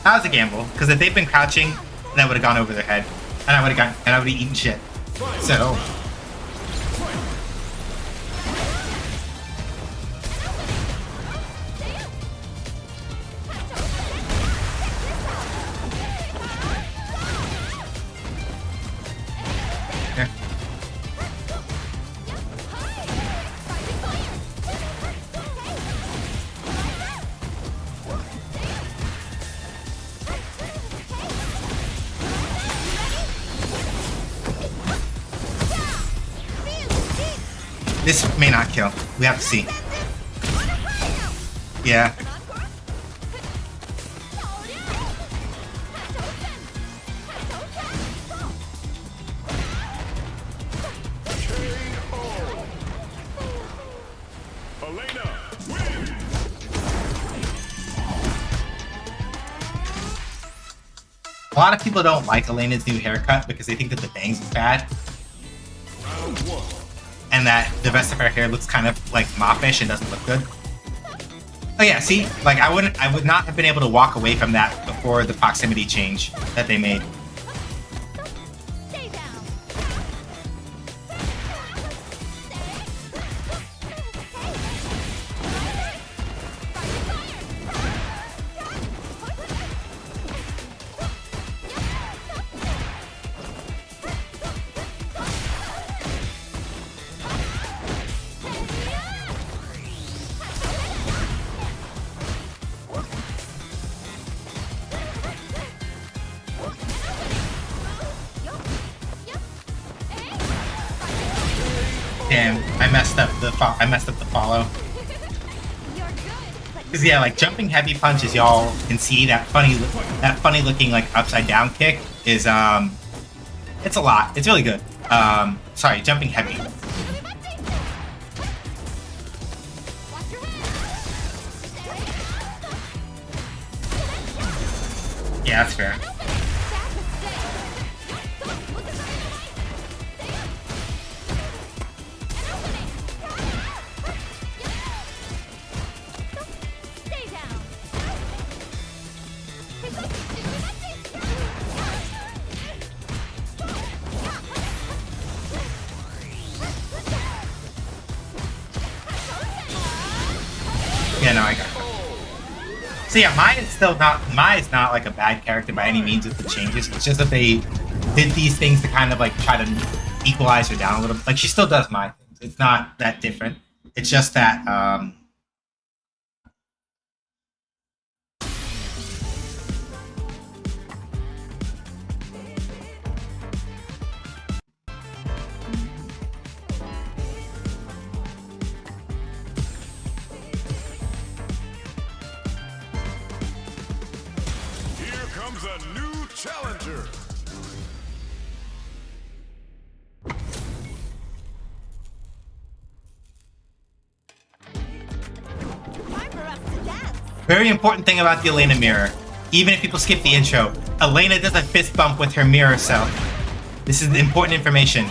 That was a gamble, because if they'd been crouching, that would have gone over their head, and I would have eaten shit. So. There. This may not kill. We have to see. Yeah. A lot of people don't like Elena's new haircut because they think that the bangs is bad. And that the rest of her hair looks kind of like moppish and doesn't look good. Oh yeah, see? Like I would not have been able to walk away from that before the proximity change that they made. Stay down. Damn, I messed up the follow. Cause yeah, like jumping heavy punch, as y'all can see, that funny looking like upside down kick is it's a lot. It's really good. Sorry, jumping heavy. Yeah, that's fair. Yeah, no, I got it. So yeah, Maya's not like a bad character by any means with the changes. It's just that they did these things to kind of like try to equalize her down a little bit. Like she still does Maya things. It's not that different. It's just that A new challenger. very important thing about the Elena mirror. Even if people skip the intro, Elena does a fist bump with her mirror self. This is important information.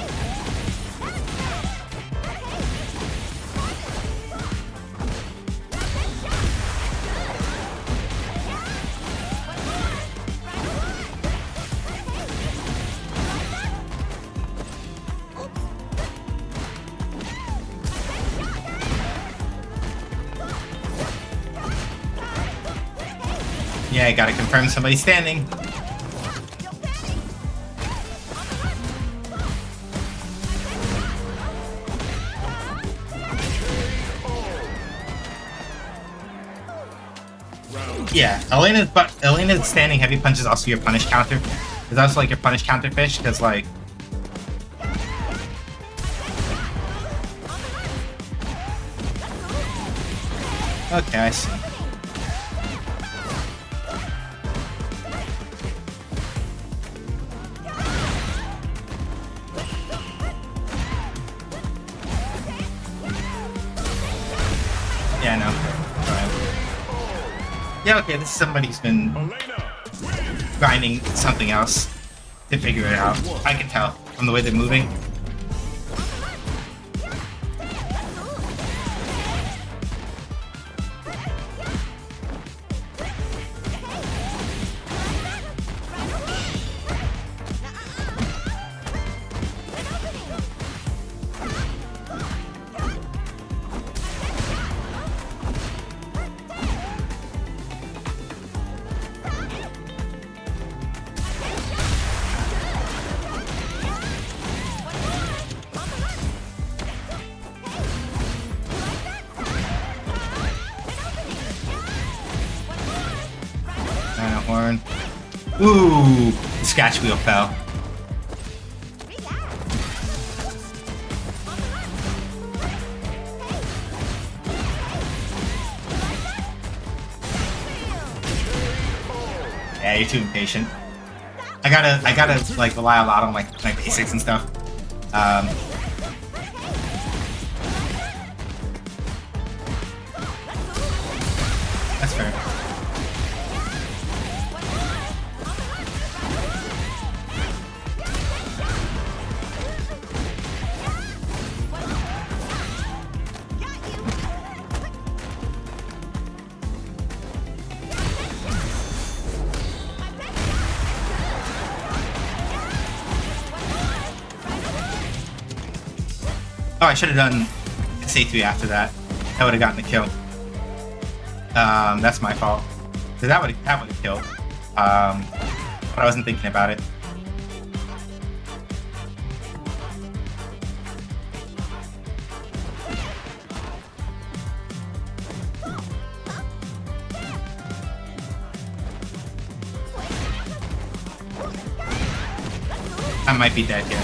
Yeah, I gotta confirm somebody's standing. Yeah, Elena's standing heavy punch is also your punish counter. It's also like your punish counter fish, because like Okay, I see. Yeah, I know. Alright. Yeah, okay, this is somebody who's been grinding something else to figure it out. I can tell from the way they're moving. Horn. Ooh, the scratch wheel fell. Yeah, you're too impatient. I gotta like rely a lot on like my basics and stuff. That's fair. Oh, I should have done SA3 after that. That would have gotten the kill. That's my fault. So that would have killed. But I wasn't thinking about it. I might be dead here.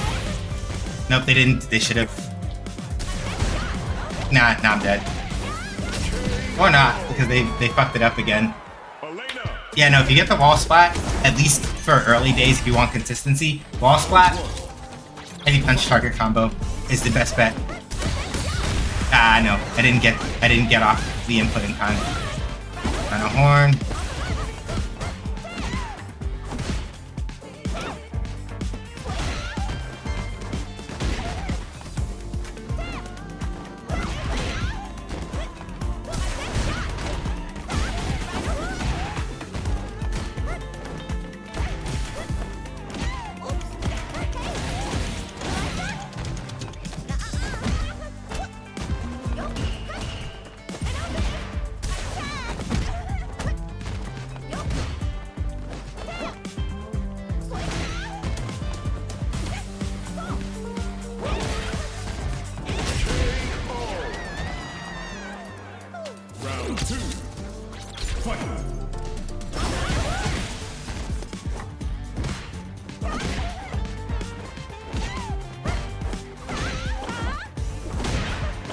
Nope, they didn't. They should have. Nah, I'm dead. Or not, because they fucked it up again. Yeah, no, if you get the wall splat, at least for early days, if you want consistency, wall splat, heavy punch target combo is the best bet. Ah, no, I didn't get off the input in time. Final horn.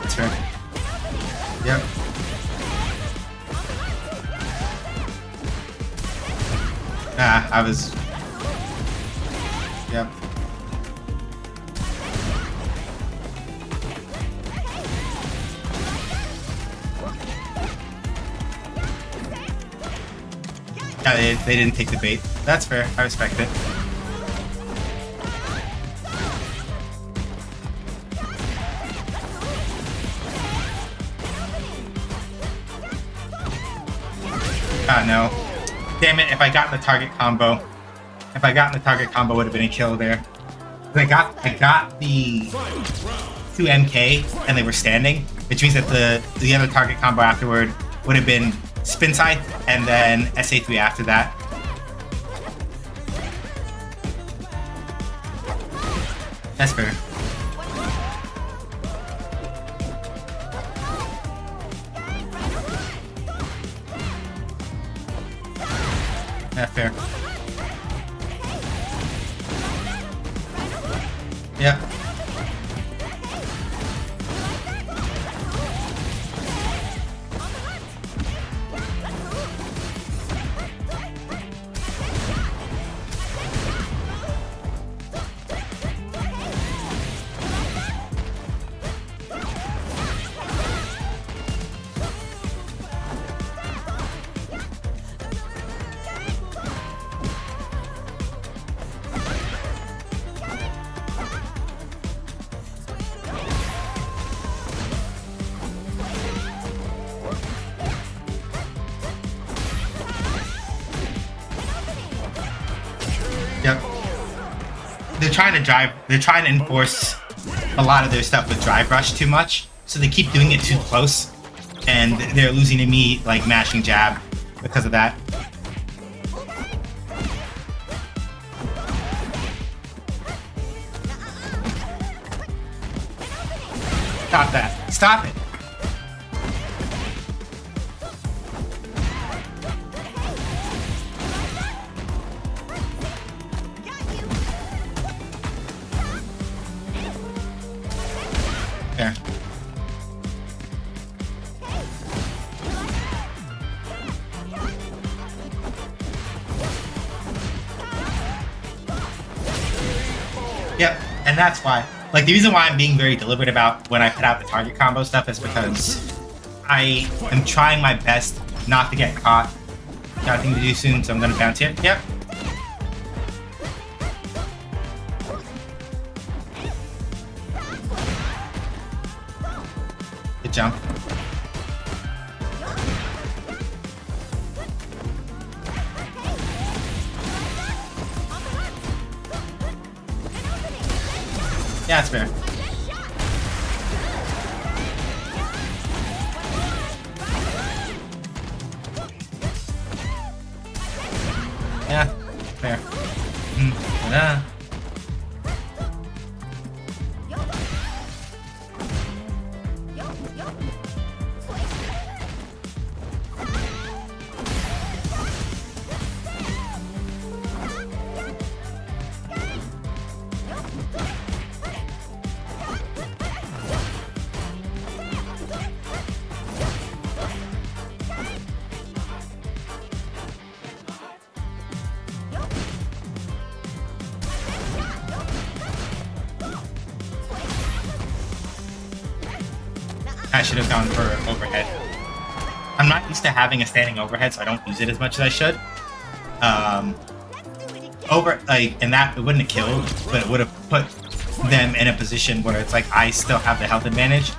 That's fair. Yep. Ah, I was... Yep. Yeah, they didn't take the bait. That's fair. I respect it. Ah, no. Damn it, if I got in the target combo. If I got in the target combo, would have been a kill there. I got the 2 MK and they were standing, which means that the other target combo afterward would have been spin side and then SA3 after that. That's fair. That's fair. Yep. trying to enforce a lot of their stuff with drive rush too much, so they keep doing it too close, and they're losing to me like mashing jab because of that. Stop that. Stop it. There. Yep, and that's why. Like, the reason why I'm being very deliberate about when I put out the target combo stuff is because I am trying my best not to get caught. Got a thing to do soon, so I'm gonna bounce here. Yep. Good jump. Yeah, that's fair. Yeah, fair. Ta-da. I should have gone for overhead. I'm not used to having a standing overhead, so I don't use it as much as I should. And that it wouldn't have killed, but it would have put them in a position where it's like I still have the health advantage.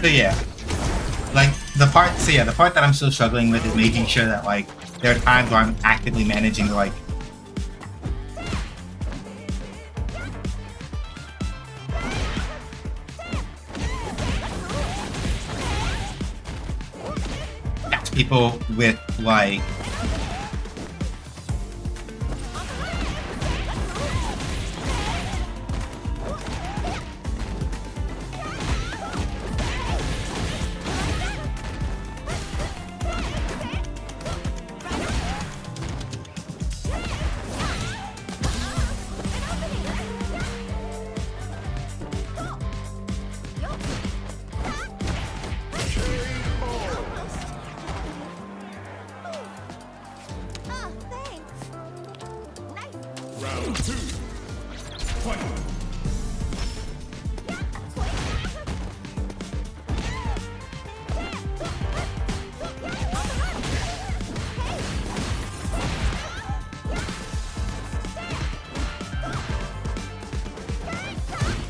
So yeah, like the part that I'm still struggling with is making sure that like there are times where I'm actively managing to like catch people with like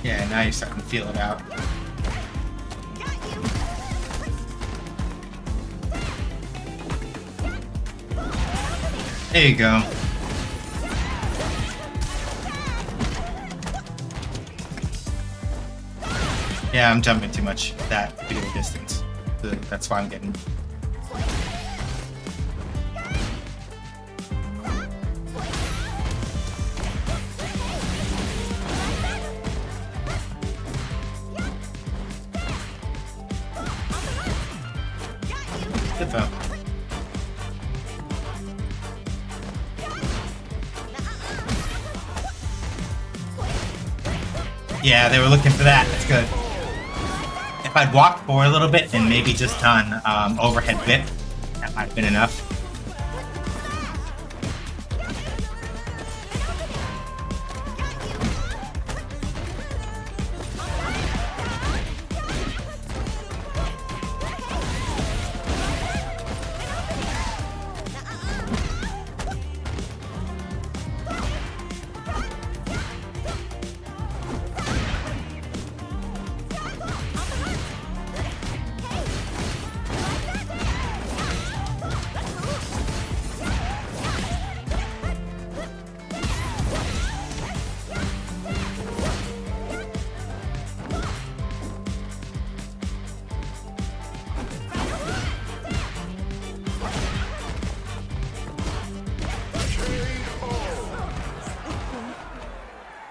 yeah, now you're starting to feel it out. There you go. Yeah, I'm jumping too much that particular distance. So that's why I'm getting. Good though. Yeah, they were looking for that. That's good. If I'd walked forward a little bit and maybe just done overhead whip, that might have been enough.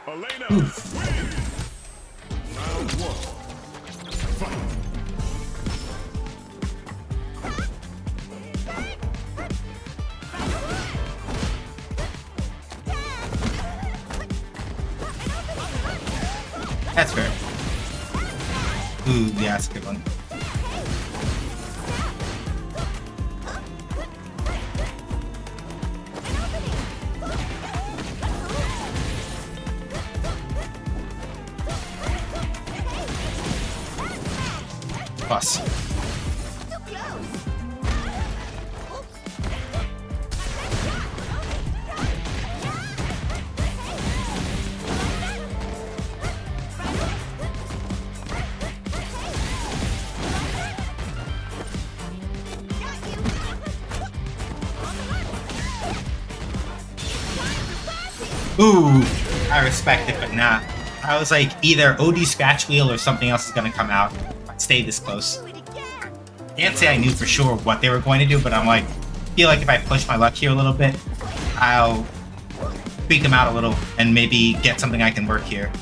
Elena, win. Round 1. Fight. That's fair. Ooh, yeah, that's a good one. Plus. Ooh, I respect it, but nah. I was like, either OD scratch wheel or something else is gonna come out. If I stay this close. Can't say I knew for sure what they were going to do, but I'm like, feel like if I push my luck here a little bit, I'll tweak them out a little and maybe get something I can work here.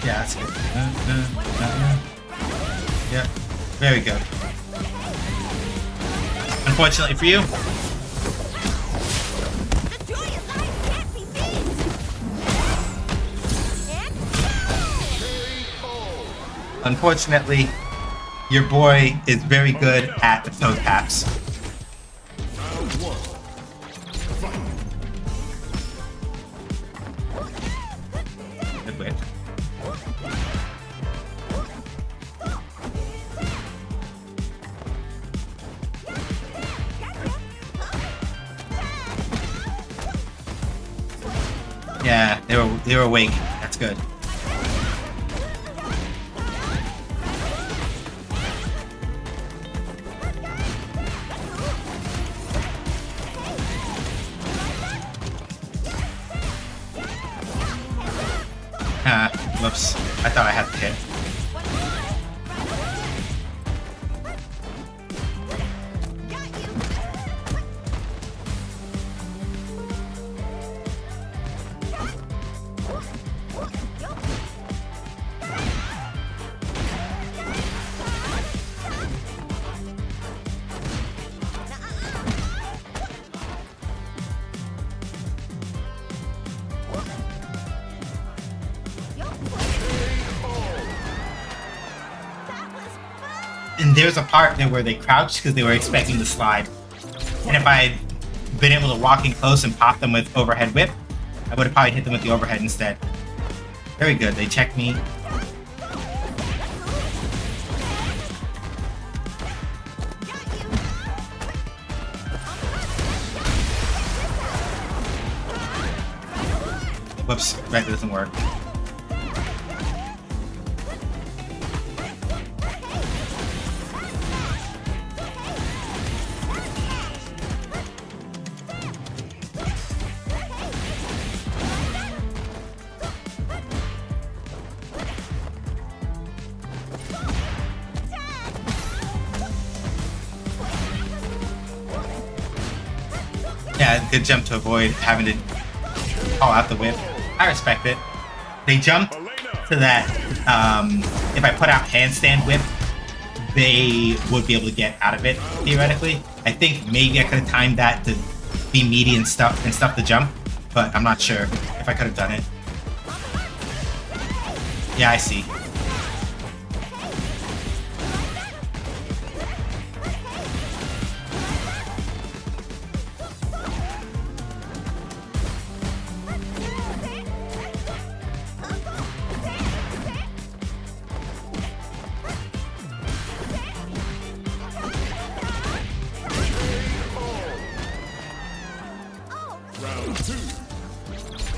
Yeah, that's good. Yeah, very good. Unfortunately for you, unfortunately, your boy is very good at the toe taps. Round 1. Fight. Good whip. Yeah, they were awake. That's good. Ah, whoops. I thought I had the hit. And there's a part there where they crouched because they were expecting the slide. And if I had been able to walk in close and pop them with overhead whip, I would have probably hit them with the overhead instead. Very good. They checked me. Whoops, that doesn't work. Yeah, good jump to avoid having to call out the whip. I respect it. They jumped to that, if I put out handstand whip, they would be able to get out of it, theoretically. I think maybe I could have timed that to be meaty and stuff the jump, but I'm not sure if I could have done it. Yeah, I see. Round 2.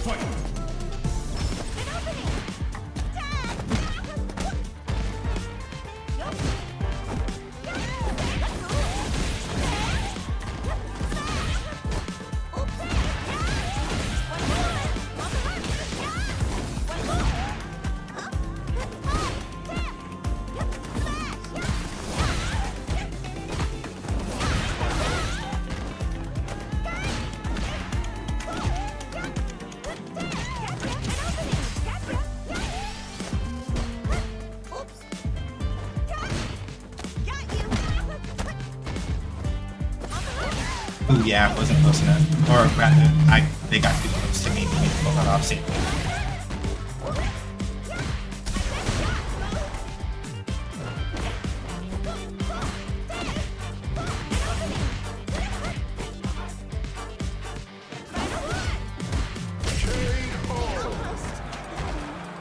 Fight. Ooh, yeah, it wasn't close enough. Or rather, they got too close to me for me to pull that off safely.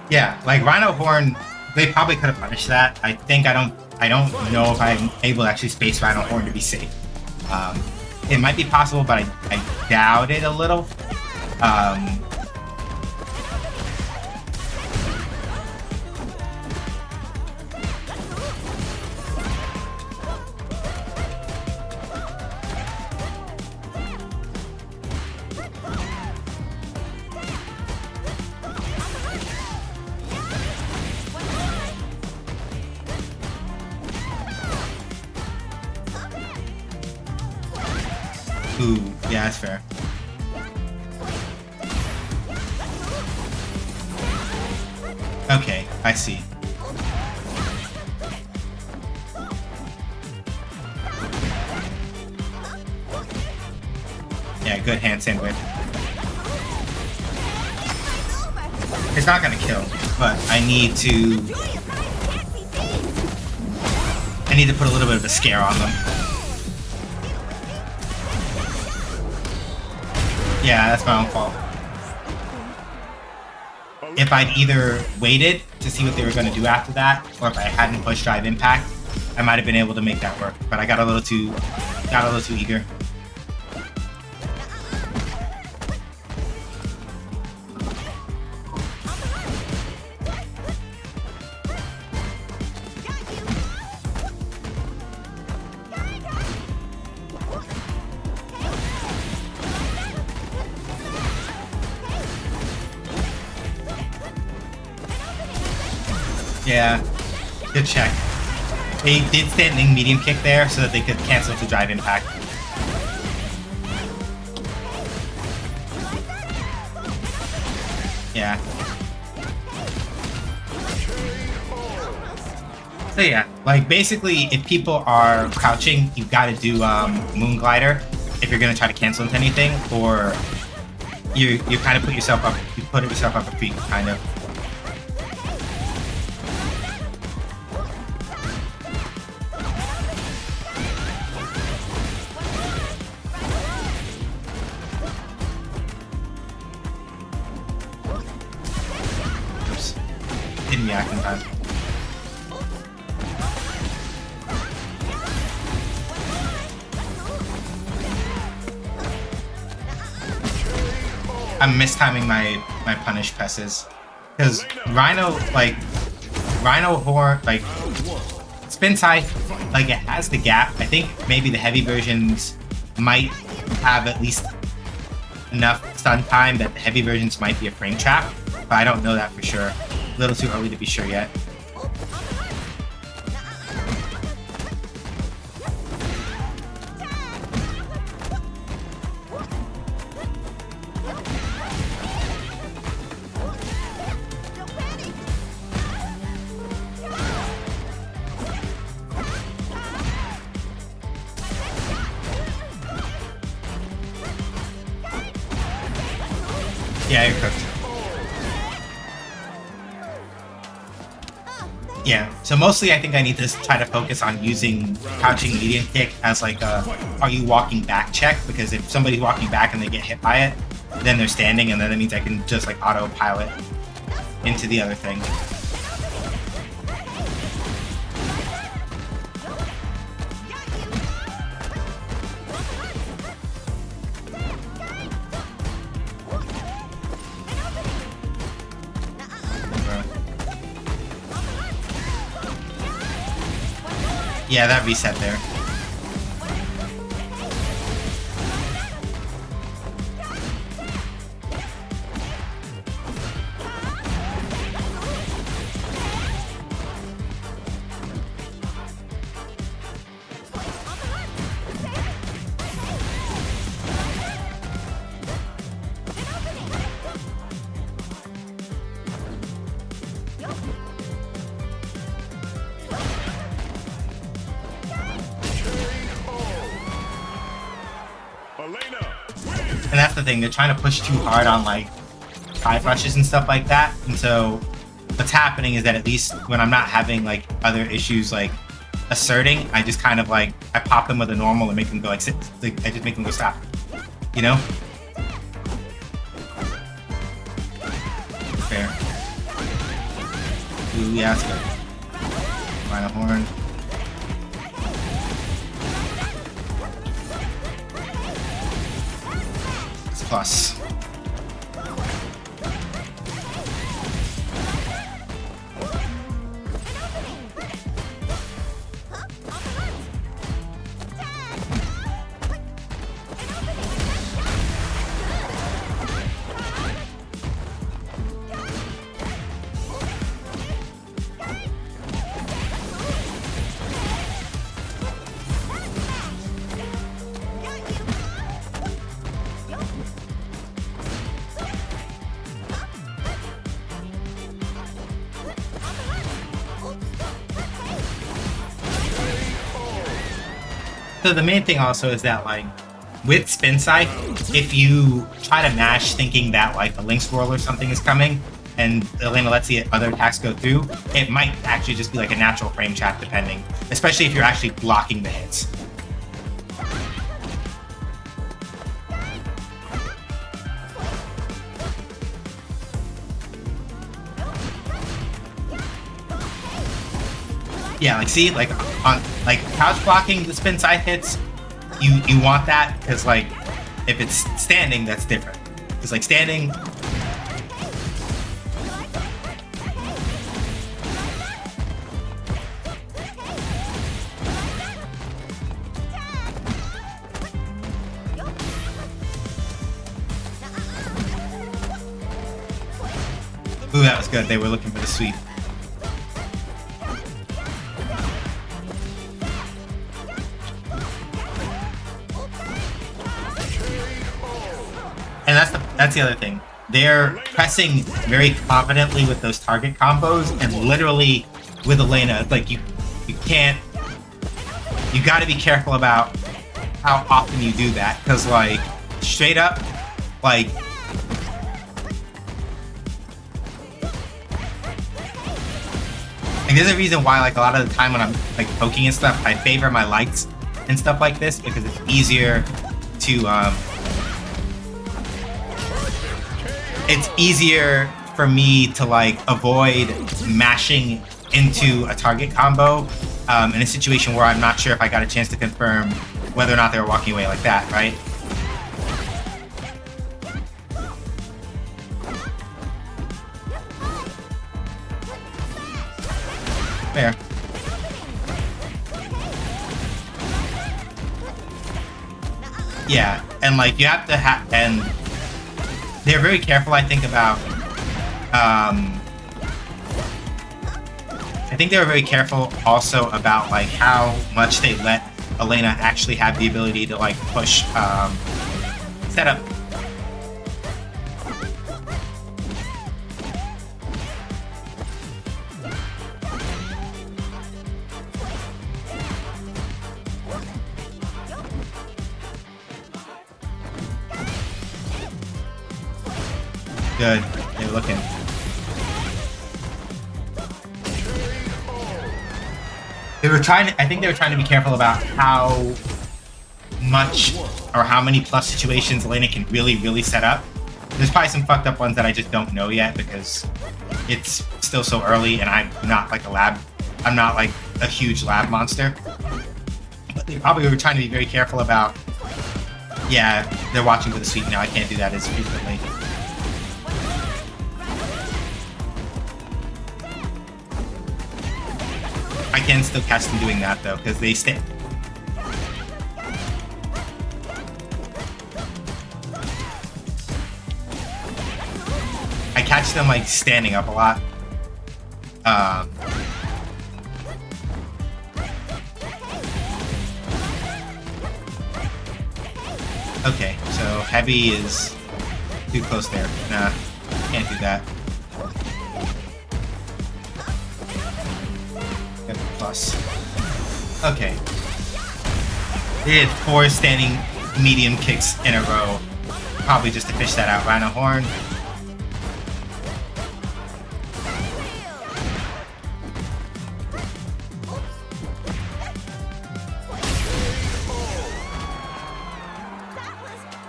Yeah, like Rhino Horn, they probably could have punished that. I don't know if I'm able to actually space Rhino Horn to be safe. It might be possible, but I doubt it a little. Ooh, yeah, that's fair. Okay, I see. Yeah, good handstand whip. It's not gonna kill, but I need to put a little bit of a scare on them. Yeah, that's my own fault. If I'd either waited to see what they were going to do after that, or if I hadn't pushed drive impact, I might have been able to make that work. But I got a little too eager. Yeah, good check. They did standing medium kick there so that they could cancel the drive impact. Yeah. So yeah, like basically if people are crouching, you gotta do Moon Glider if you're gonna try to cancel into anything, or you kind of put yourself up a creek, kind of. didn't react in time. I'm mistiming my punish presses. Because Rhino Horn, like, spin side, like, it has the gap. I think maybe the heavy versions might have at least enough stun time that the heavy versions might be a frame trap, but I don't know that for sure. A little too early to be sure yet. Yeah, you're cooked. Yeah, so mostly I think I need to try to focus on using crouching medium kick as like a are you walking back check, because if somebody's walking back and they get hit by it, then they're standing, and then that means I can just like autopilot into the other thing. Yeah, that reset there. And that's the thing, they're trying to push too hard on like 5 rushes and stuff like that. And so what's happening is that at least when I'm not having like other issues like asserting, I just kind of like, I pop them with a normal and make them go like, sit, like I just make them go stop. You know? Fair. Ooh, yeah, that's good. Final horn. Plus. So the main thing also is that like with spin side, if you try to mash thinking that like a link swirl or something is coming and Elena lets the other attacks go through, it might actually just be like a natural frame trap depending, especially if you're actually blocking the hits. Yeah, like see, like on like couch blocking the spin side hits, you want that because like if it's standing, that's different. Because like standing. Ooh, that was good. They were looking for the sweep. And that's the other thing. They're pressing very confidently with those target combos, and literally with Elena, it's like you gotta be careful about how often you do that, because like straight up, like there's a reason why like a lot of the time when I'm like poking and stuff, I favor my lights and stuff like this because it's easier to for me to like avoid mashing into a target combo in a situation where I'm not sure if I got a chance to confirm whether or not they were walking away like that, right? There. Yeah, and like you have to have, and they're very careful, I think, about I think they were very careful also about like how much they let Elena actually have the ability to like push setup. Good. They're looking. They were trying to, I think they were trying to be careful about how much or how many plus situations Elena can really set up. There's probably some fucked up ones that I just don't know yet because it's still so early and I'm not like I'm not like a huge lab monster. But they probably were trying to be very careful about, yeah, they're watching for the sweep now, I can't do that as frequently. I can still catch them doing that though, because they stay. I catch them like standing up a lot. Okay, so heavy is too close there. Nah, can't do that. Plus. Okay. They did 4 standing medium kicks in a row. Probably just to fish that out. Rhino Horn.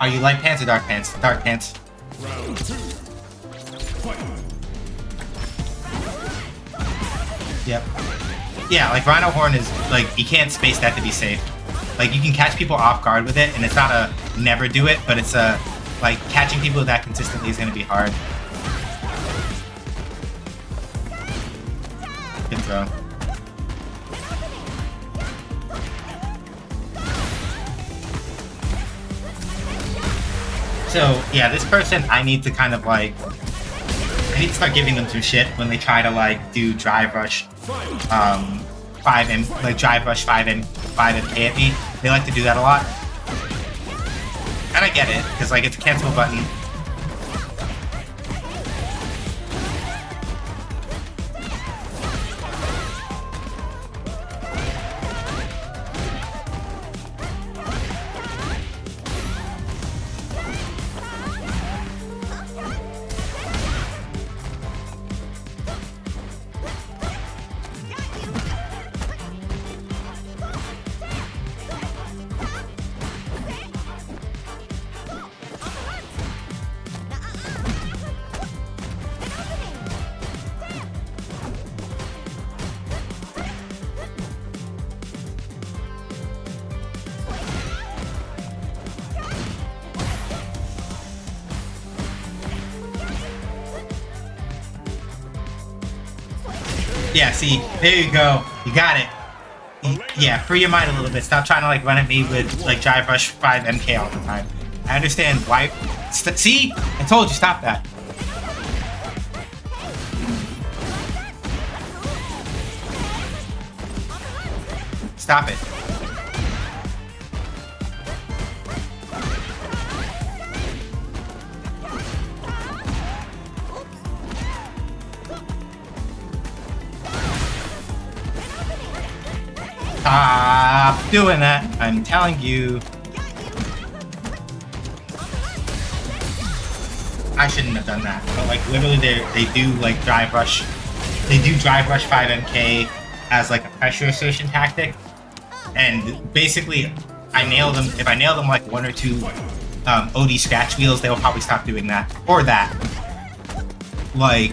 Are you light pants or dark pants? Dark pants. Round 2. Fight. Yep. Yeah, like Rhino Horn is like you can't space that to be safe. Like you can catch people off guard with it, and it's not a never do it, but it's a like catching people that consistently is going to be hard. Good throw. So yeah, this person I need to kind of like I need to start giving them some shit when they try to like do drive rush 5M like drive rush 5MK at me. They like to do that a lot. And I get it, because like it's a cancel button. Yeah, see, there you go. You got it. Yeah, free your mind a little bit. Stop trying to like run at me with like drive rush 5MK all the time. I understand why. See, I told you, stop that. Stop it. Stop doing that. I'm telling you. I shouldn't have done that. But like literally they do like drive rush. They do drive rush 5MK as like a pressure assertion tactic. And basically I nail them. If I nail them like 1 or 2 OD scratch wheels, they will probably stop doing that. Or that. like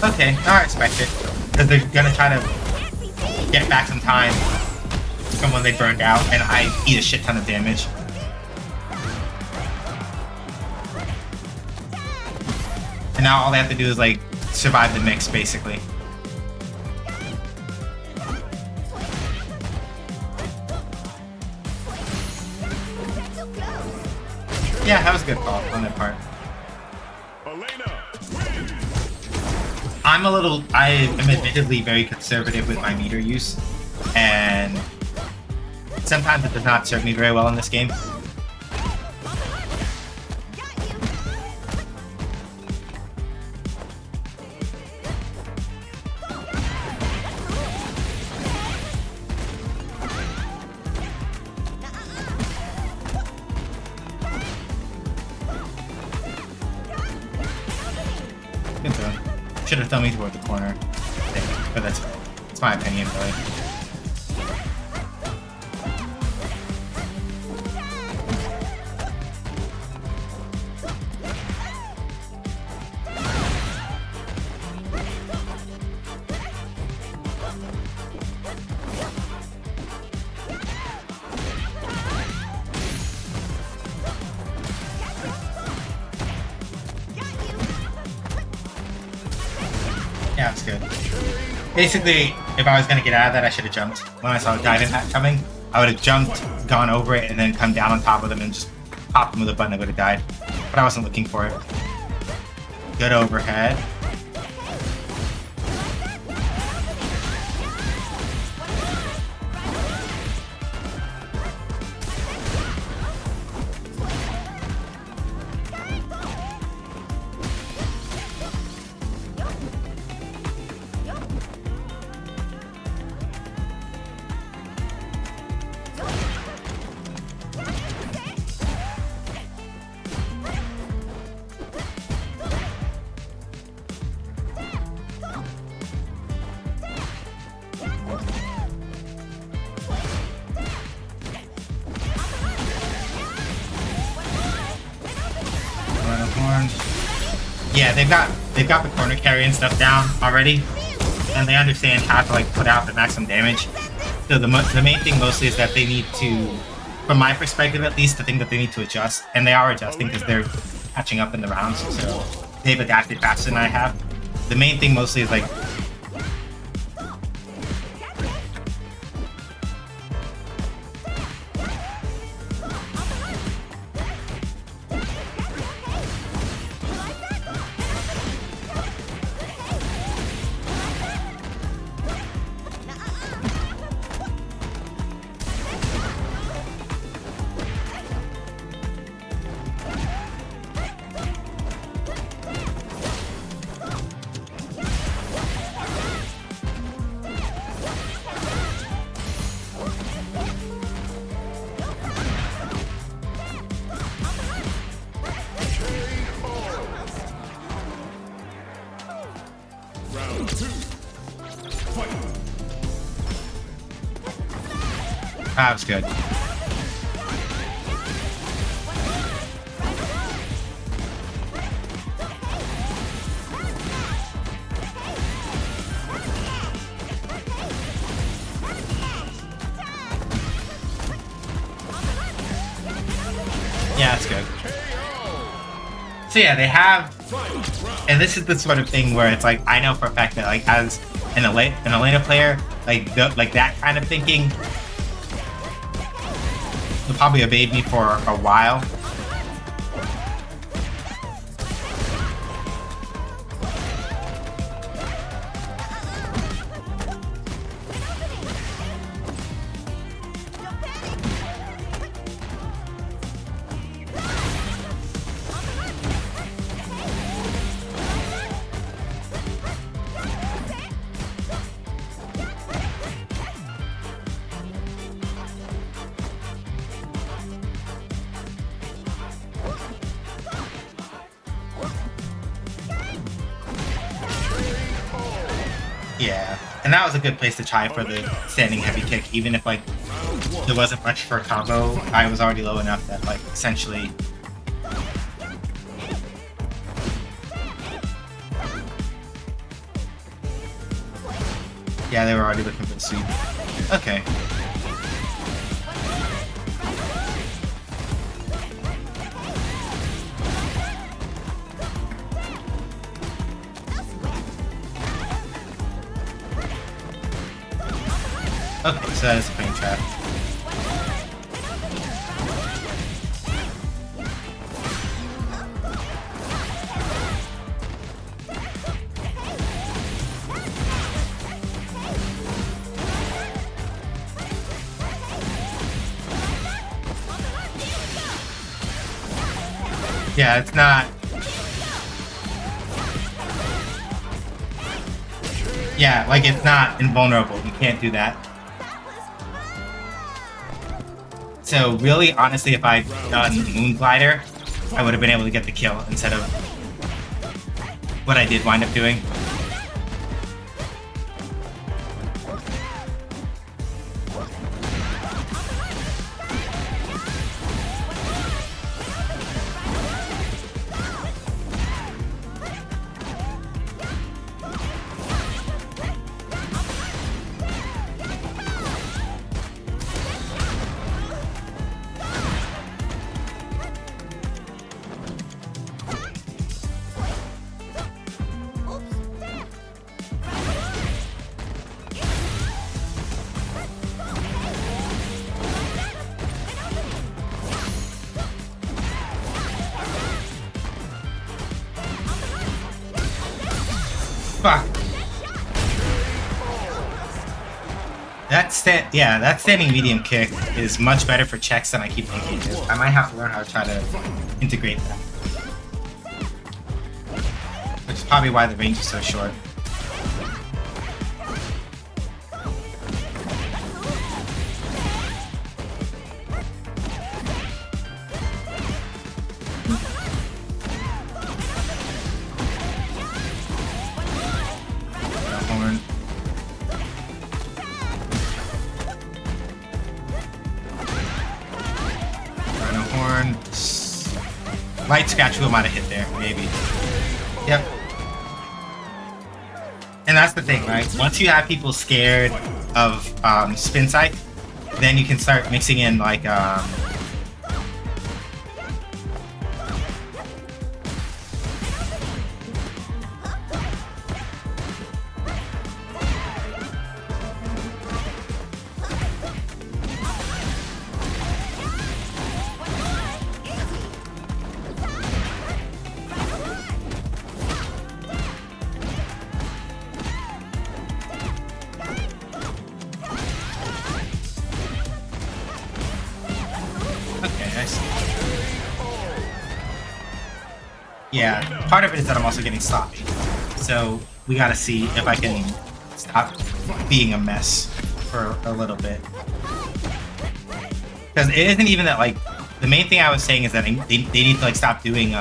okay, I respect it. Because they're gonna try to get back some time from when they burned out, and I eat a shit ton of damage. And now all they have to do is like survive the mix, basically. Yeah, that was a good call on their part. I am admittedly very conservative with my meter use, and sometimes it does not serve me very well in this game. Good throw. Should have thrown me toward the corner, but that's my opinion, really. Yeah, it's good. Basically, if I was gonna get out of that, I should have jumped. When I saw a dive impact coming, I would have jumped, gone over it, and then come down on top of them and just popped them with a button. I would have died. But I wasn't looking for it. Good overhead. Yeah, they've got the corner carry and stuff down already, and they understand how to like put out the maximum damage. So the main thing mostly is that they need to, from my perspective at least, the thing that they need to adjust, and they are adjusting because they're catching up in the rounds, so they've adapted faster than I have. The main thing mostly is like Round 2. Fight. that was good. Yeah, that's good. So yeah, they have, and this is the sort of thing where it's like I know for a fact that like as an Elena player, like that kind of thinking will probably evade me for a while. Yeah, and that was a good place to try for the standing heavy kick, even if like there wasn't much for a combo. I was already low enough that like essentially. Yeah, they were already looking for the sweep. Okay. Okay, so that is a plane trap. Yeah, it's not. Yeah, like it's not invulnerable. You can't do that. So really, honestly, if I'd done Moon Glider, I would have been able to get the kill instead of what I did wind up doing. Fuck. That standing medium kick is much better for checks than I keep thinking it is. I might have to learn how to try to integrate that. Which is probably why the range is so short. Light scratch wheel might have hit there, maybe. Yep. And that's the thing, right? Once you have people scared of spin sight, then you can start mixing in like yeah, part of it is that I'm also getting sloppy. So we gotta see if I can stop being a mess for a little bit. Because it isn't even that, like, the main thing I was saying is that they need to, like, stop doing,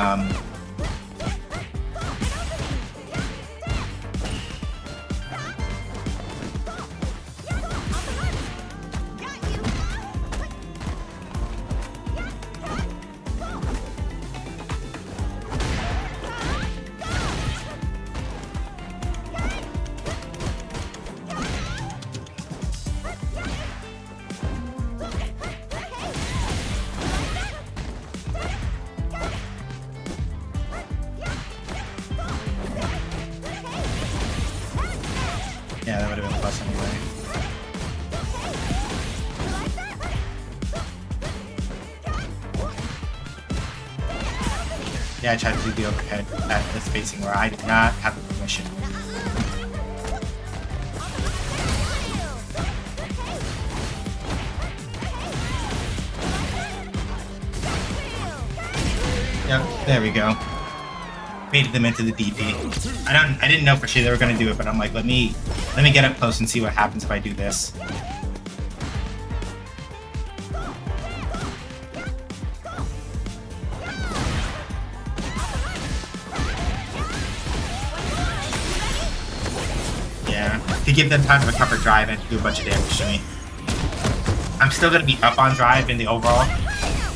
yeah, that would have been a plus anyway. Yeah, I tried to do the overhead at the spacing where I did not have the permission. Yep, there we go. Baited them into the DP. I didn't know for sure they were gonna do it, but I'm like, let me get up close and see what happens if I do this. Yeah. to give them time to recover drive and do a bunch of damage to me. I'm still gonna be up on drive in the overall,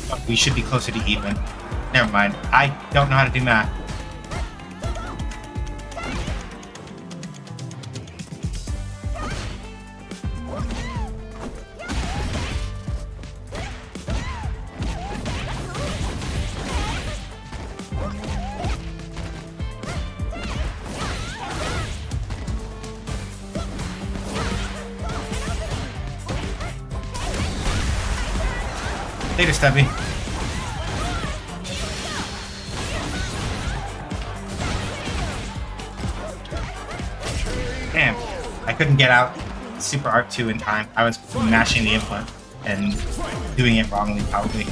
but we should be closer to even. Never mind. I don't know how to do math. Later, Stubby. Damn, I couldn't get out Super Art 2 in time. I was mashing the input and doing it wrongly, probably.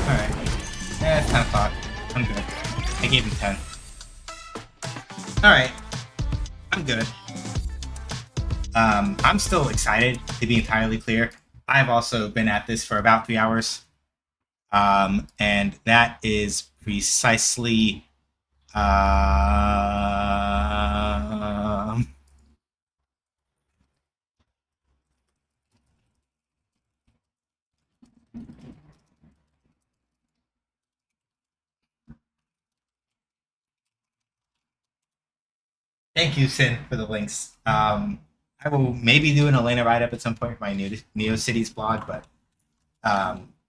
Alright. Yeah, it's 10 o'clock. I'm good. I gave him 10. Alright. I'm good. I'm still excited, to be entirely clear. I've also been at this for about 3 hours. And that is precisely... Thank you, Sin, for the links. I will maybe do an Elena write-up at some point for my NeoCities blog, but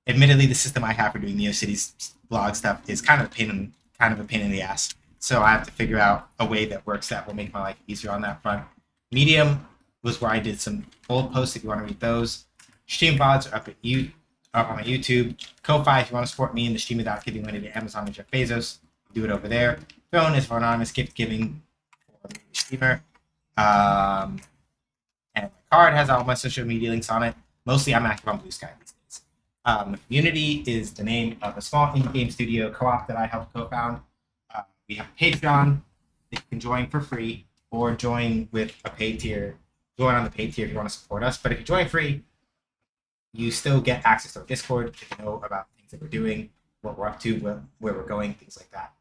admittedly, the system I have for doing NeoCities blog stuff is kind of a pain in the ass. So I have to figure out a way that works that will make my life easier on that front. Medium was where I did some old posts if you want to read those. Stream VODs are up on my YouTube. Ko-Fi if you want to support me in the stream without giving money to Amazon and Jeff Bezos, do it over there. Throne is for anonymous gift giving for the streamer. And my card has all my social media links on it. Mostly I'm active on Blue Sky these days. Munity is the name of a small in-game studio co-op that I helped co-found. We have a Patreon that you can join for free or join with a paid tier. Join on the paid tier if you want to support us. But if you join free, you still get access to our Discord to know about things that we're doing, what we're up to, where we're going, things like that.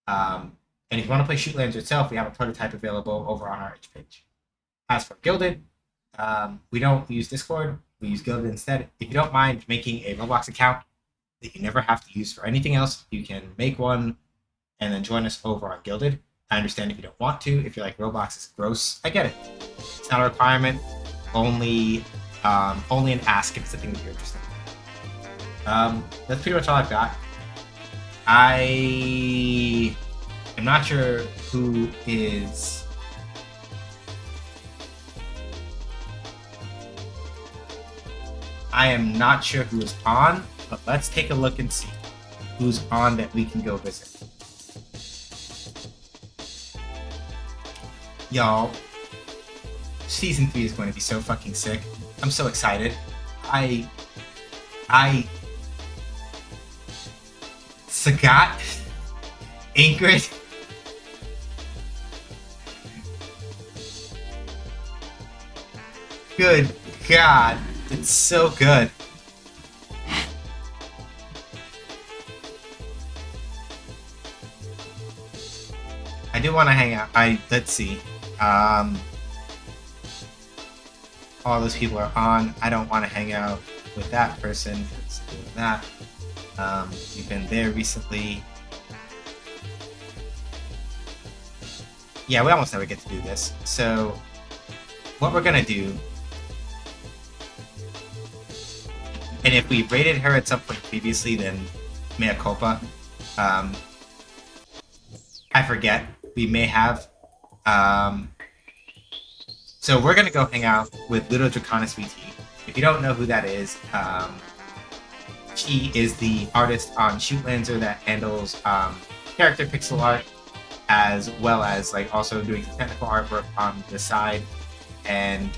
And if you want to play Shootlands yourself, we have a prototype available over on our itch page. As for Guilded, we don't use Discord. We use Guilded instead. If you don't mind making a Roblox account that you never have to use for anything else, you can make one and then join us over on Guilded. I understand if you don't want to. If you're like, Roblox is gross, I get it. It's not a requirement. Only an ask if it's a thing that you're interested in. That's pretty much all I've got. I am not sure who is... I am not sure who is on, but let's take a look and see who's on that we can go visit. Y'all, Season 3 is going to be so fucking sick. I'm so excited. Sagat? Ingrid? Good God. It's so good. I do want to hang out. Let's see. All those people are on. I don't want to hang out with that person. Let's do that. You've been there recently. Yeah, we almost never get to do this. So, what we're gonna do, and if we rated her at some point previously, then mea culpa. I forget. We may have. So we're gonna go hang out with Little Draconis VT. If you don't know who that is, She is the artist on Shootlancer that handles character pixel art, as well as like also doing some technical artwork on the side, and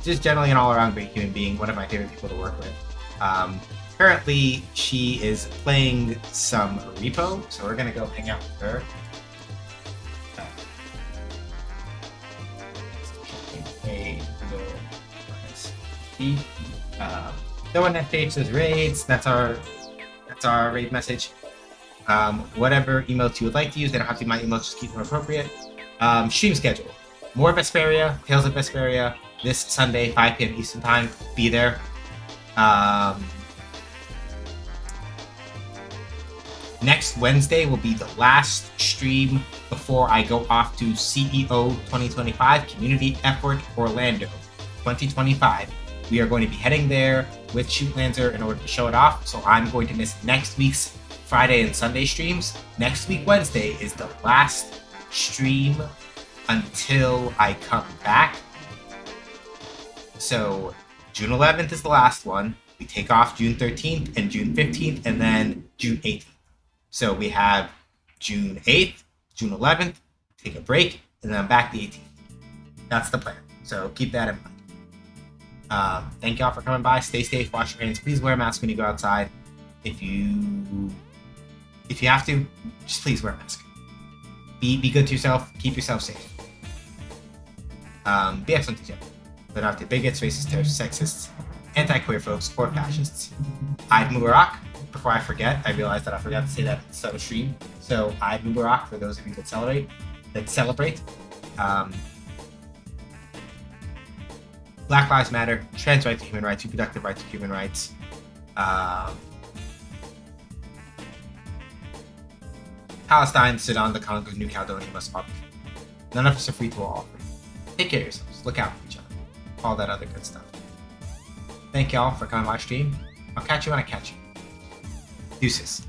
just generally an all-around great human being. One of my favorite people to work with. Currently, she is playing some repo, so we're gonna go hang out with her. No one that page says raids. That's our raid message. Whatever emotes you would like to use, they don't have to be my emotes, just keep them appropriate. Stream schedule. More Vesperia, Tales of Vesperia, this Sunday, 5 p.m. Eastern Time. Be there. Next Wednesday will be the last stream before I go off to CEO 2025, Community Effort Orlando 2025. We are going to be heading there with Shootlancer in order to show it off, so I'm going to miss next week's Friday and Sunday streams. Next week, Wednesday, is the last stream until I come back. So June 11th is the last one. We take off June 13th and June 15th, and then June 18th. So we have June 8th, June 11th, take a break, and then I'm back the 18th. That's the plan. So keep that in mind. Thank y'all for coming by. Stay safe, wash your hands. Please wear a mask when you go outside. If you have to, just please wear a mask. Be good to yourself. Keep yourself safe. Be excellent to each other. But not to bigots, racists, terrorists, sexists, anti-queer folks, or fascists. Eid Mubarak. Before I forget, I realized that I forgot to say that at the start of stream. So Eid Mubarak for those of you that celebrate. Black Lives Matter, trans rights to human rights, reproductive rights to human rights. Palestine, Sudan, the Congo, New Caledonia must all be free. None of us are free to all free. Take care of yourselves. Look out for each other. All that other good stuff. Thank y'all for coming to my stream. I'll catch you when I catch you. Deuces.